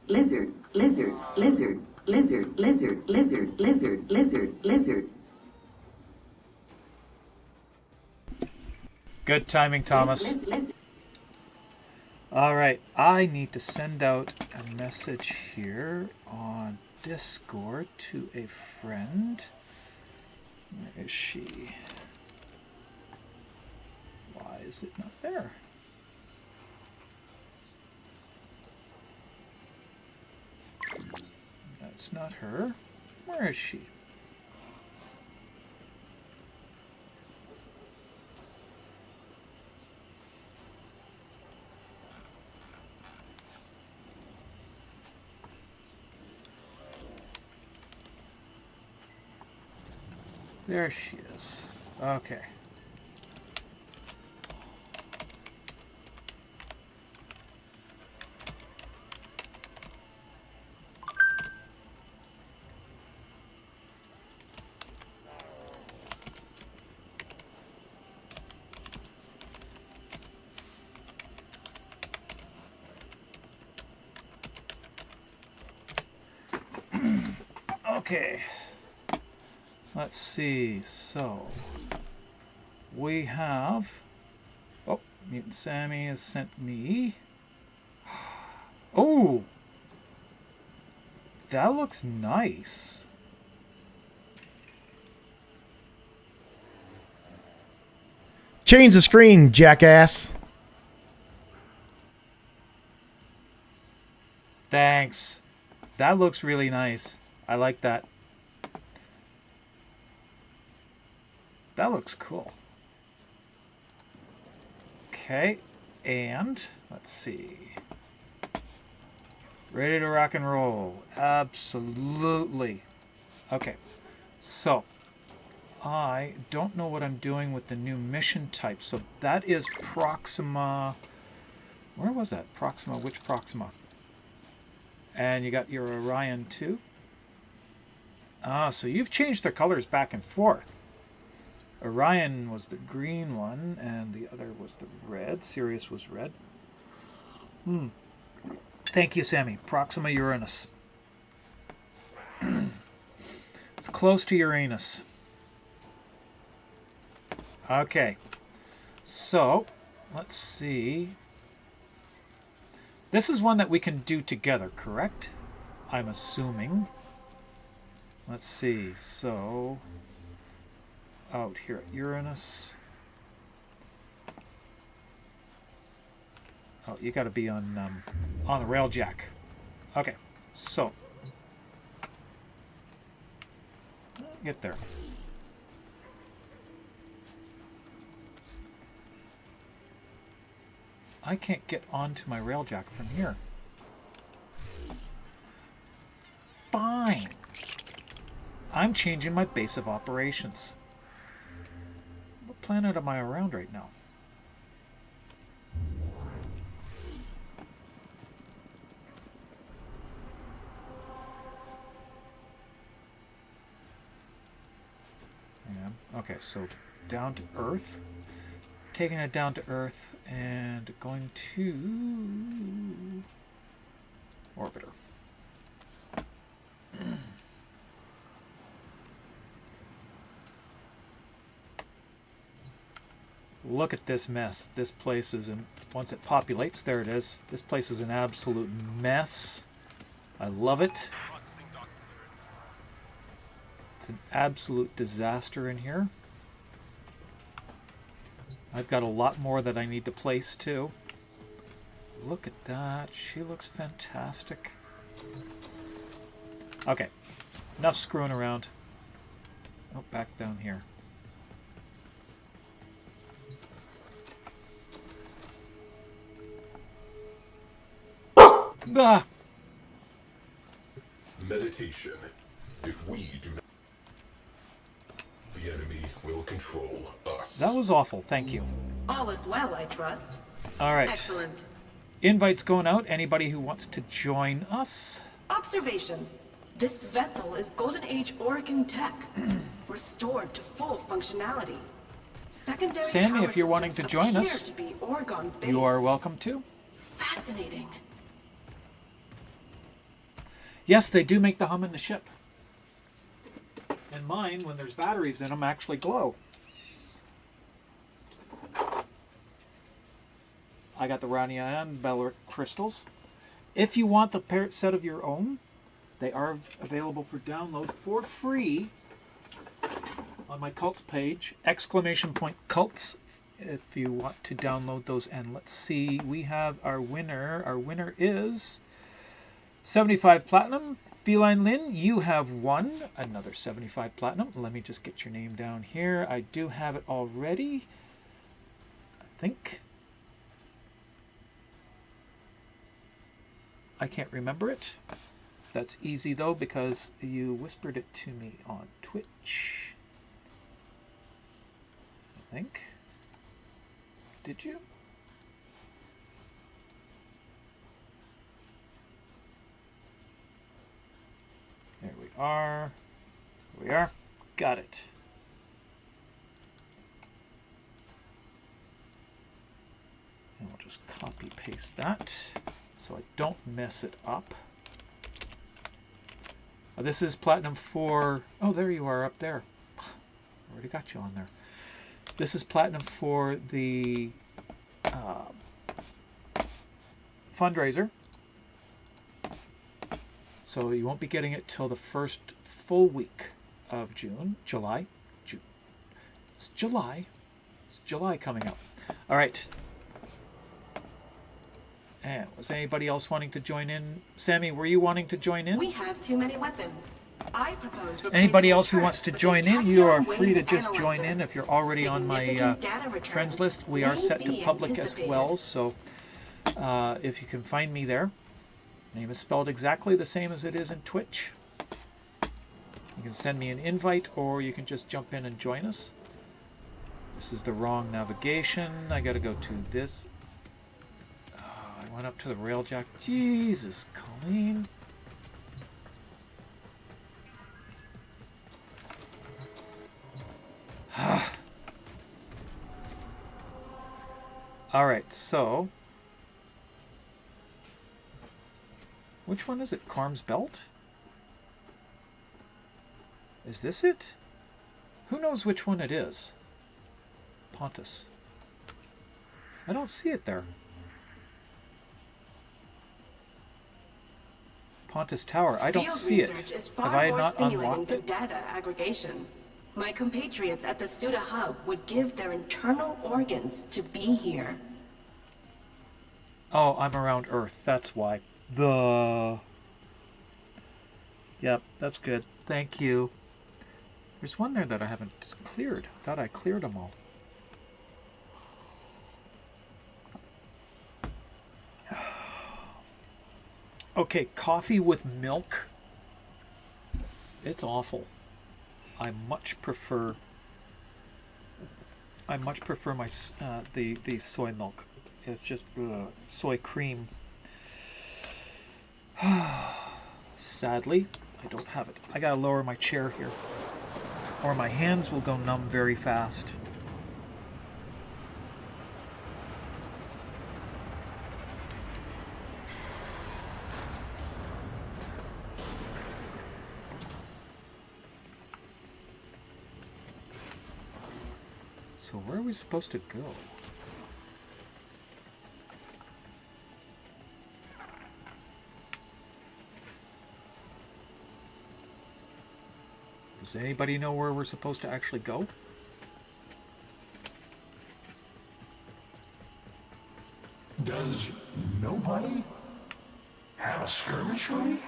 Lizard, lizard, lizard, lizard, lizard, lizard, lizard, lizard, lizard. Good timing, Thomas. All right, I need to send out a message here on Discord to a friend. Where is she? Why is it not there? That's not her. Where is she? There she is. Okay. Okay. Let's see. So we have. Oh, Mutant Sammy has sent me. Oh, that looks nice. Change the screen, jackass. Thanks. That looks really nice. I like that. That looks cool. Okay, and let's see. Ready to rock and roll. Absolutely. Okay, so I don't know what I'm doing with the new mission type. So that is Proxima. Where was that? Proxima, which Proxima? And you got your Orion too. Ah, so you've changed their colors back and forth. Orion was the green one, and the other was the red. Sirius was red. Thank you, Sammy. Proxima Uranus. It's close to Uranus. Okay. So, let's see. This is one that we can do together, correct? I'm assuming. Let's see. So, out here at Uranus. Oh, you got to be on the railjack. Okay, so get there. I can't get onto my railjack from here. Fine. I'm changing my base of operations. What planet am I around right now? Yeah. Okay, so down to Earth. Taking it down to Earth and going to orbiter. Look at this mess. This place is once it populates, there it is. This place is an absolute mess. I love it. It's an absolute disaster in here. I've got a lot more that I need to place too. Look at that. She looks fantastic. Okay. Enough screwing around. Oh, back down here. Ah! Meditation. If we do not, the enemy will control us. That was awful. Thank you. All is well, I trust. All right. Excellent. Invites going out. Anybody who wants to join us. Observation. This vessel is Golden Age Oregon tech, restored to full functionality. Secondary Sammy, power if you're wanting to systems join appear us, to be Oregon-based. you are welcome to. Fascinating. Yes, they do make the hum in the ship. And mine, when there's batteries in them, actually glow. I got the Rania and Belric crystals. If you want the set of your own, they are available for download for free on my cults page, !cults, if you want to download those. And let's see, we have our winner. Our winner is 75 platinum. Feline Lynn, you have won another 75 platinum. Let me just get your name down here. I do have it already, I think. I can't remember it. That's easy though, because you whispered it to me on Twitch, I think. Did you? There we are. Here we are. Got it. And we'll just copy paste that so I don't mess it up. This is platinum for... Oh, there you are up there. Already got you on there. This is platinum for the fundraiser. So you won't be getting it till the first full week of July. It's July. It's July coming up. All right. And was anybody else wanting to join in? Sammy, were you wanting to join in? We have too many weapons. I propose Anybody else who wants to join in, you are free to just join in if you're already on my friends list. We are set to public as well, so if you can find me there. Name is spelled exactly the same as it is in Twitch. You can send me an invite, or you can just jump in and join us. This is the wrong navigation. I gotta go to this. I went up to the railjack. Jesus, Colleen. All right, so which one is it? Corm's Belt? Is this it? Who knows which one it is? Pontus. I don't see it there. Pontus Tower. I don't see it. Have I not unlocked it? Data aggregation. My compatriots at the Suda Hub would give their internal organs to be here. Oh, I'm around Earth. That's why. Yep, that's good. Thank you. There's one there that I haven't cleared. I thought I cleared them all. Okay, coffee with milk. It's awful. I much prefer my the soy milk. It's just soy cream. Sadly, I don't have it. I gotta lower my chair here, or my hands will go numb very fast. So where are we supposed to go? Does anybody know where we're supposed to actually go? Does nobody have a skirmish for me?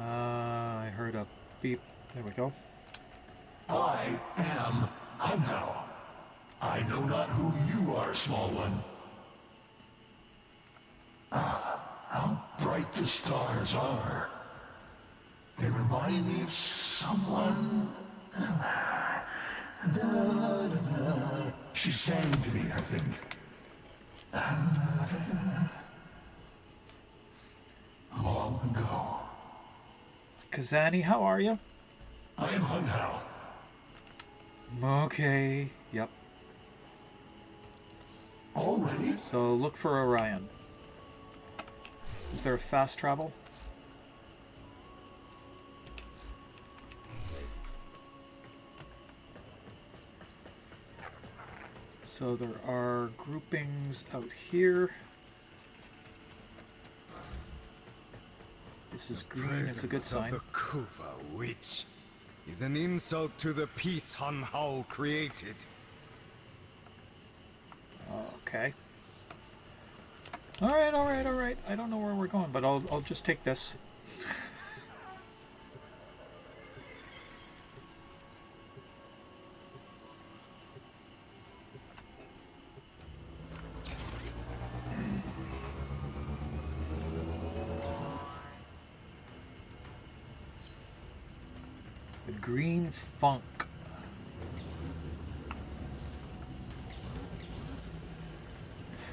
I heard a beep. There we go. I am Unhow. I know not who you are, small one. How bright the stars are. They remind me of someone. She sang to me, I think. Long ago. Kazani, how are you? I am Unhow. Okay, yep. Already? So look for Orion. Is there a fast travel? So there are groupings out here. This is green, it's a good sign. The Kuva witch is an insult to the peace Han Hao created. Okay. Alright, alright, alright. I don't know where we're going, but I'll just take this. The green funk.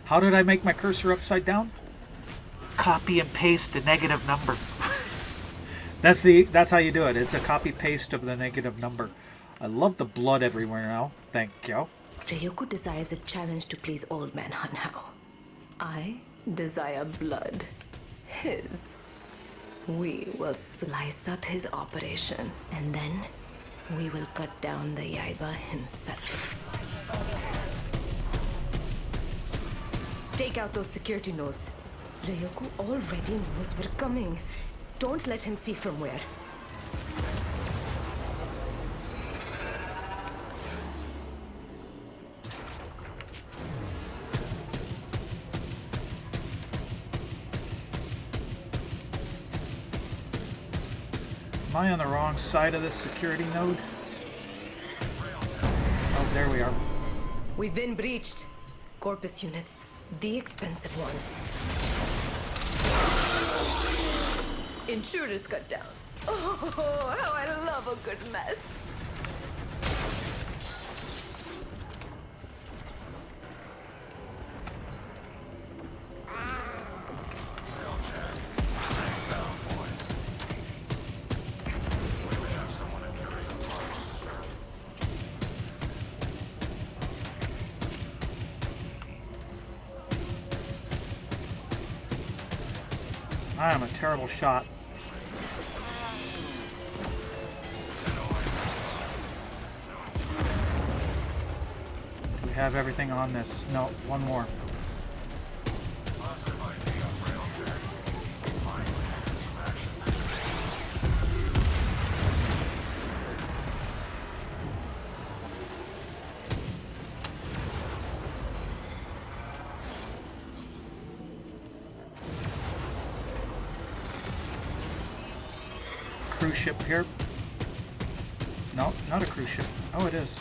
How did I make my cursor upside down? Copy and paste a negative number. That's how you do it. It's a copy paste of the negative number. I love the blood everywhere now. Thank you. Ryoko desires a challenge to please old man Hanhao. I desire blood. His. We will slice up his operation, and then we will cut down the Yaiba himself. Take out those security nodes. Ryoko already knows we're coming. Don't let him see from where. Am I on the wrong side of this security node? Oh, there we are. We've been breached. Corpus units, the expensive ones. Intruders cut down. Oh, how I love a good mess. I am a terrible shot. Do we have everything on this? No, one more. Cruise ship here. No, not a cruise ship. Oh, it is.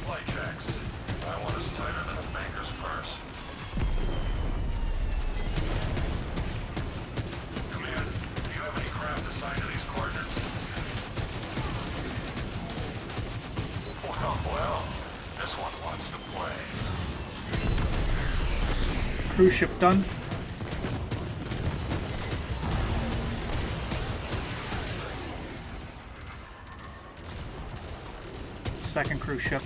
Flight checks. I want us tighter than a banker's purse. Command, do you have any craft assigned to these coordinates? Well, this one wants to play. Cruise ship done. Second cruise ship.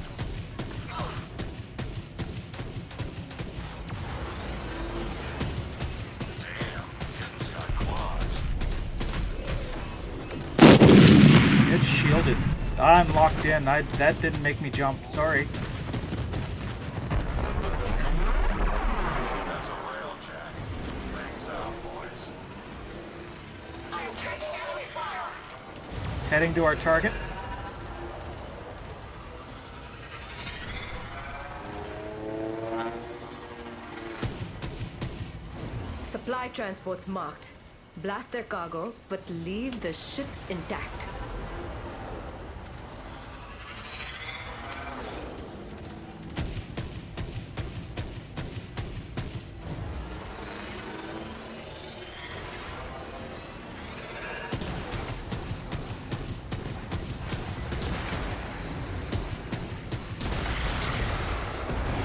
It's shielded. I'm locked in. That didn't make me jump. Sorry. Heading to our target. Supply transports marked. Blast their cargo, but leave the ships intact.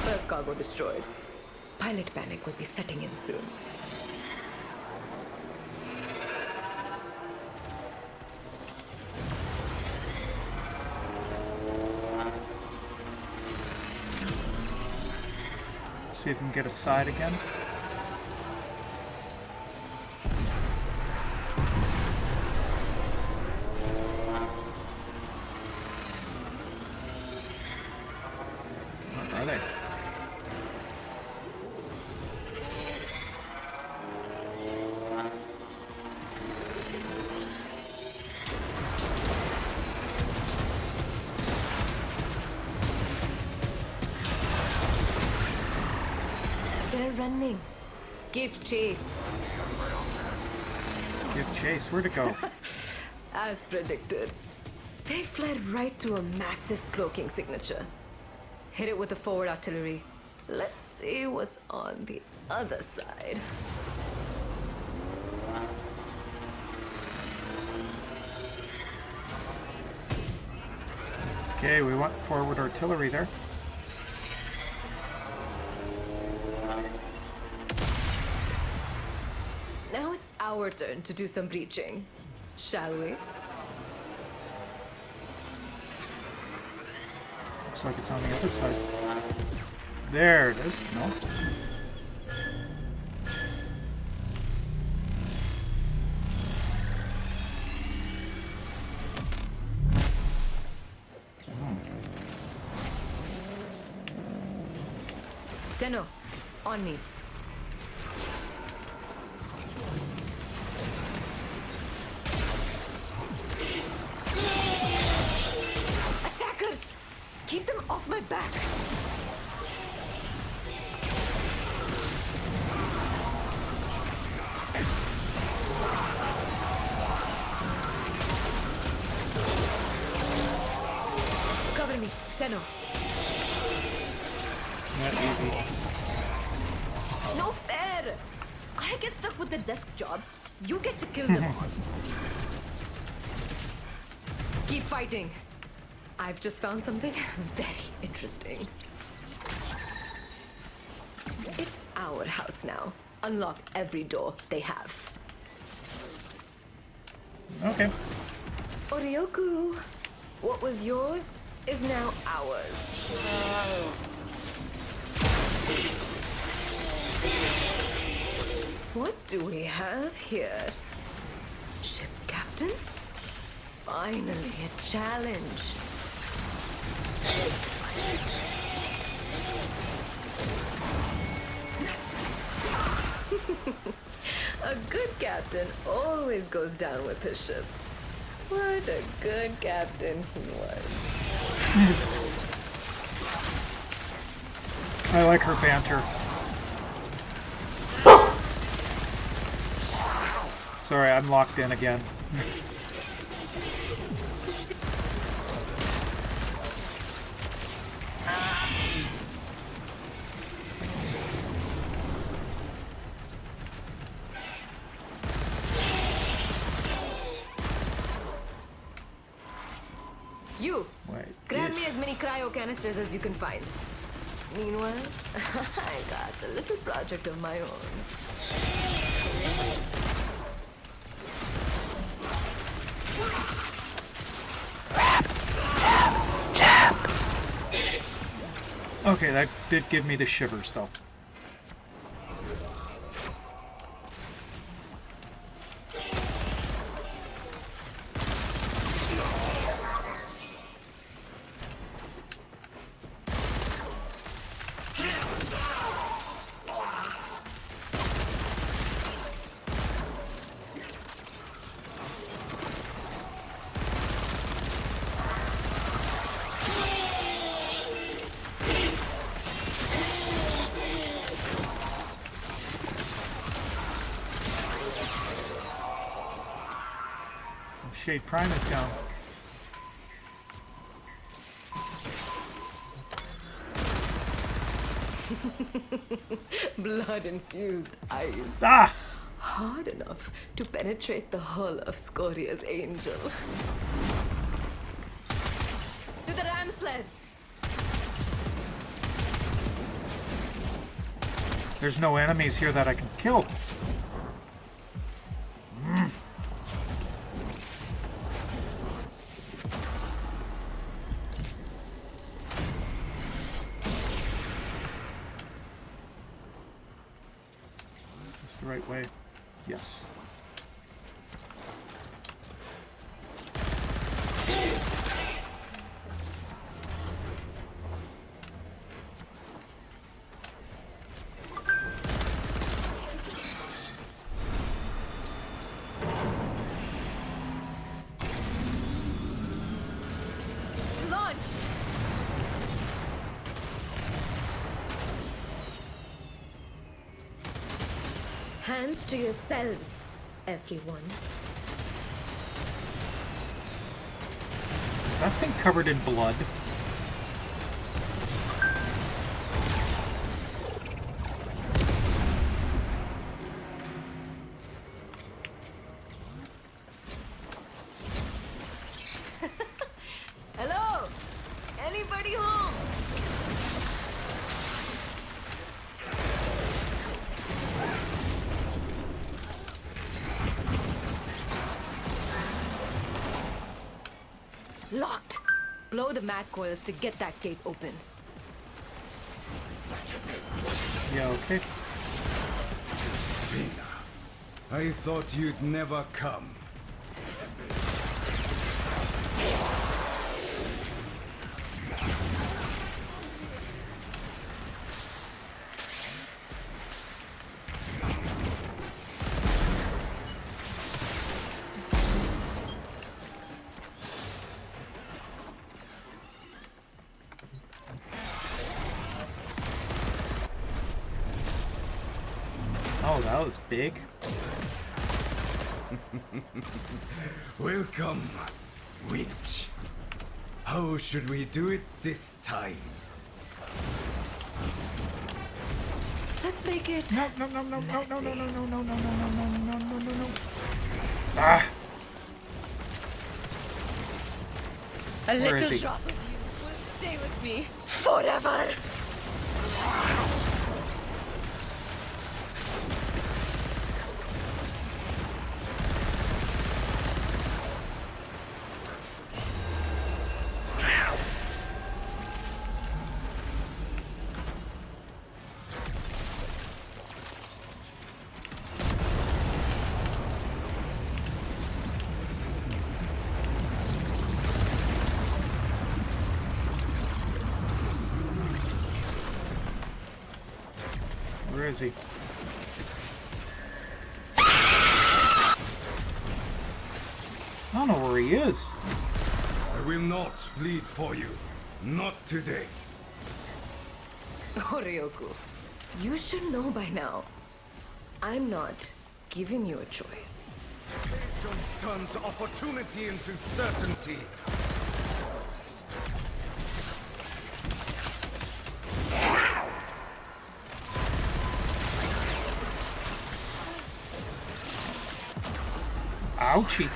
First cargo destroyed. Pilot panic will be setting in soon. See if we can get a side again. Are they? They're running. Give chase. Give chase. Where'd it go? As predicted. They fled right to a massive cloaking signature. Hit it with the forward artillery. Let's see what's on the other side. Okay, we want forward artillery there. Now it's our turn to do some breaching. Shall we? Looks like it's on the other side. There it is. No. Tenno, on me. Attackers! Keep them off my back! Cover me, Tenno. Not easy. No fair! I get stuck with the desk job. You get to kill them all. Keep fighting. I've just found something very interesting. It's our house now. Unlock every door they have. Okay. Oryoku, what was yours is now ours. What do we have here? Ship's captain? Finally, a challenge. A good captain always goes down with his ship. What a good captain he was. I like her banter. Sorry, I'm locked in again. You, Wait, grab me this- as many cryo canisters as you can find. Meanwhile, I got a little project of my own. Okay, that did give me the shivers, though. Shade Prime is down. Blood-infused ice. Ah! Hard enough to penetrate the hull of Scoria's angel. To the ram sleds! There's no enemies here that I can kill. That's the right way. Yes. hands to yourselves, everyone. Is that thing covered in blood? Hello? Anybody home? Locked. Blow the mag coils to get that gate open. Yeah, okay. Vina, I thought you'd never come. Oh, that was big. Welcome, witch. How should we do it this time? Let's make it. No, no, no, no, no, no, messy. no, no, no, no, no, no, no, no, no, no, no. Ah! A Where is little he? drop of you will stay with me forever. Where is he? I don't know where he is. I will not bleed for you. Not today. Horyoku, you should know by now. I'm not giving you a choice. Patience turns opportunity into certainty. Ouchie.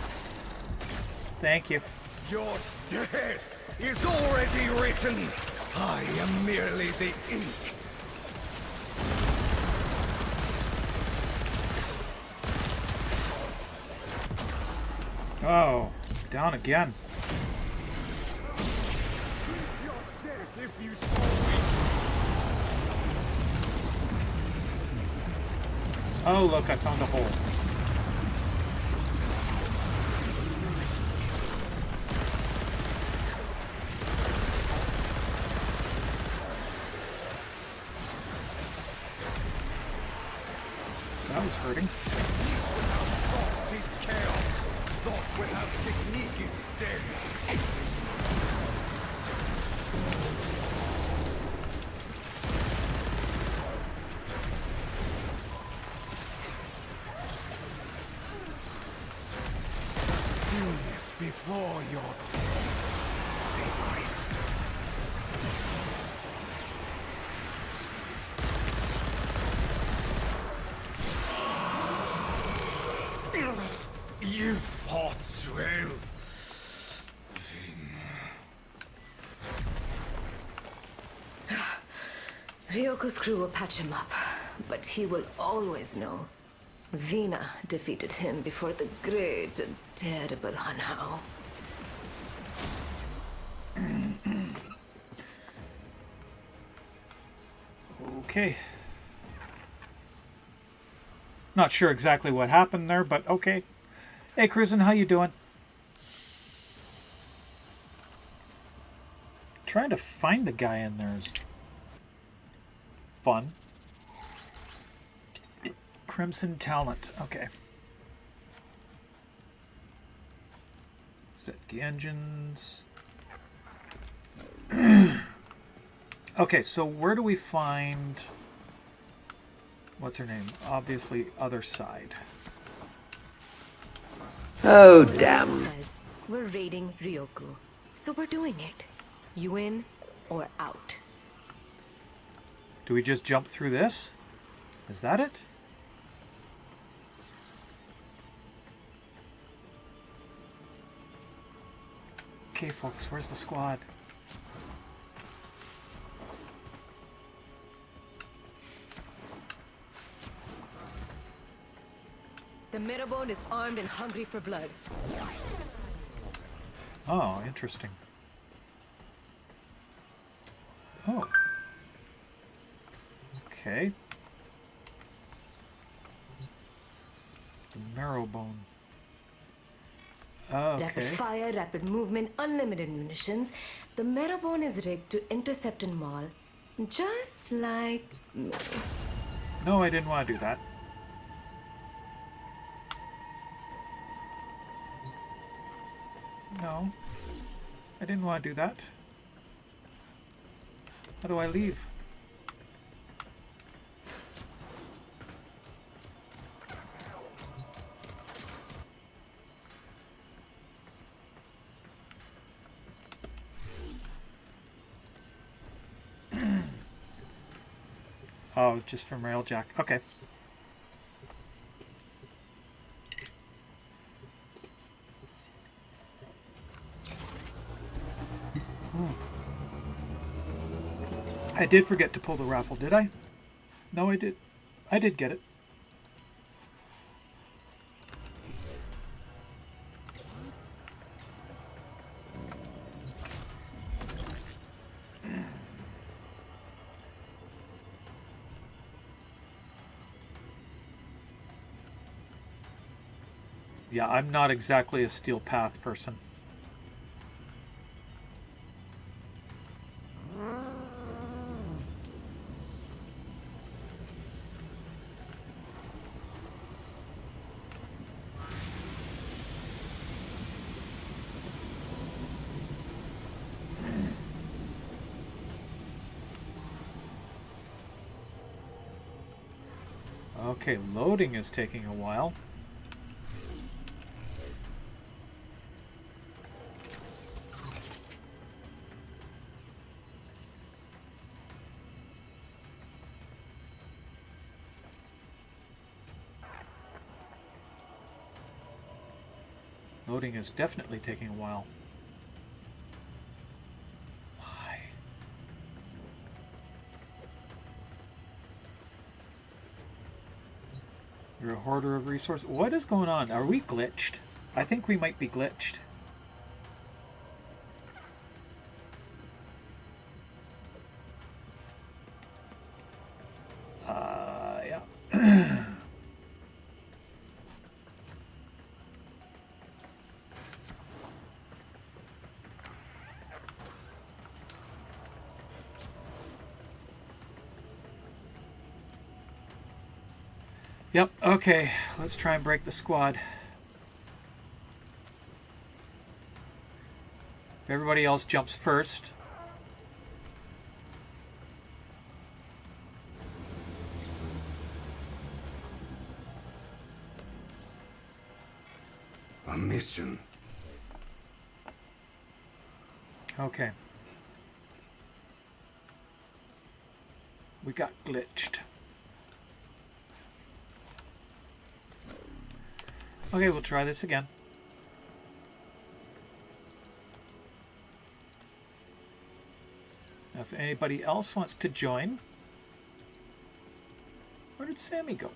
Thank you. Your death is already written. I am merely the ink. Oh, down again. Your death if you so wish. Oh, look, I found a hole. That was hurting. Thought is chaos. Thought without technique is dead. Stillness before your secret. You fought well. Ryoko's crew will patch him up, but he will always know. Vina defeated him before the great and terrible Hanhao. Okay. Not sure exactly what happened there, but okay. Hey, Cruisin', how you doing? Trying to find the guy in there is fun. Crimson Talent. Okay. Set key engines. Okay, so where do we find... What's her name? Obviously, other side. Oh, Odin damn. says we're raiding Ryoku, so we're doing it. You in or out? Do we just jump through this? Is that it? Okay, folks, where's the squad? The Mirabone is armed and hungry for blood. Oh, interesting. Oh. Okay. The marrowbone. Rapid Okay. fire, rapid movement, unlimited munitions. The Mirabone is rigged to intercept and maul, just like me. No, I didn't want to do that. No. I didn't want to do that. How do I leave? Oh, just from Railjack. Okay. I did forget to pull the raffle, did I? No, I did. I did get it. Yeah, I'm not exactly a steel path person. Okay, loading is taking a while. Loading is definitely taking a while. Why? You're a hoarder of resources. What is going on? Are we glitched? I think we might be glitched. Yeah. Yep, okay. Let's try and break the squad. If everybody else jumps first. A mission. Okay. We got glitched. Okay, we'll try this again. Now, if anybody else wants to join, where did Sammy go?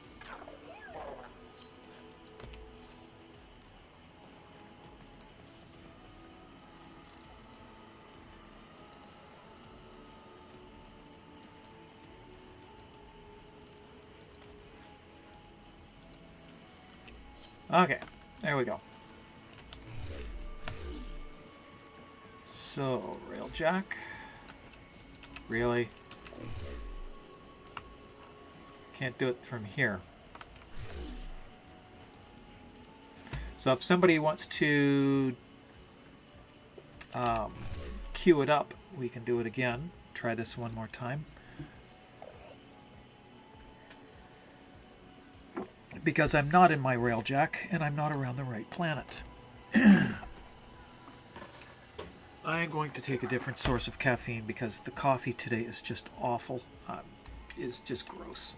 Okay, there we go. So, Railjack. Really? Can't do it from here. So if somebody wants to queue it up, we can do it again. Try this one more time. because I'm not in my railjack and I'm not around the right planet. I am going to take a different source of caffeine because the coffee today is just awful. Is just gross.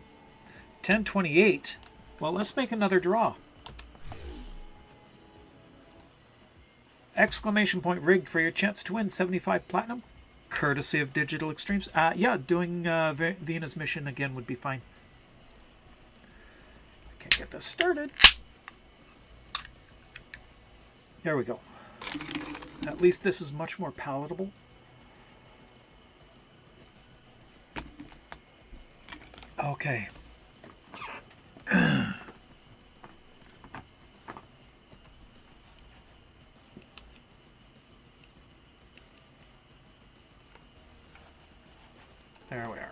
1028. Well, let's make another draw. Exclamation point rigged for your chance to win 75 platinum, courtesy of Digital Extremes. Yeah, doing Vienna's mission again would be fine. I can't get this started. There we go. At least this is much more palatable. Okay. There we are.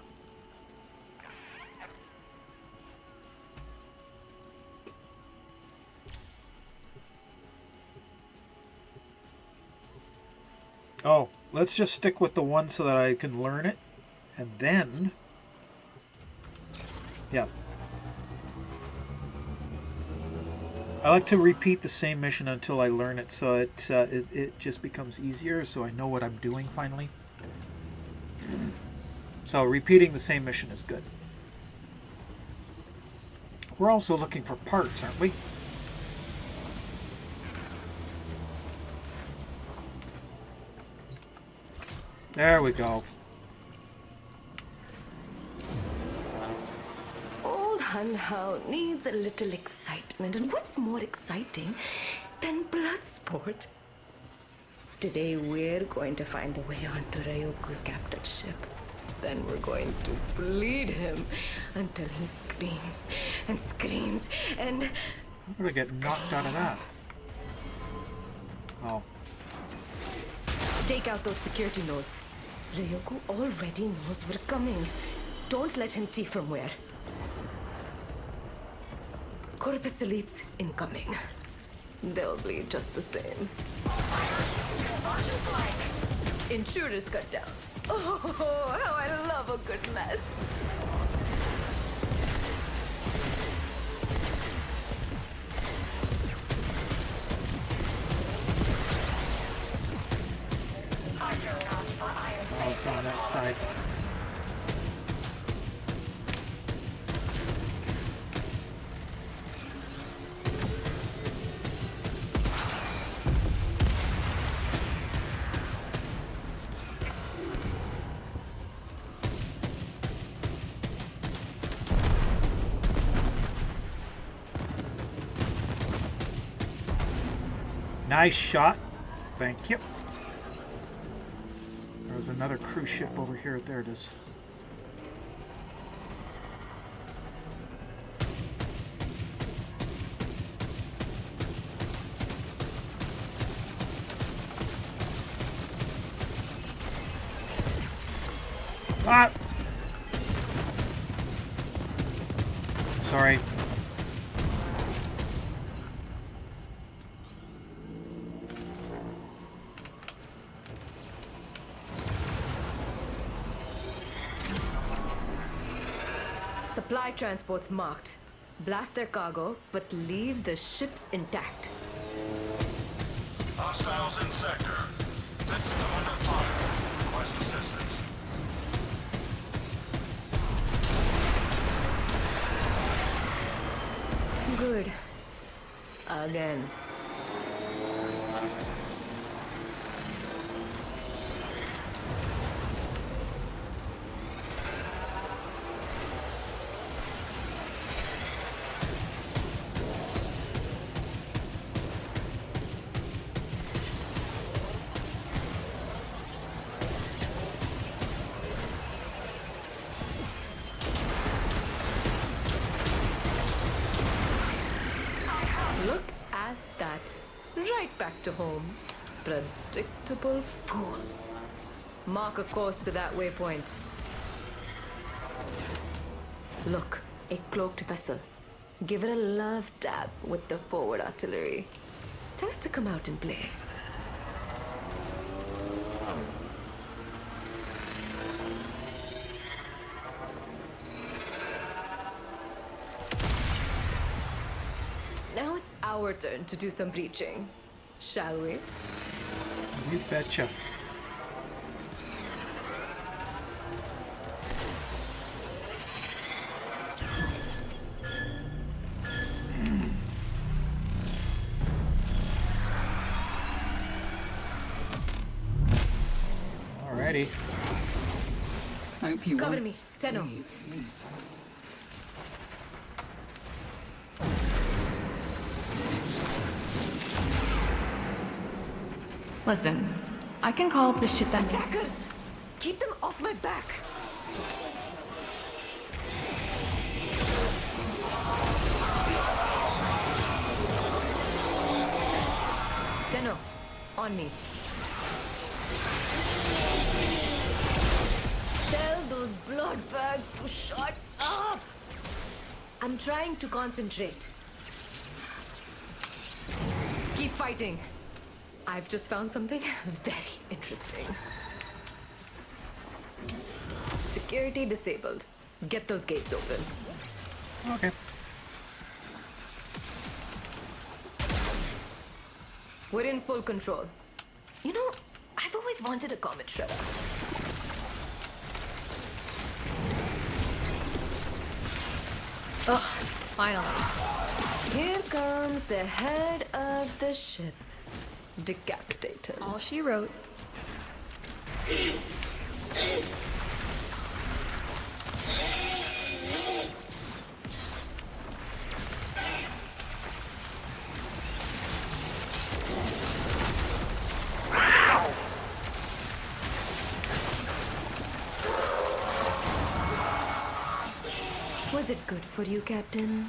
Oh, let's just stick with the one so that I can learn it. And then... yeah. I like to repeat the same mission until I learn it, so it just becomes easier, so I know what I'm doing finally. So repeating the same mission is good. We're also looking for parts, aren't we? There we go. Old Hun Hao needs a little excitement, and what's more exciting than blood sport? Today we're going to find the way onto Ryoku's captured ship. Then we're going to bleed him until he screams and screams and... I'm gonna get knocked out of that. Oh. Take out those security nodes. Ryoku already knows we're coming. Don't let him see from where. Corpus Elites incoming. They'll bleed just the same. Intruders cut down. Oh, how I love a good mess. Oh, it's on that side. Nice shot. Thank you. There's another cruise ship over here. There it is. Ah! Sorry. Supply transports marked. Blast their cargo, but leave the ships intact. Hostiles in sector. I'm under fire. Request assistance. Good. Again. Look at that. Right back to home. Predictable fools. Mark a course to that waypoint. Look, a cloaked vessel. Give it a love dab with the forward artillery. Tell it to come out and play. our turn to do some breaching. Shall we? You betcha. Alrighty. Hope you Cover won't. me, Tenno. Listen, I can call up the shit that. Attackers! Keep them off my back. Tenno, on me. Tell those blood bags to shut up! I'm trying to concentrate. Keep fighting. I've just found something very interesting. Security disabled. Get those gates open. Okay. We're in full control. You know, I've always wanted a comet shredder. Ugh, finally. Here comes the head of the ship. Decapitated. All she wrote. Was it good for you, Captain?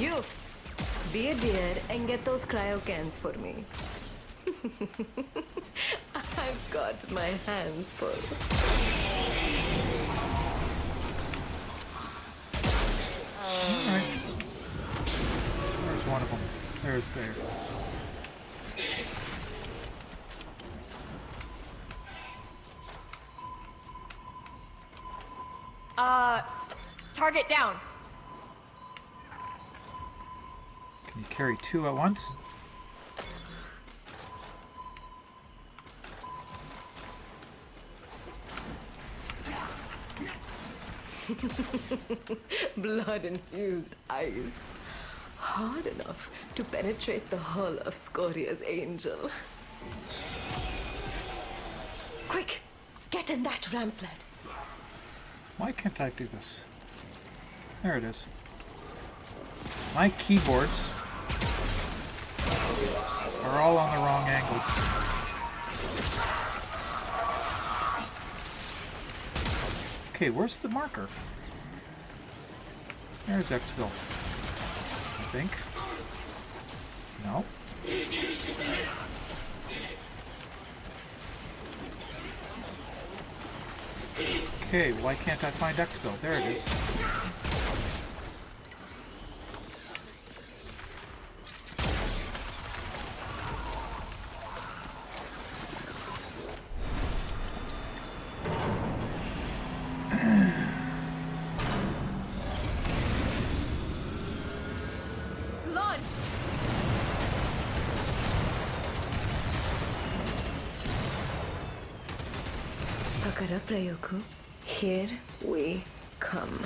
You, be a dear and get those cryo cans for me. I've got my hands full. Alright. There's one of them. There's there. Target down. Can you carry two at once? Blood-infused ice. Hard enough to penetrate the hull of Scoria's angel. Quick! Get in that ram sled. Why can't I do this? There it is. My keyboards are all on the wrong angles. Okay, where's the marker? There's Xville. I think. No. Okay, why can't I find Xville? There it is. Launch! Pakara Prayoku, here we come.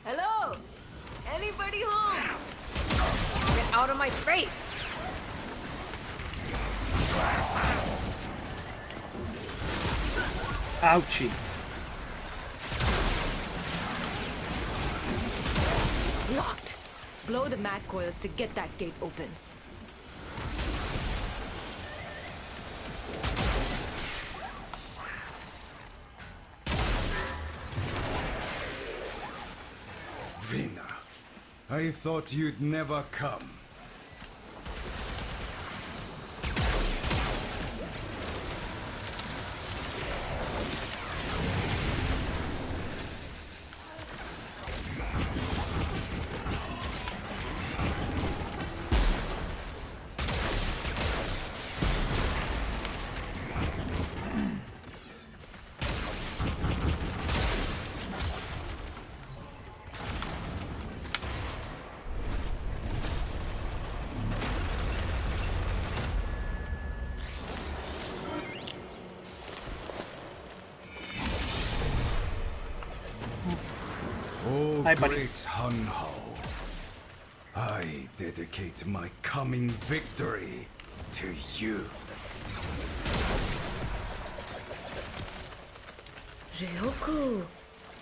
Hello? Anybody home? Get out of my face. Ouchie. Locked. Blow the mag coils to get that gate open. I thought you'd never come. Oh, Hi, buddy. great Hun Ho. I dedicate my coming victory to you. Ryoku,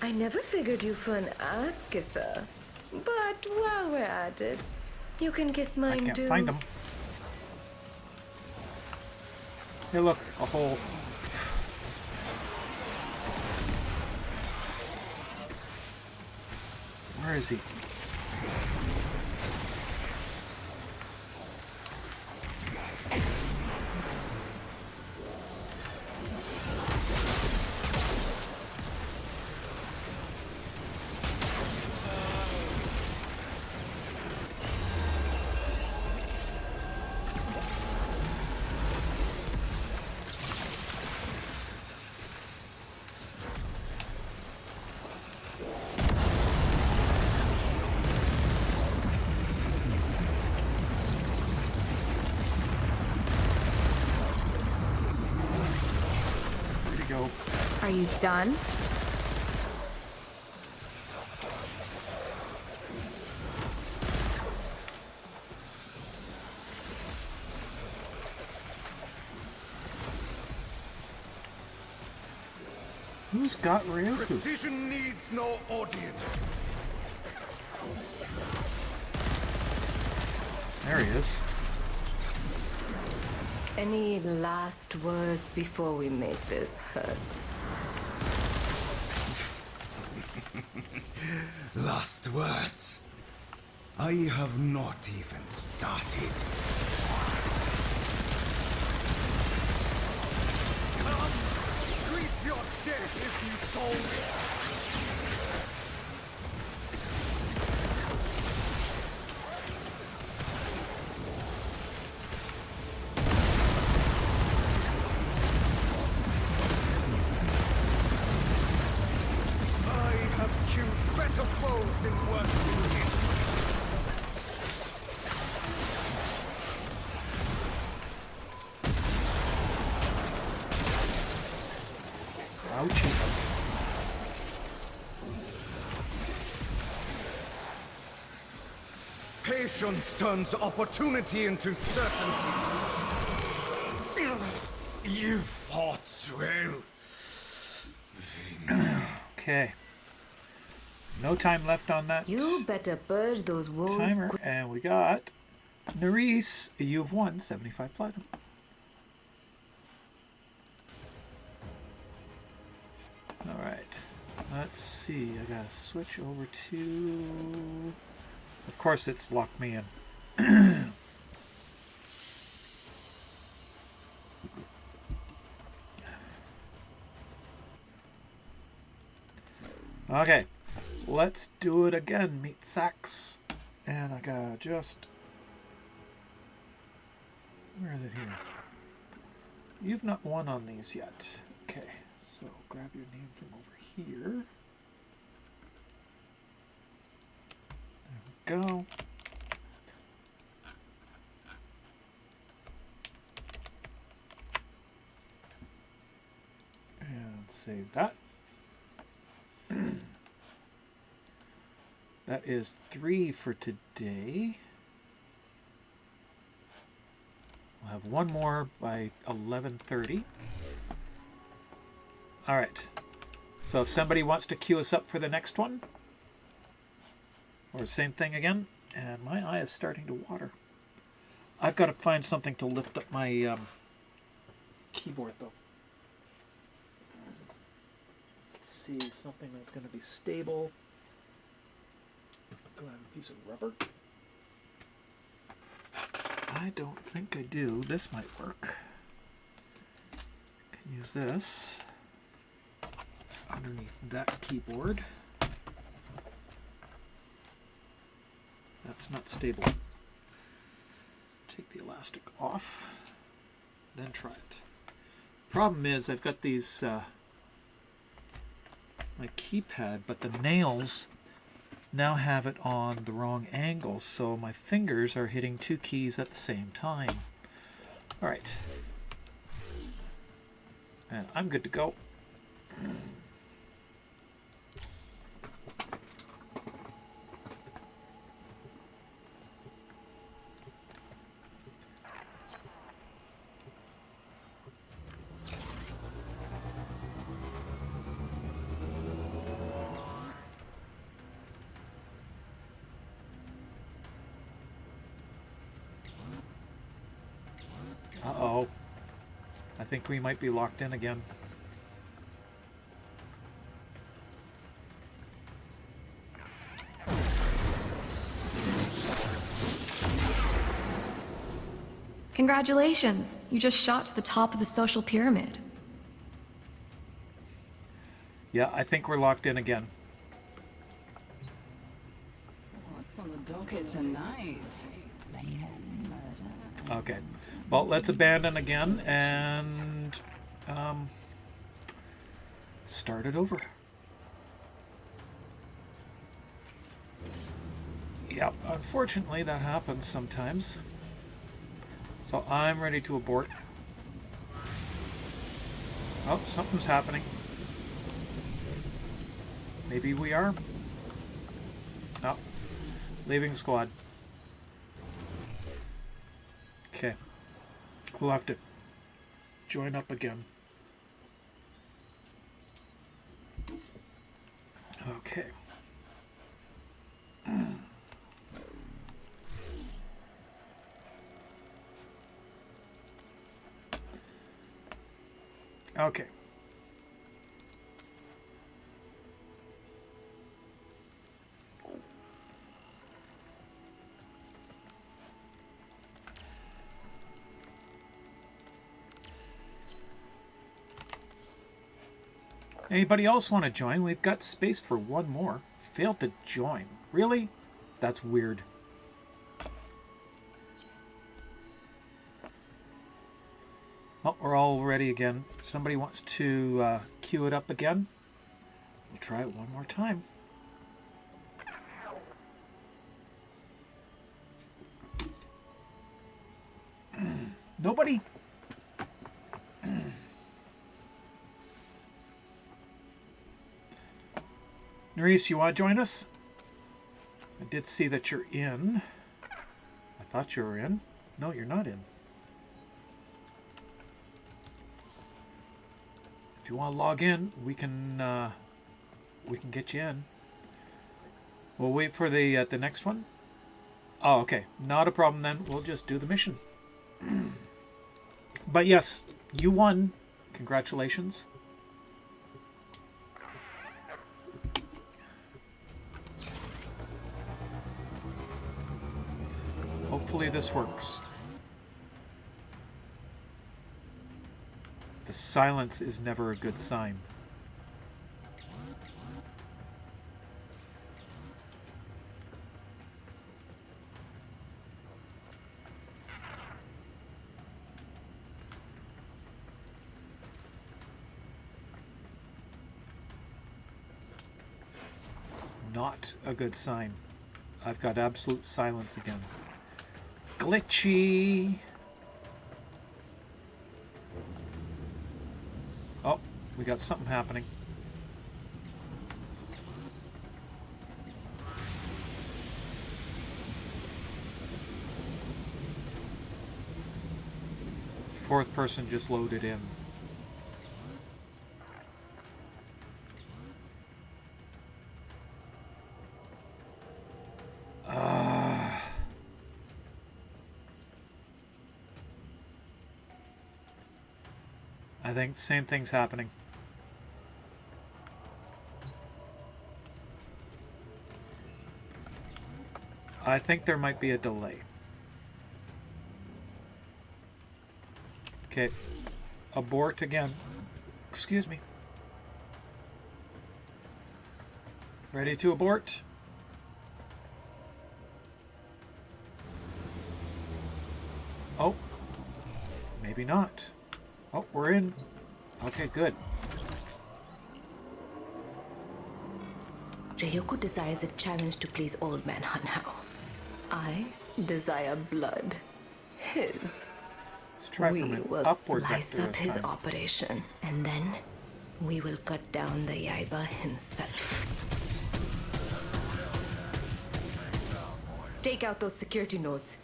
I never figured you for an ass kisser. But while we're at it, you can kiss I mine can't too. find them. Hey, look, a hole. Where is he? Where'd he go? Are you done? Who's got Ryoku? Precision needs no audience. There he is. Any last words before we make this hurt? Last words. I have not even started. Come, greet your death if you soul. I have killed better foes in worse conditions. Ouchie. Patience turns opportunity into certainty. You fought well. Okay. No time left on that You better purge those wounds. timer. And we got Nerys. You've won 75 platinum. Alright. Let's see. I gotta switch over to... Of course it's locked me in. Okay. Let's do it again, meat sacks. And I gotta just... Where is it here? You've not won on these yet. Okay, so grab your name from over here. There we go. And save that. That is 3 for today. We'll have one more by 11:30. All right. So if somebody wants to queue us up for the next one, or same thing again, and my eye is starting to water. I've got to find something to lift up my keyboard though. Let's see, something that's going to be stable. Do I have a piece of rubber? I don't think I do. This might work. Can use this underneath that keyboard. That's not stable. Take the elastic off, then try it. Problem is I've got these my keypad, but the nails now have it on the wrong angle, so my fingers are hitting two keys at the same time. All right, and I'm good to go. Uh-oh. I think we might be locked in again. Congratulations! You just shot to the top of the social pyramid. Yeah, I think we're locked in again. What's on the docket tonight? Okay. Well, let's abandon again and start it over. Yep, unfortunately that happens sometimes. So I'm ready to abort. Oh, something's happening. Maybe we are? Oh, leaving squad. Okay. We'll have to join up again. Okay. Okay. Anybody else want to join? We've got space for one more. Failed to join. Really? That's weird. Oh, we're all ready again. If somebody wants to queue it up again, we'll try it one more time. Nobody? Nerys, you want to join us? I did see that you're in. I thought you were in. No, you're not in. If you want to log in, we can get you in. We'll wait for the next one. Oh, okay. Not a problem then. We'll just do the mission. But yes, you won. Congratulations. Hopefully this works. The silence is never a good sign. Not a good sign. I've got absolute silence again. Glitchy. Oh, we got something happening. Fourth person just loaded in. I think the same thing's happening. I think there might be a delay. Okay. Abort again. Excuse me. Ready to abort? Oh. Maybe not. Oh, we're in. Okay, good. Ryoko desires a challenge to please Old Man Hanhao. I desire blood. His. Let's try We from an will upward slice vector up this his time. operation, and then we will cut down the Yaiba himself. Take out those security nodes.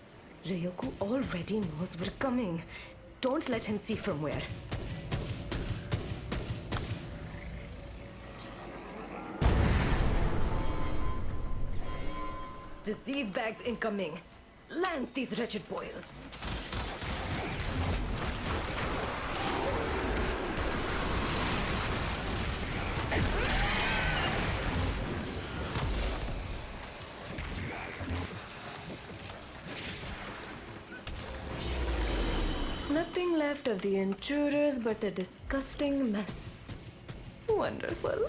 Ryoko already knows we're coming. Don't let him see from where. Disease bags incoming. Lance these wretched boils. Nothing left of the intruders but a disgusting mess. Wonderful.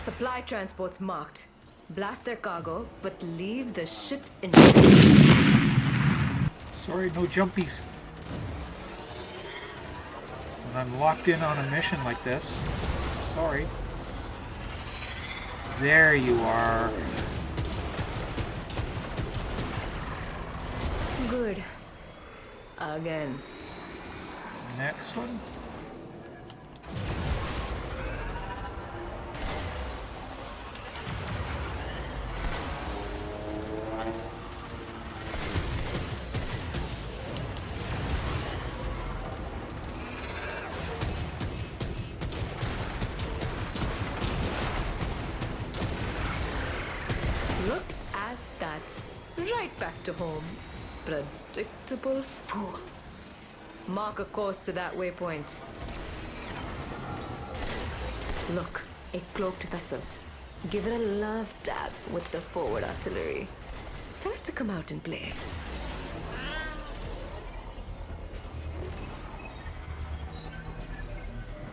Supply transports marked. Blast their cargo, but leave the ships in. Sorry, no jumpies. When I'm locked in on a mission like this. Sorry. There you are. Good. Again. Next one. Look at that. Right back to home. Predictable fools. Mark a course to that waypoint. Look, a cloaked vessel. Give it a love dab with the forward artillery. Tell it to come out and play.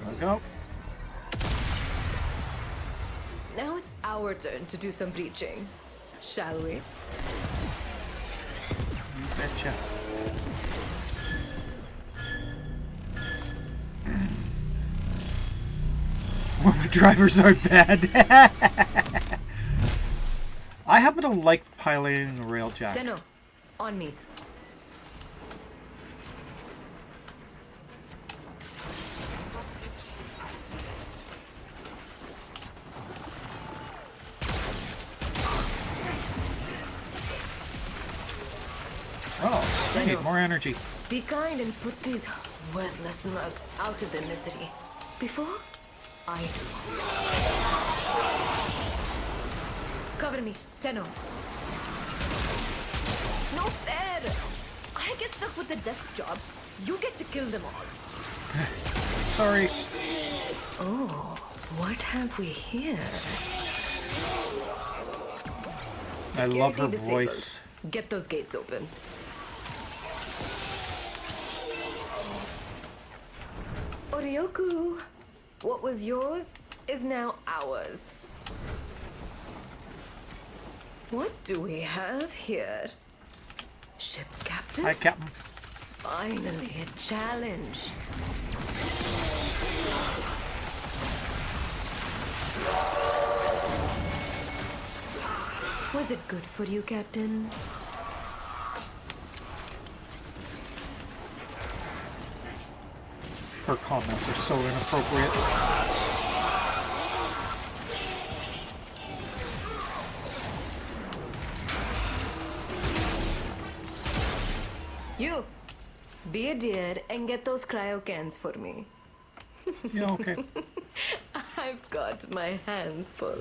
There we go. Now it's our turn to do some breaching. Shall we? You betcha. Well, the drivers are bad. I happen to like piloting a railjack. Tenno, on me. Oh, I need more energy. Be kind and put these worthless mugs out of their misery. Before I do. Cover me, Tenno. No fair! I get stuck with the desk job. You get to kill them all. Sorry. Oh, what have we here? I love her Security disabled. voice. Get those gates open. Oryoku, what was yours is now ours. What do we have here? Ship's captain? Hi, Captain. Finally, a challenge. Was it good for you, Captain? Her comments are so inappropriate. You, be a dear and get those cryo cans for me. Yeah, okay. I've got my hands full.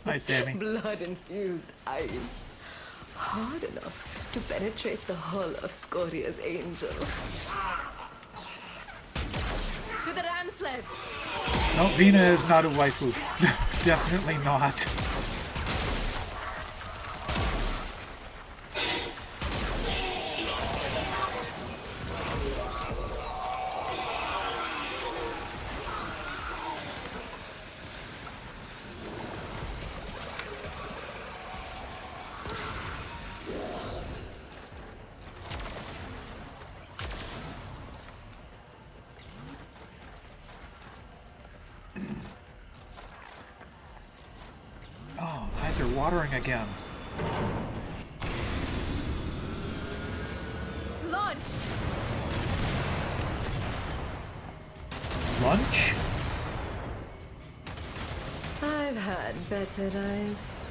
Hi, Sammy. Blood-infused ice. Hard enough to penetrate the hull of Scoria's angel. To the ram sleds! No, Vina is not a waifu. Definitely not. Oh, eyes are watering again. Launch! Lunch? I've had better nights.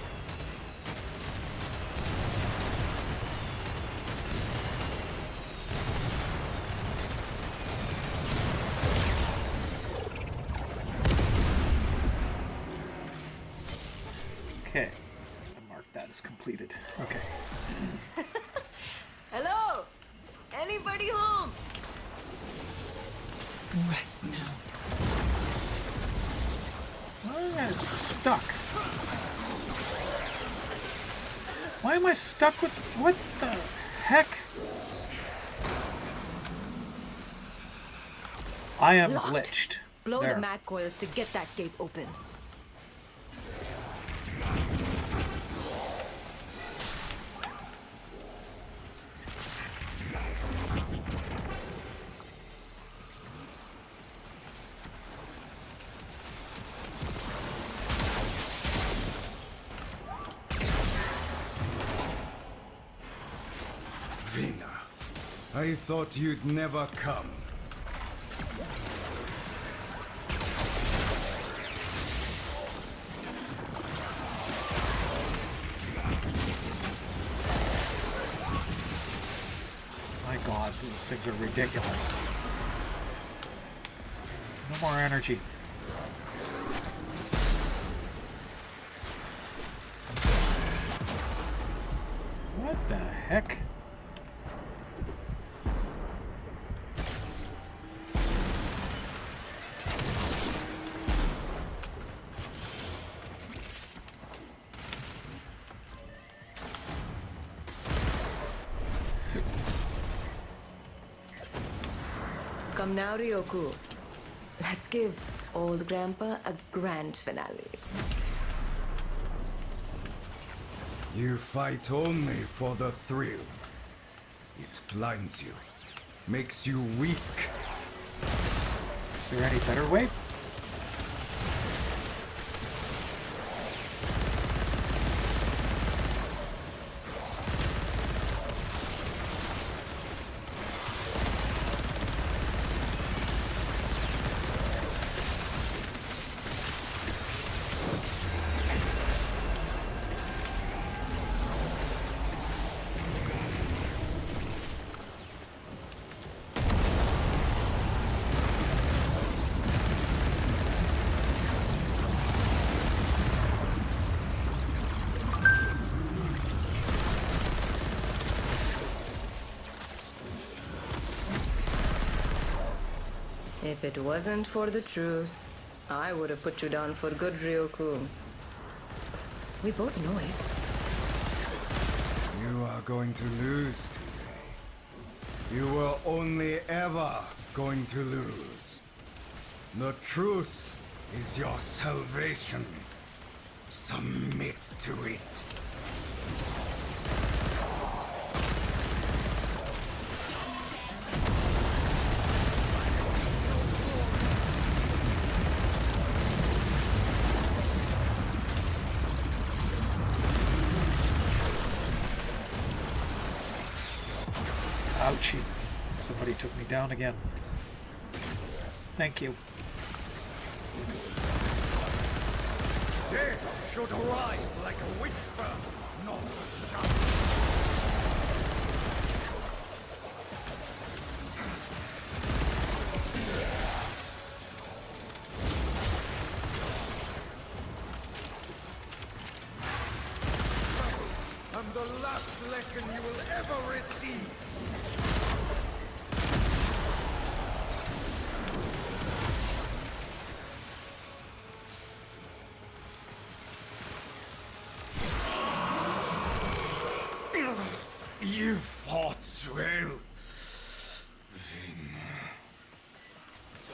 Okay. I marked that as completed. Okay. Hello? Anybody home? Rest now. Why am I stuck? Why am I stuck with... What the heck? I am Locked. glitched. Blow There. the mag coils to get that gate open. Vina, I thought you'd never come. My god, these things are ridiculous. No more energy. What the heck? Come now, Ryoku. Let's give old grandpa a grand finale. You fight only for the thrill. It blinds you, makes you weak. Is there any better way? If it wasn't for the truce, I would have put you down for good, Ryoku. We both know it. You are going to lose today. You were only ever going to lose. The truce is your salvation. Submit to it. Ouchie. Somebody took me down again. Thank you. Death should arrive like a whisper, not a shout. And the last lesson you will ever receive. You fought well.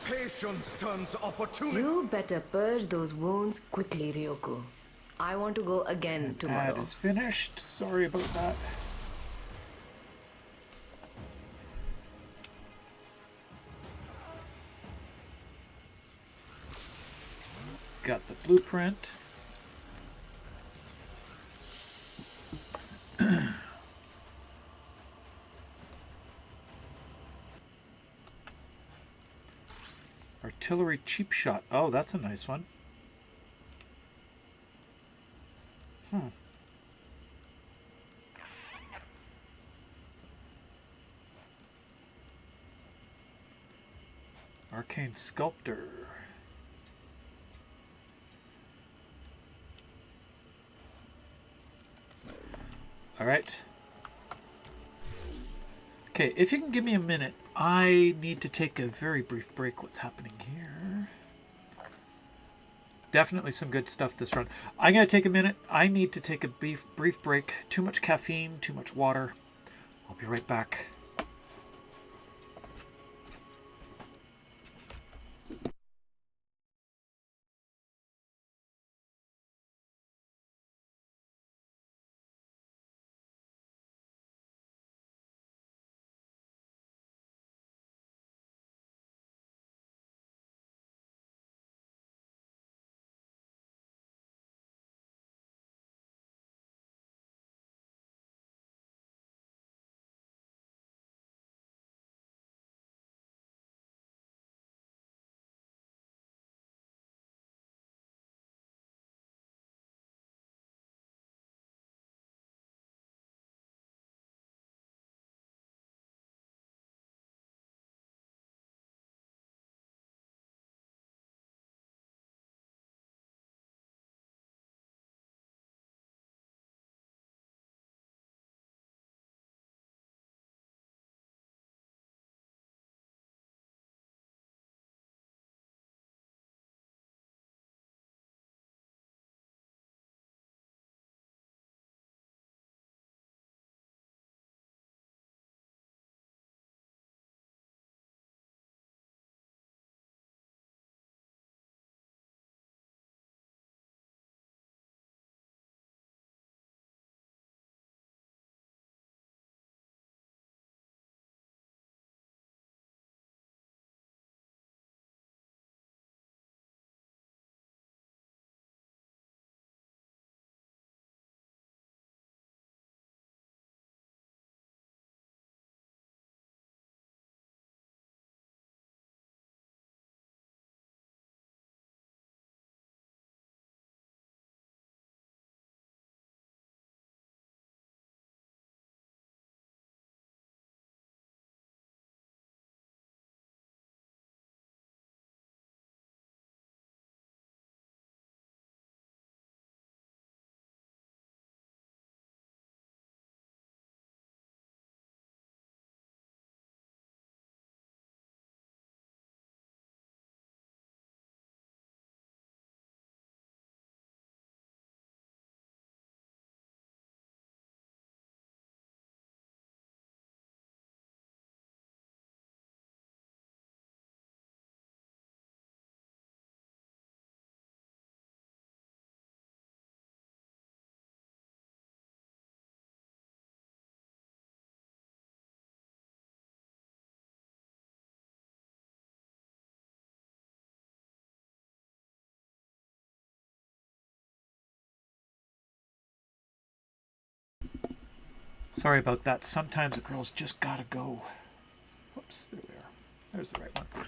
Patience turns opportunity. You better purge those wounds quickly, Ryoku. I want to go again tomorrow. Ad is finished. Sorry about that. Got the blueprint. Artillery cheap shot. Oh, that's a nice one. Arcane Sculptor. All right. Okay, if you can give me a minute, I need to take a very brief break. What's happening here? Definitely some good stuff this run. I'm going to take a minute. I need to take a brief break. Too much caffeine, too much water. I'll be right back. Sorry about that. Sometimes the girls just gotta go. Whoops, there we are. There's the right one.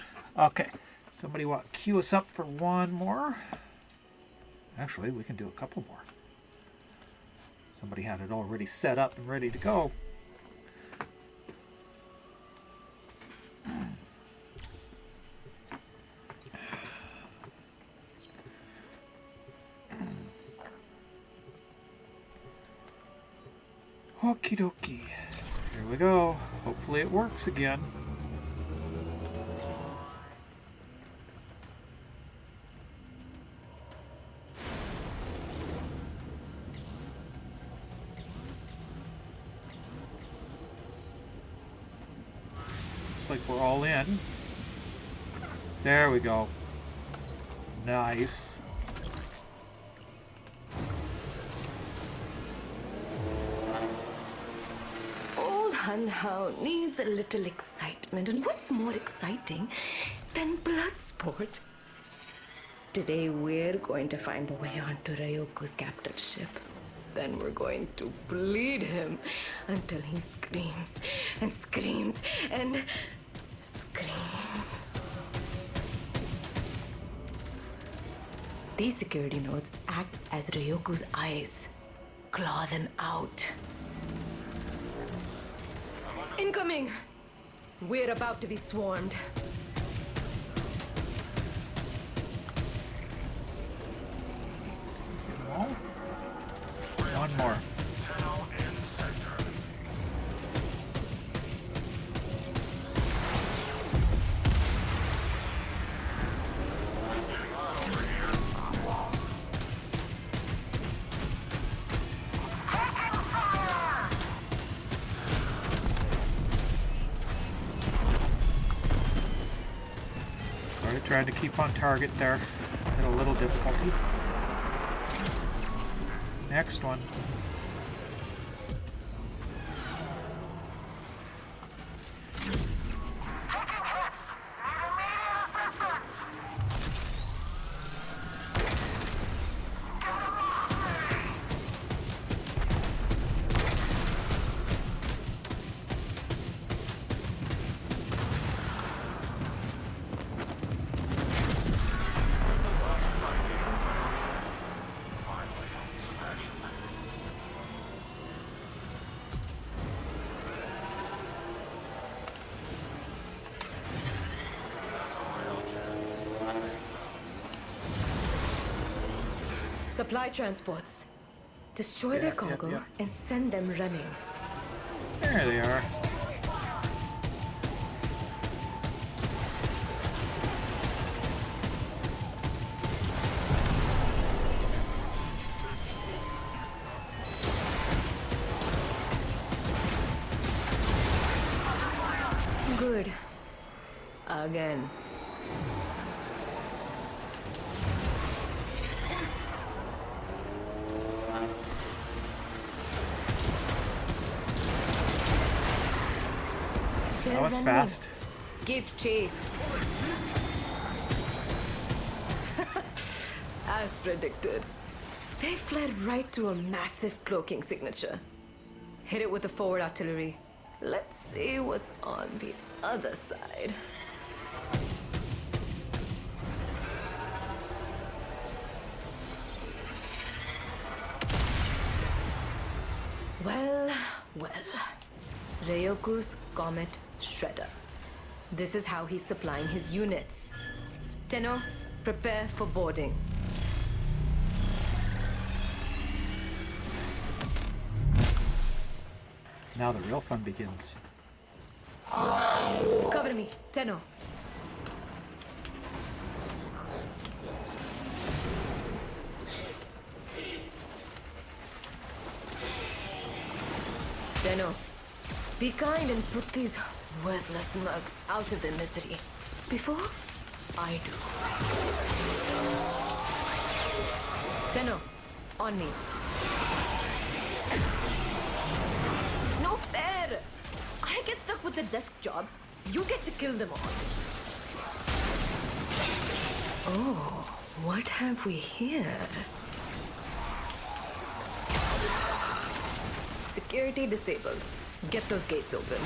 Okay, somebody want to queue us up for one more? Actually, we can do a couple more. Somebody had it already set up and ready to go. Okie dokie. Here we go. Hopefully it works again. Looks like we're all in. There we go. Nice. Old Hunhow needs a little excitement, and what's more exciting than blood sport? Today we're going to find a way onto Ryoku's captured ship. Then we're going to bleed him until he screams and screams and screams. These security nodes act as Ryoku's eyes. Claw them out. Incoming! We're about to be swarmed. One more. Sorry, trying to keep on target there. Had a little difficulty. Next one. Supply transports. Destroy their cargo and send them running. There they are. Good. Again. That was fast. Give chase. As predicted. They fled right to a massive cloaking signature. Hit it with the forward artillery. Let's see what's on the other side. Well, well. Ryoku's Comet Shredder. This is how he's supplying his units. Tenno, prepare for boarding. Now the real fun begins. Cover me, Tenno. Tenno, be kind and put these worthless mugs out of their misery. Before I do. Tenno, on me. No fair! I get stuck with the desk job. You get to kill them all. Oh, what have we here? Security disabled. Get those gates open.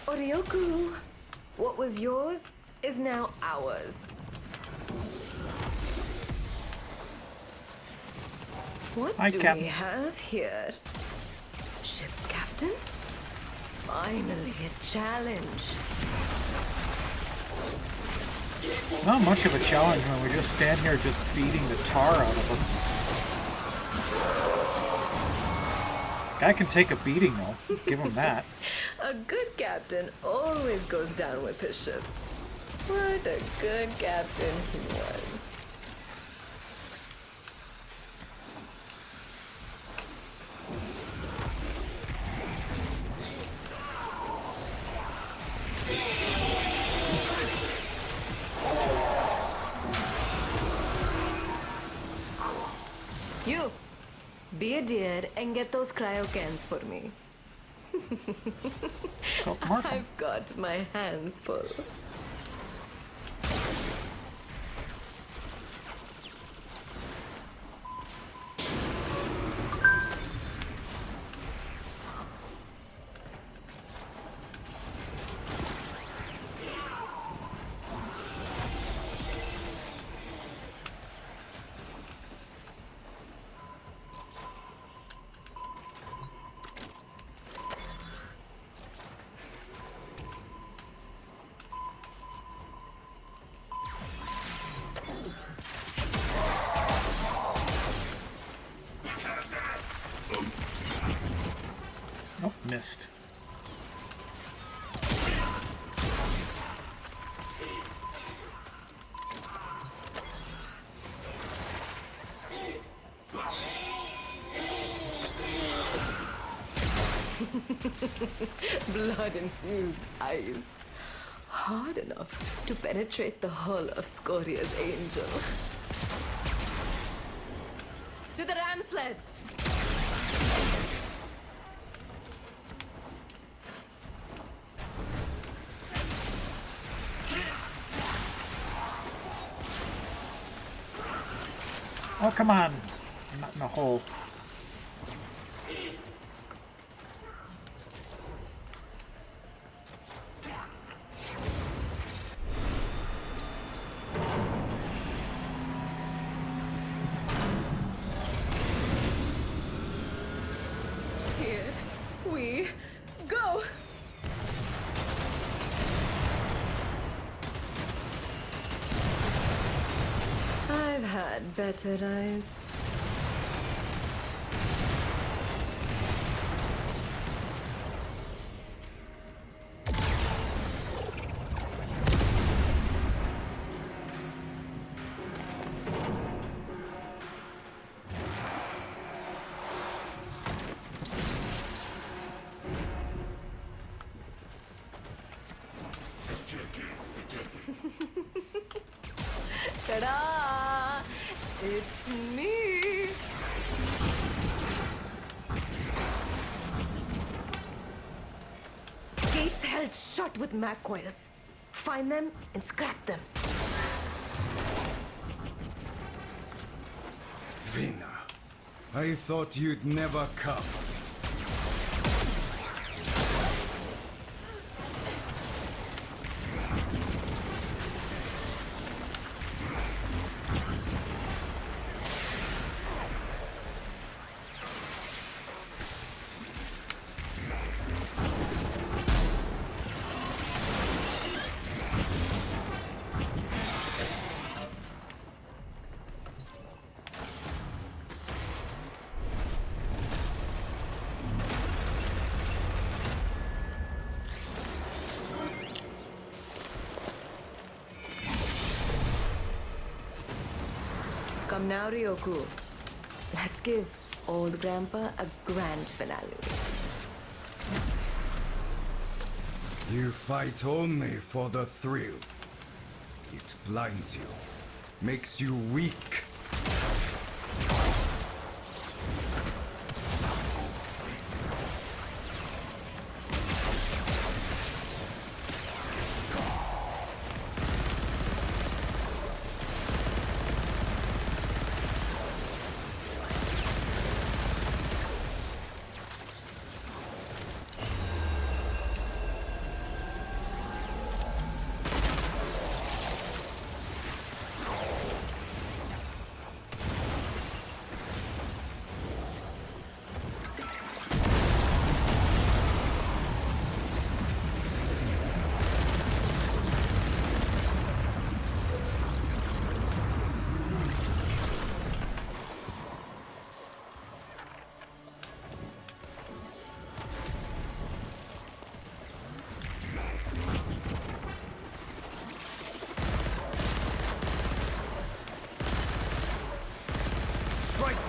Oryoku, what was yours is now ours. What Hi, do Captain. we have here? Ship's captain? Finally, a challenge. Not much of a challenge when we just stand here just beating the tar out of them. Guy can take a beating though. Give him that. A good captain always goes down with his ship. What a good captain he was. You, be a dear and get those cryo cans for me. So, Mark, I've got my hands full. nope, missed. Blood-infused ice. Hard enough to penetrate the hull of Scoria's angel. To the ram sleds! Oh, come on. I'm not in the hole. Here we go! I've had better nights. Ta-da! It's me! Gates held shut with mag coils. Find them and scrap them. Vina, I thought you'd never come. Come now, Ryoku. Let's give old grandpa a grand finale. You fight only for the thrill. It blinds you, makes you weak.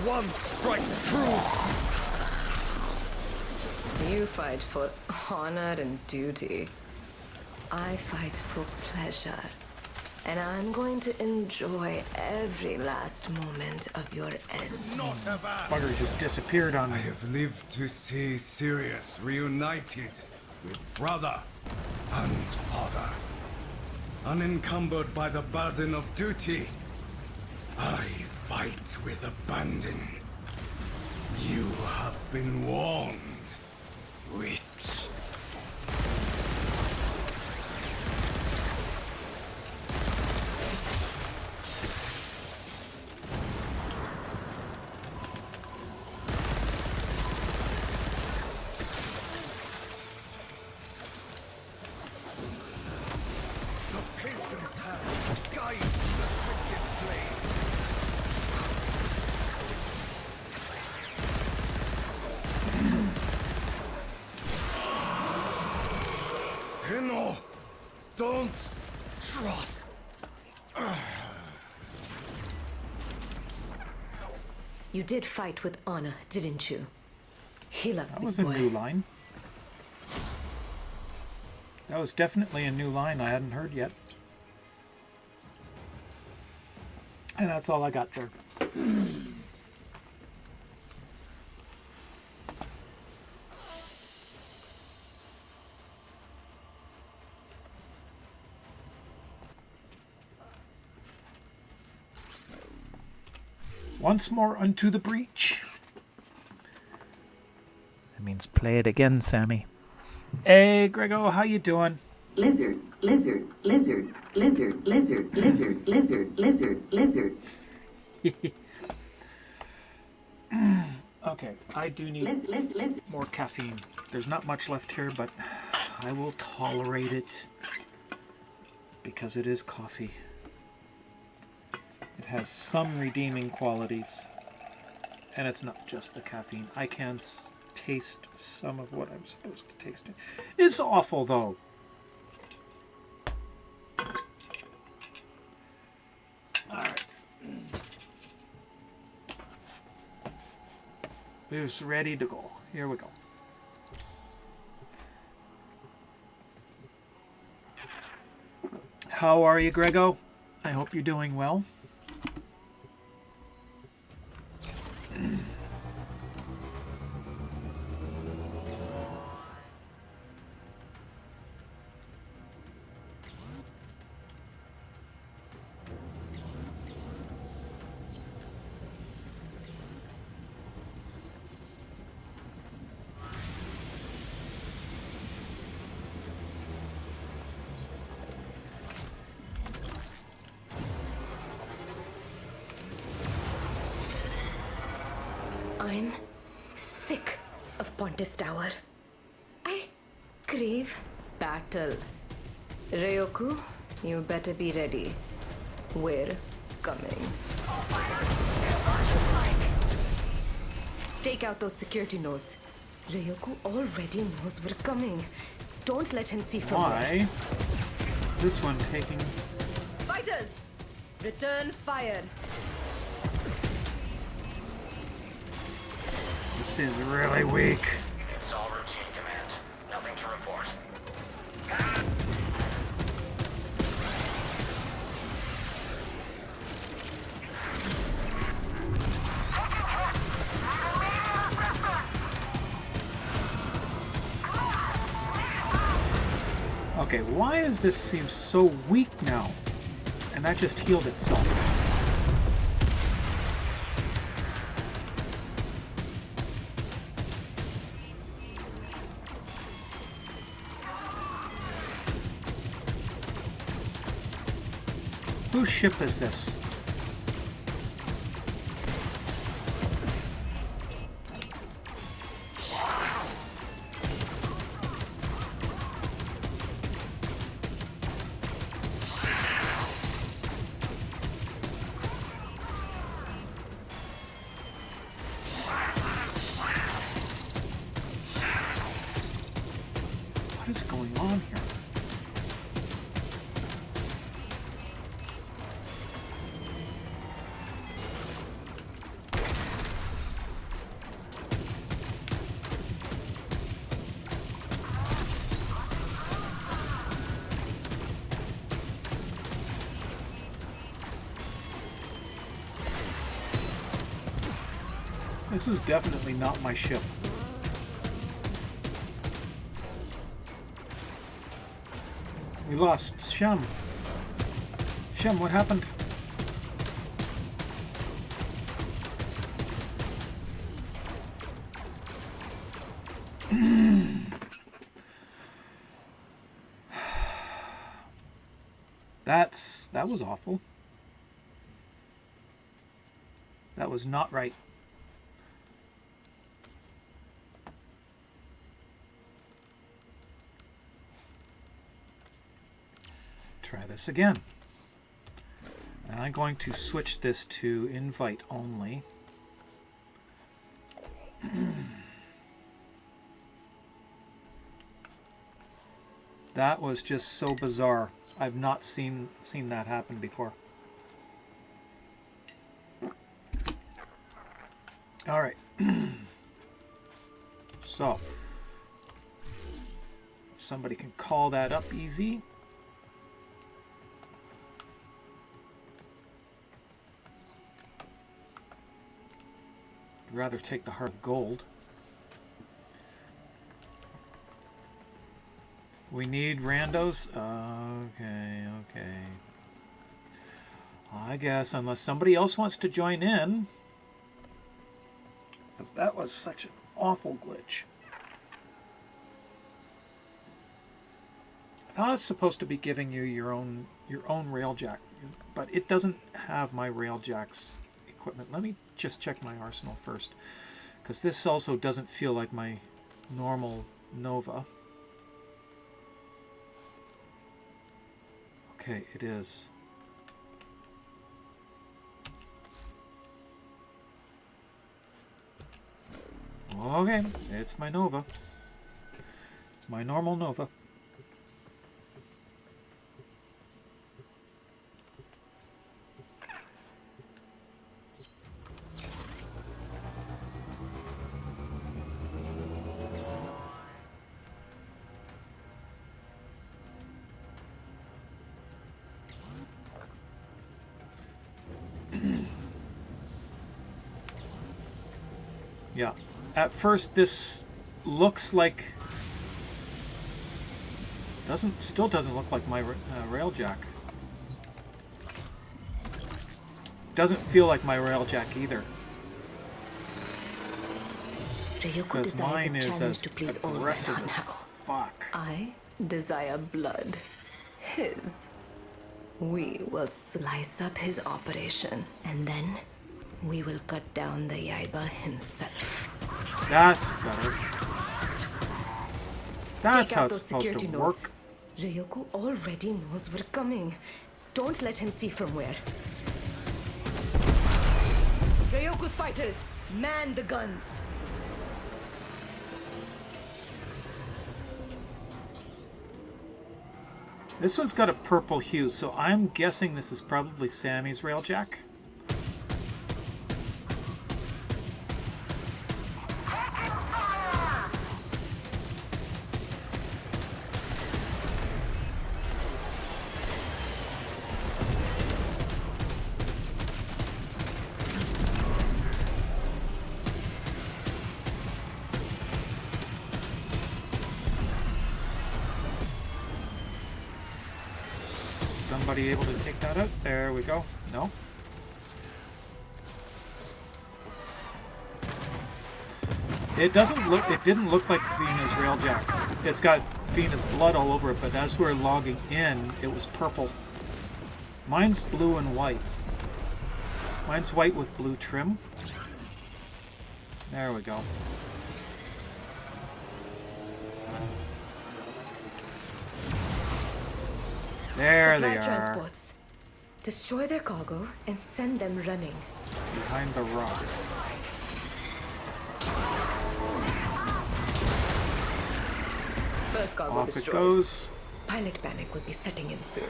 once strike true. You fight for honor and duty. I fight for pleasure. And I'm going to enjoy every last moment of your end. Bugger just disappeared on I me. have lived to see Sirius reunited with brother and father. Unencumbered by the burden of duty, I fight with abandon. You have been warned, witch. Tenno, don't trust. You did fight with honor, didn't you? Heal up, That big was a boy. new line. That was definitely a new line I hadn't heard yet. And that's all I got there. Once more unto the breach. That means play it again, Sammy. Hey, Grego, how you doing? Lizard, lizard, lizard, lizard, lizard, lizard, lizard, lizard, lizard. Okay, I do need more caffeine. There's not much left here, but I will tolerate it because it is coffee. It has some redeeming qualities, and it's not just the caffeine. I can taste some of what I'm supposed to taste. It's awful, though. Alright. It's ready to go. Here we go. How are you, Grego? I hope you're doing well. I'm sick of Pontus Tower. I crave battle. Ryoku, you better be ready. We're coming. Take out those security nodes. Ryoku already knows we're coming. Don't let him see from Why is this one taking... Fighters! Return fire. This is really weak. It's all routine, Command. Nothing to report. Okay, why does this seem so weak now? And that just healed itself. Whose ship is this? What is going on here? This is definitely not my ship. We lost Shem. Shem, what happened? That was awful. That was not right. Try this again. And I'm going to switch this to invite only. That was just so bizarre. I've not seen that happen before. All right. So, if somebody can call that up easy. I'd rather take the heart of gold. We need randos? Okay. I guess, unless somebody else wants to join in. Because that was such an awful glitch. I thought it's supposed to be giving you your own railjack, but it doesn't have my railjack's equipment. Let me just check my arsenal first, because this also doesn't feel like my normal Nova. Okay, it is. Okay, it's my Nova. It's my normal Nova. Yeah. At first, this looks like still doesn't look like my railjack. Doesn't feel like my railjack either. Because mine is as aggressive as fuck. I desire blood. His. We will slice up his operation, and then we will cut down the Yaiba himself. That's better. That's Take how out it's those supposed security to notes. work. Ryoku already knows we're coming. Don't let him see from where. Ryoku's fighters, man the guns. This one's got a purple hue, so I'm guessing this is probably Sammy's railjack. Somebody able to take that out? There we go. No? It doesn't look, it didn't look like Vina's railjack. It's got Vina's blood all over it, but as we're logging in, it was purple. Mine's blue and white. Mine's white with blue trim. There we go. There they are. Transports. Destroy their cargo and send them running. Behind the rock. First cargo Off destroyed. it goes. Pilot panic will be setting in soon.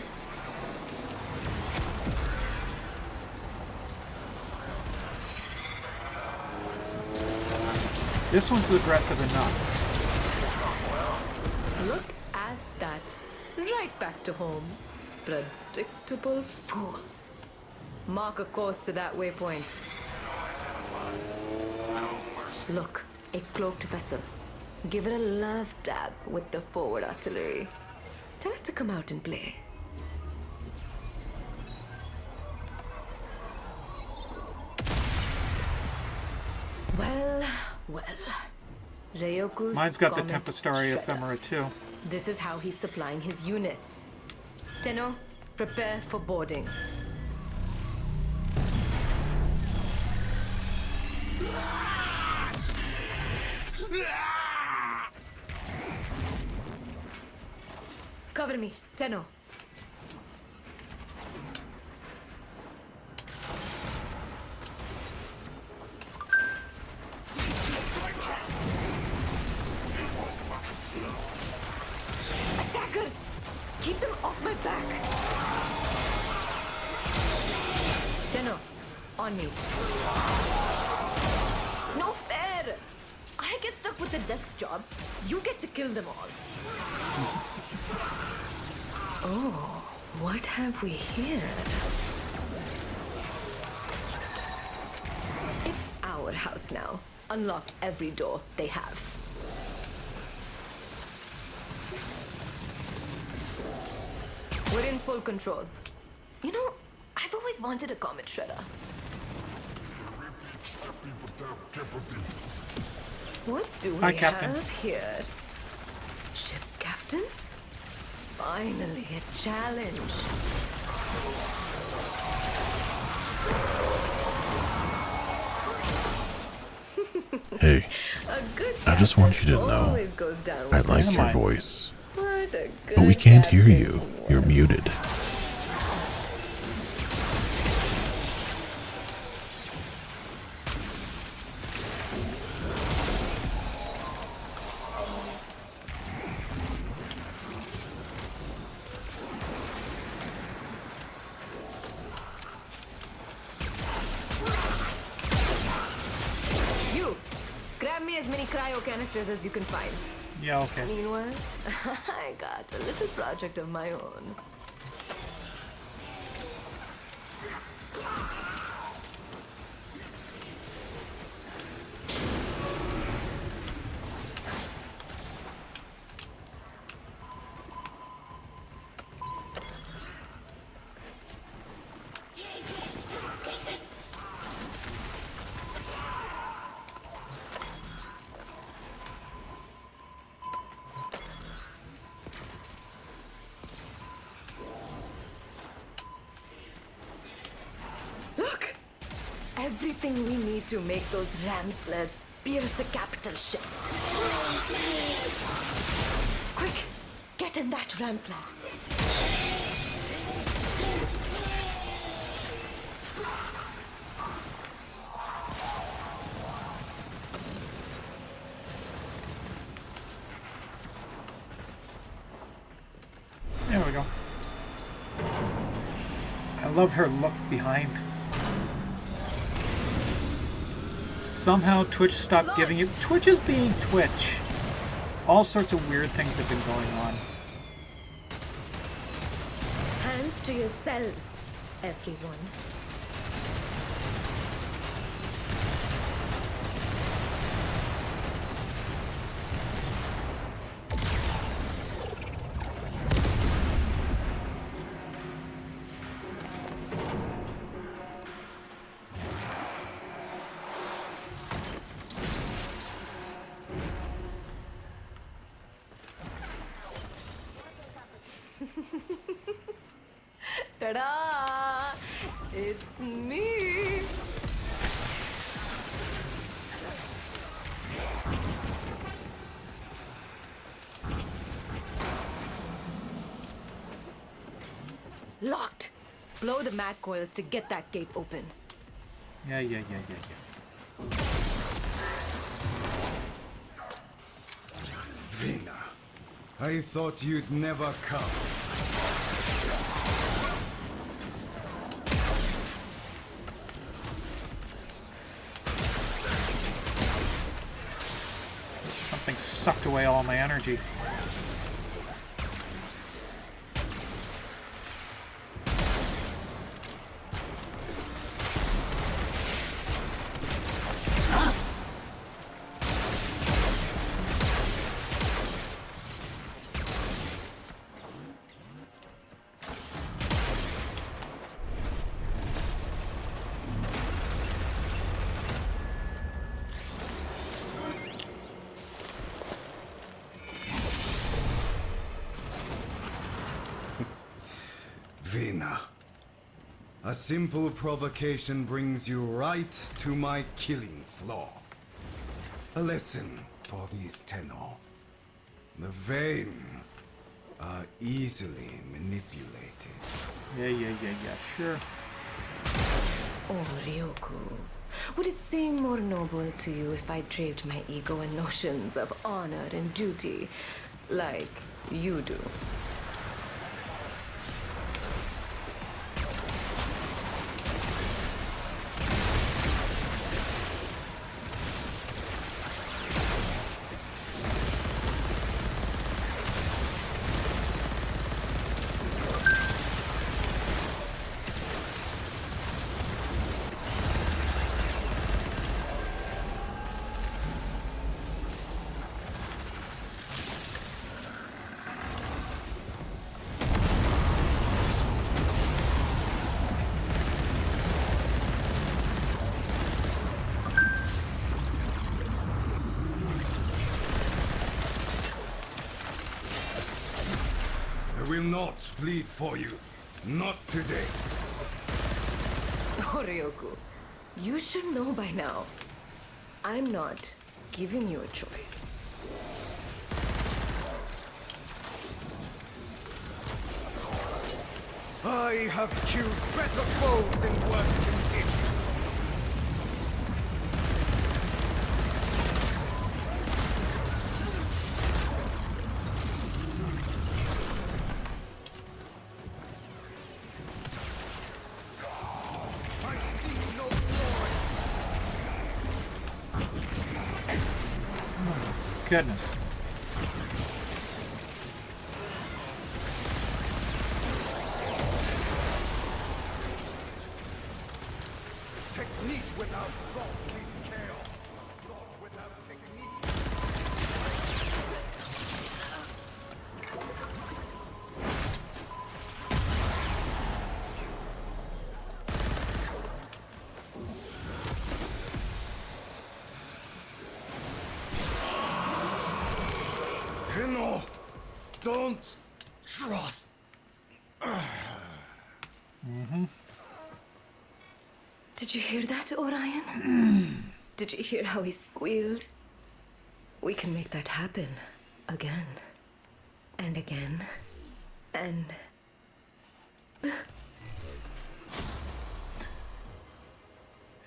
This one's aggressive enough. Look at that. Right back to home. Predictable fools. Mark a course to that waypoint. Look, a cloaked vessel. Give it a love dab with the forward artillery. Tell it to come out and play. Well, well. Ryoku's Mine's got the Comet Tempestari Shredder. ephemera too. This is how he's supplying his units. Tenno, prepare for boarding. Cover me, Tenno. Attackers! Keep them off my back. Tenno, on me. No fair! I get stuck with the desk job. You get to kill them all. Oh, what have we here? It's our house now. Unlock every door they have. We're in full control. You know, I've always wanted a Comet Shredder. What do Hi, we Captain. have here? Ship's captain? Finally, a challenge. Hey, A good I just want you to captain know always goes down I with like a your smile. voice. What a good But we can't hear captain you. You're muted. You, grab me as many cryo canisters as you can find. Yeah, okay. Meanwhile, I got a little project of my own. Look! Everything we need to make those ram sleds pierce the capital ship. Quick! Get in that ram sled. There we go. I love her look behind. Somehow Twitch stopped giving you... Twitch is being Twitch. All sorts of weird things have been going on. Hands to yourselves, everyone. Ta-da! It's me! Locked! Blow the mag coils to get that gate open. Yeah. Vina, I thought you'd never come. Something sucked away all my energy. Vina. A simple provocation brings you right to my killing floor. A lesson for these Tenno. The vain are easily manipulated. Yeah, sure. Oh, Ryoku. Would it seem more noble to you if I draped my ego in notions of honor and duty, like you do? I will not bleed for you. Not today. Oh, Ryoku, you should know by now. I'm not giving you a choice. I have killed better foes in worse conditions. I see no glory. Goodness. Technique without thought leads chaos. Thought without technique. Tenno, don't trust. Did you hear that, Orion? Did you hear how he squealed? We can make that happen again and again and...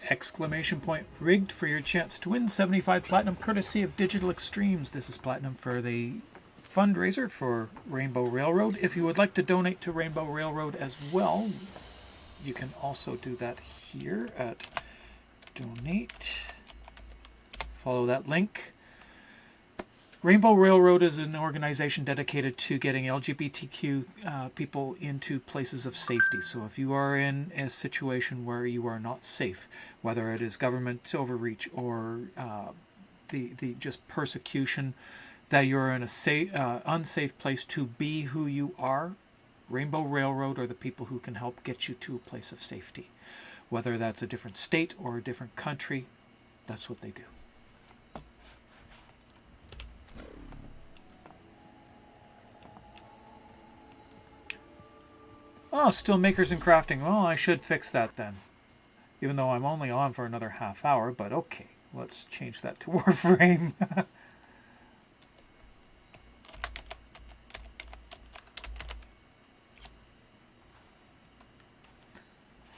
Exclamation point. Rigged for your chance to win 75 platinum courtesy of Digital Extremes. This is platinum for the fundraiser for Rainbow Railroad. If you would like to donate to Rainbow Railroad as well, you can also do that here at donate. Follow that link. Rainbow Railroad is an organization dedicated to getting LGBTQ people into places of safety. So if you are in a situation where you are not safe, whether it is government overreach or the just persecution, that you're in a safe, unsafe place to be who you are, Rainbow Railroad are the people who can help get you to a place of safety. Whether that's a different state or a different country, that's what they do. Oh, still makers and crafting. Well, I should fix that then. Even though I'm only on for another half hour, but okay. Let's change that to Warframe.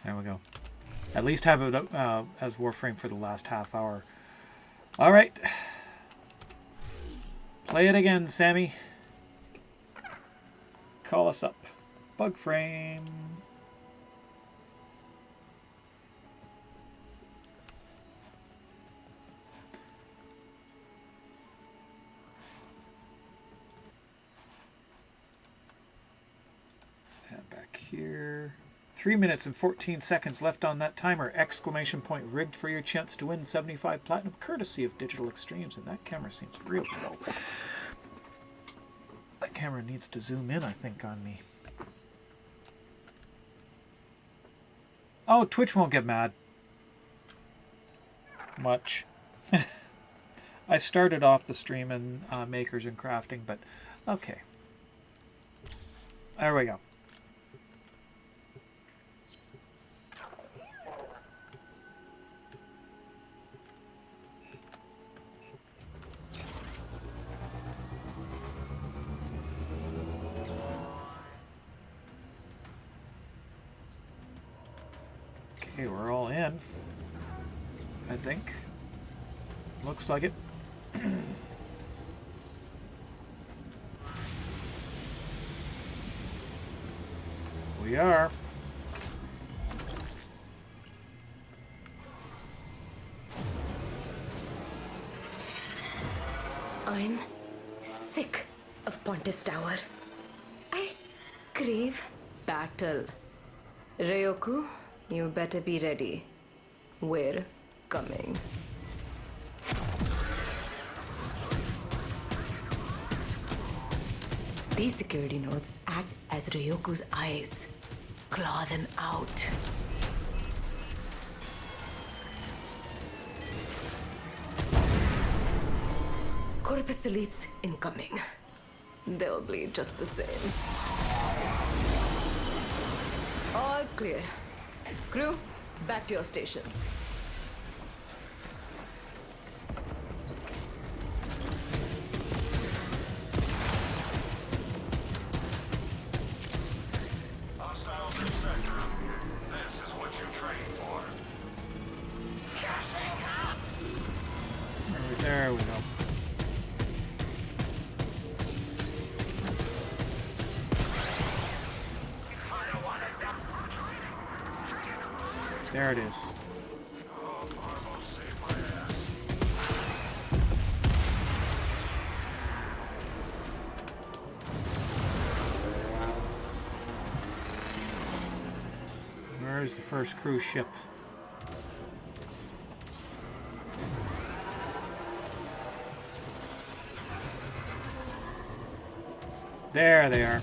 There we go. At least have it as Warframe for the last half hour. All right. Play it again, Sammy. Call us up. Bug frame. And back here. 3 minutes and 14 seconds left on that timer. Exclamation point. Rigged for your chance to win 75 platinum courtesy of Digital Extremes. And that camera seems real low. That camera needs to zoom in, I think, on me. Oh, Twitch won't get mad. Much. I started off the stream in Makers and Crafting, but okay. There we go. Okay, we're all in. I think. Looks like it. We are. I'm sick of Pontus Tower. I crave battle. Ryoku, you better be ready. We're coming. These security nodes act as Ryoku's eyes. Claw them out. Corpus elites incoming. They'll bleed just the same. All clear. Crew, back to your stations. There we go. There it is. Where's the first cruise ship? There they are.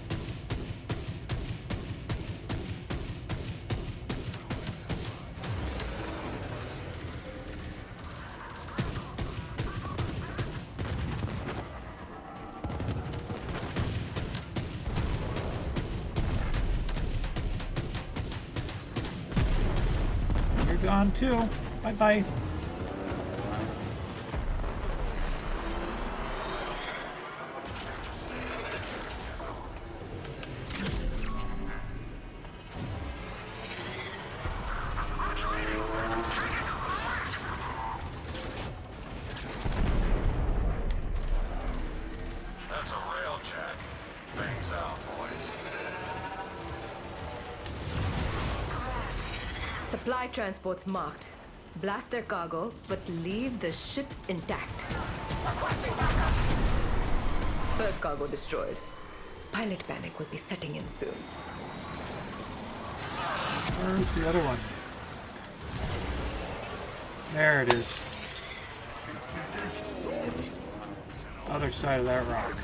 You're gone too. Bye-bye. Supply transports marked. Blast their cargo, but leave the ships intact. First cargo destroyed. Pilot panic will be setting in soon. Where's the other one? There it is. Other side of that rock.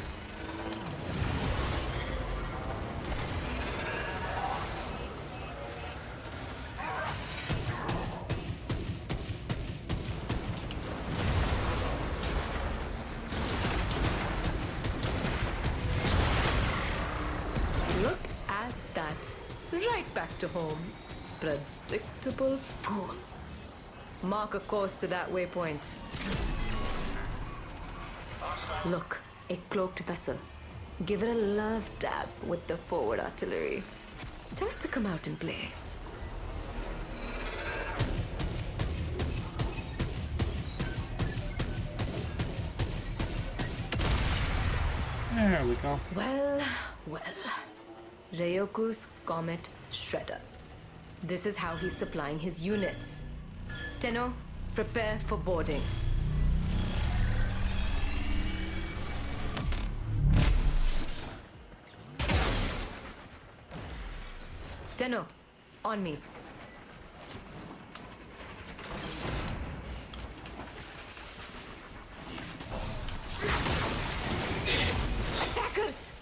Look at that. Right back to home. Predictable fools. Mark a course to that waypoint. Look, a cloaked vessel. Give it a love dab with the forward artillery. Tell it to come out and play. There we go. Well, well. Ryoku's Comet Shredder. This is how he's supplying his units. Tenno, prepare for boarding. Tenno, on me. Attackers!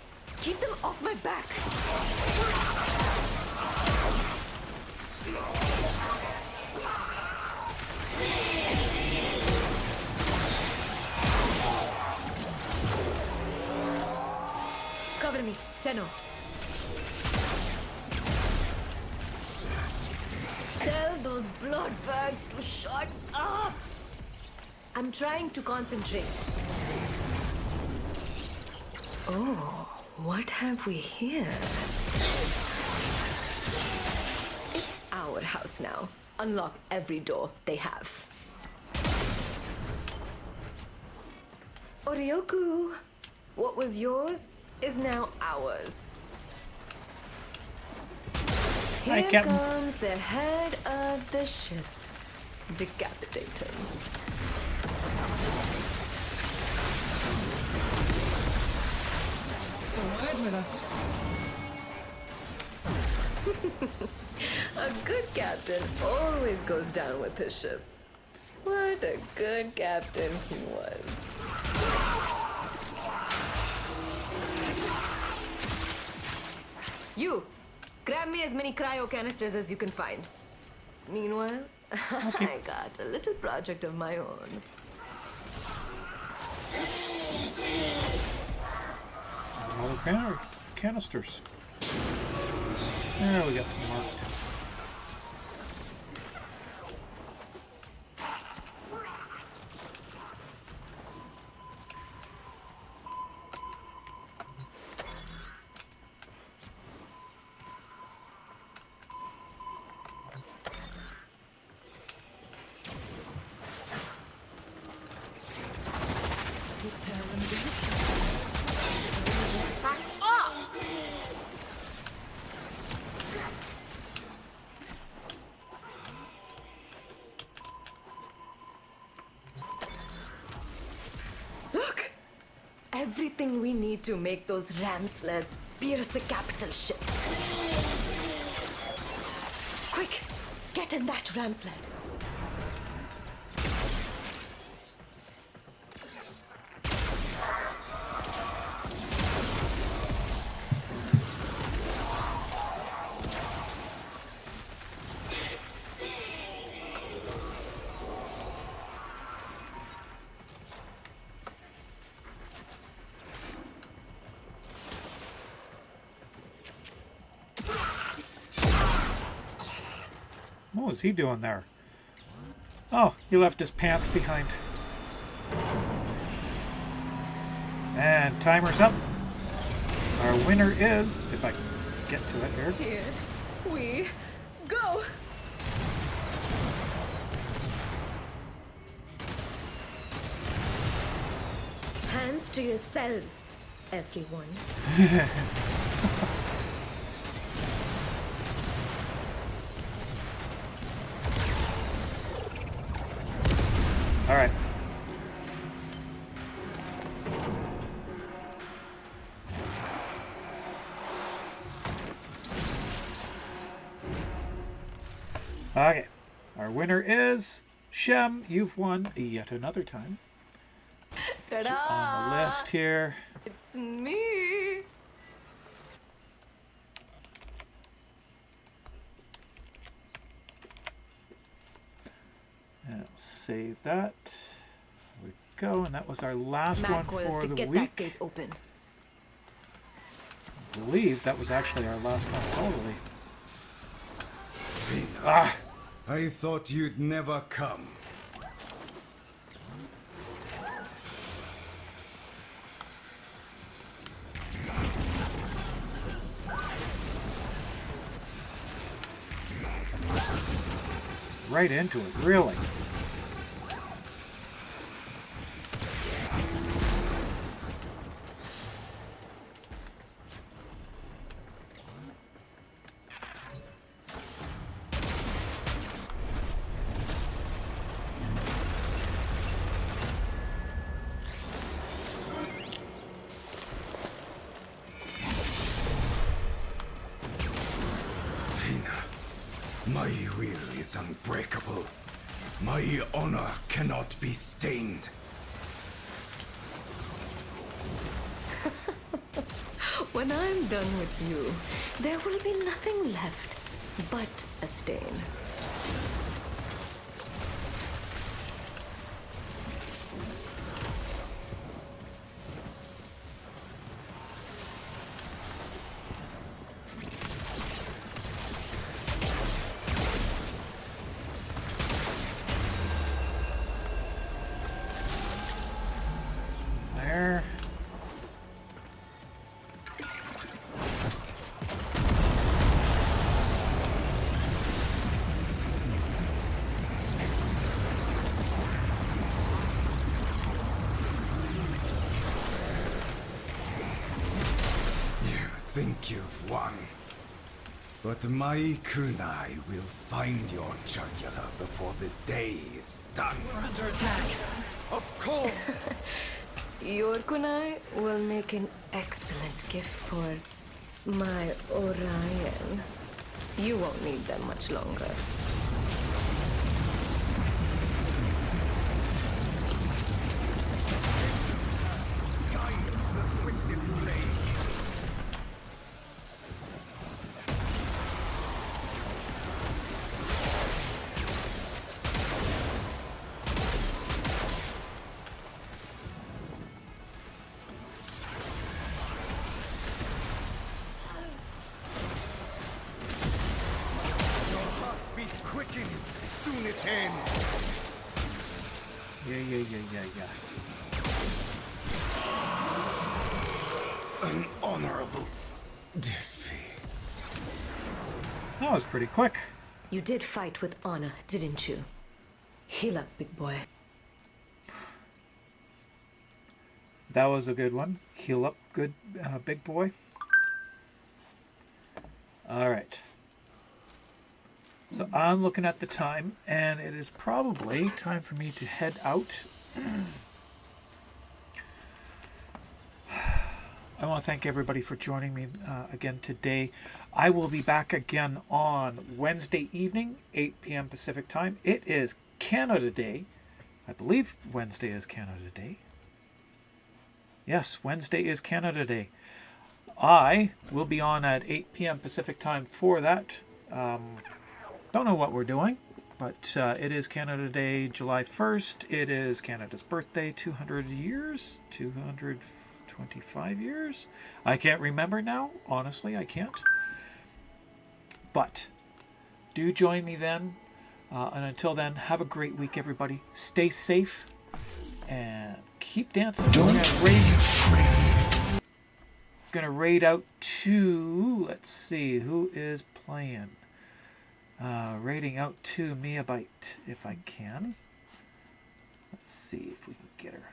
Keep them off my back! Cover me, Tenno. Tell those bloodbags to shut up! I'm trying to concentrate. Oh, what have we here? It's our house now. unlock every door they have. Orioku, what was yours is now ours. Hi, Here Captain. comes the head of the ship. Decapitate him. Word with us. A good captain always goes down with his ship. What a good captain he was. You, grab me as many cryo canisters as you can find. Meanwhile, I got a little project of my own. Another canisters. There, we got some marked. Look! Everything we need to make those ram sleds pierce a capital ship. Quick! Get in that ram sled. What was he doing there? Oh, he left his pants behind. And timer's up. Our winner is, if I can get to it here. Here we go! Hands to yourselves, everyone. All right. Okay. Our winner is Shem. You've won yet another time. Ta-da! On the list here. It's me! And I'll save that. There we go. And that was our last Mag one coils for to the get week. that gate open. I believe that was actually our last one. Totally. Fina, I thought you'd never come. Right into it, really. My will is unbreakable. My honor cannot be stained. When I'm done with you, there will be nothing left but a stain. There. think you've won. But my kunai will find your jugular before the day is done. We're under attack. Of course! Your kunai will make an excellent gift for my Orion. You won't need them much longer. Soon it ends. Yeah. An honorable defeat. That was pretty quick. You did fight with honor, didn't you? Heal up, big boy. That was a good one. Heal up, good big boy. All right. So I'm looking at the time, and it is probably time for me to head out. I want to thank everybody for joining me again today. I will be back again on Wednesday evening, 8 p.m. Pacific time. It is Canada Day. I believe Wednesday is Canada Day. Yes, Wednesday is Canada Day. I will be on at 8 p.m. Pacific time for that. Don't know what we're doing, but it is Canada Day, July 1st. It is Canada's birthday, 200 years, 225 years. I can't remember now. Honestly, I can't. But do join me then. And until then, have a great week, everybody. Stay safe and keep dancing. Gonna raid out to, let's see, who is playing? Raiding out to Mia Byte, if I can. Let's see if we can get her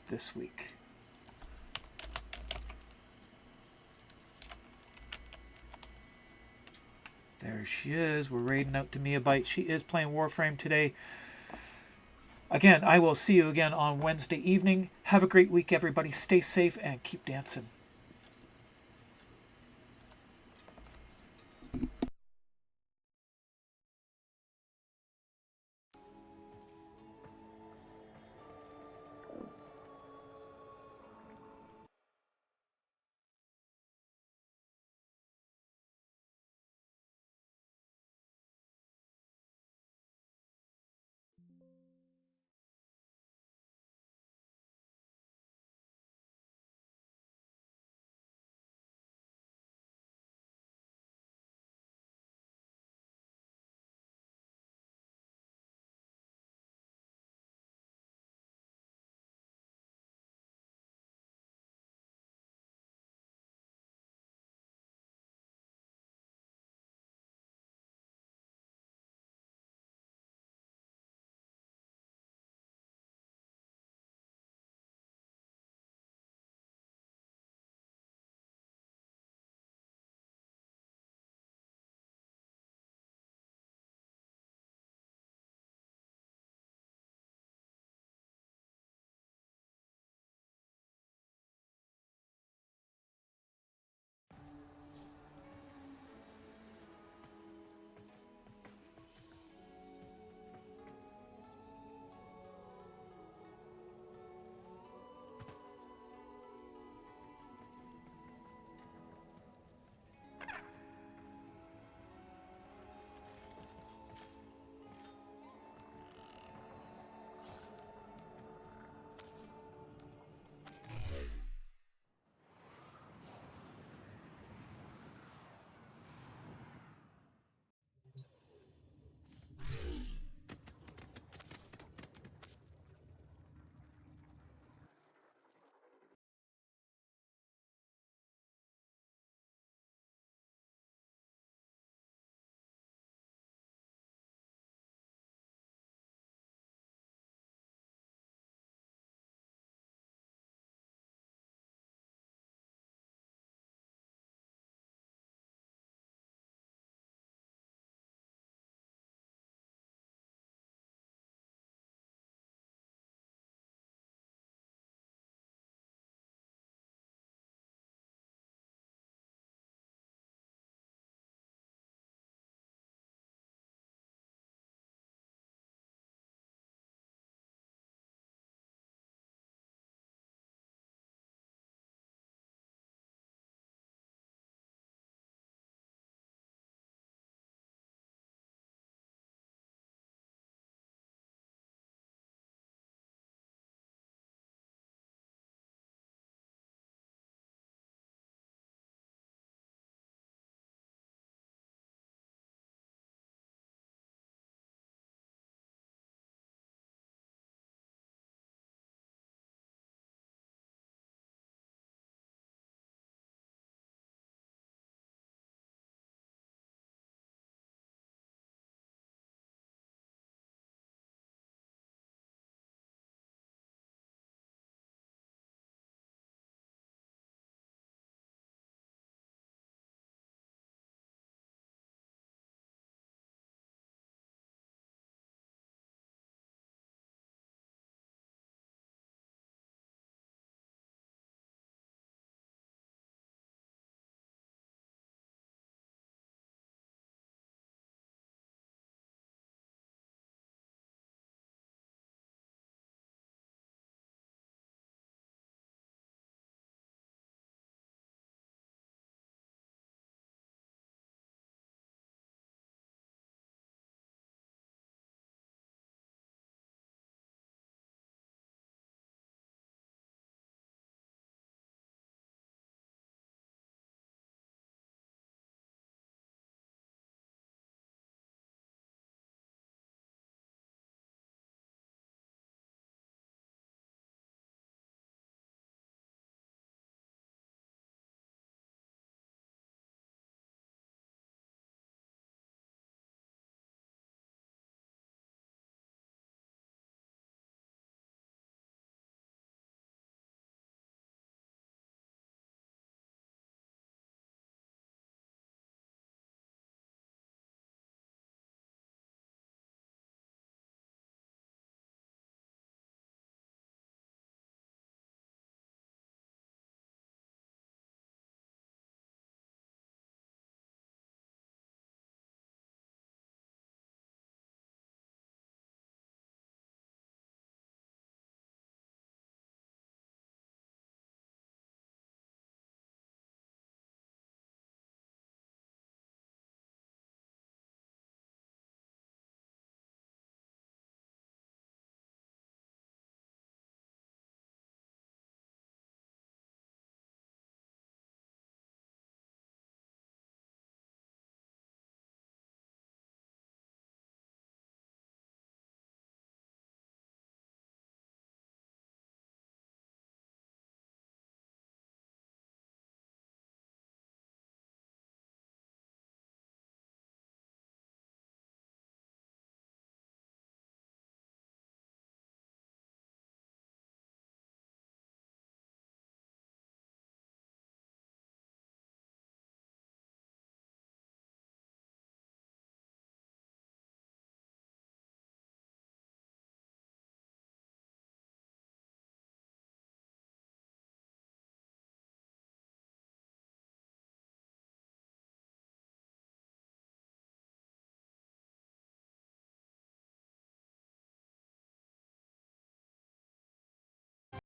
this week. There she is. We're raiding out to Mia Byte. She is playing Warframe today. Again, I will see you again on Wednesday evening. Have a great week, everybody. Stay safe and keep dancing.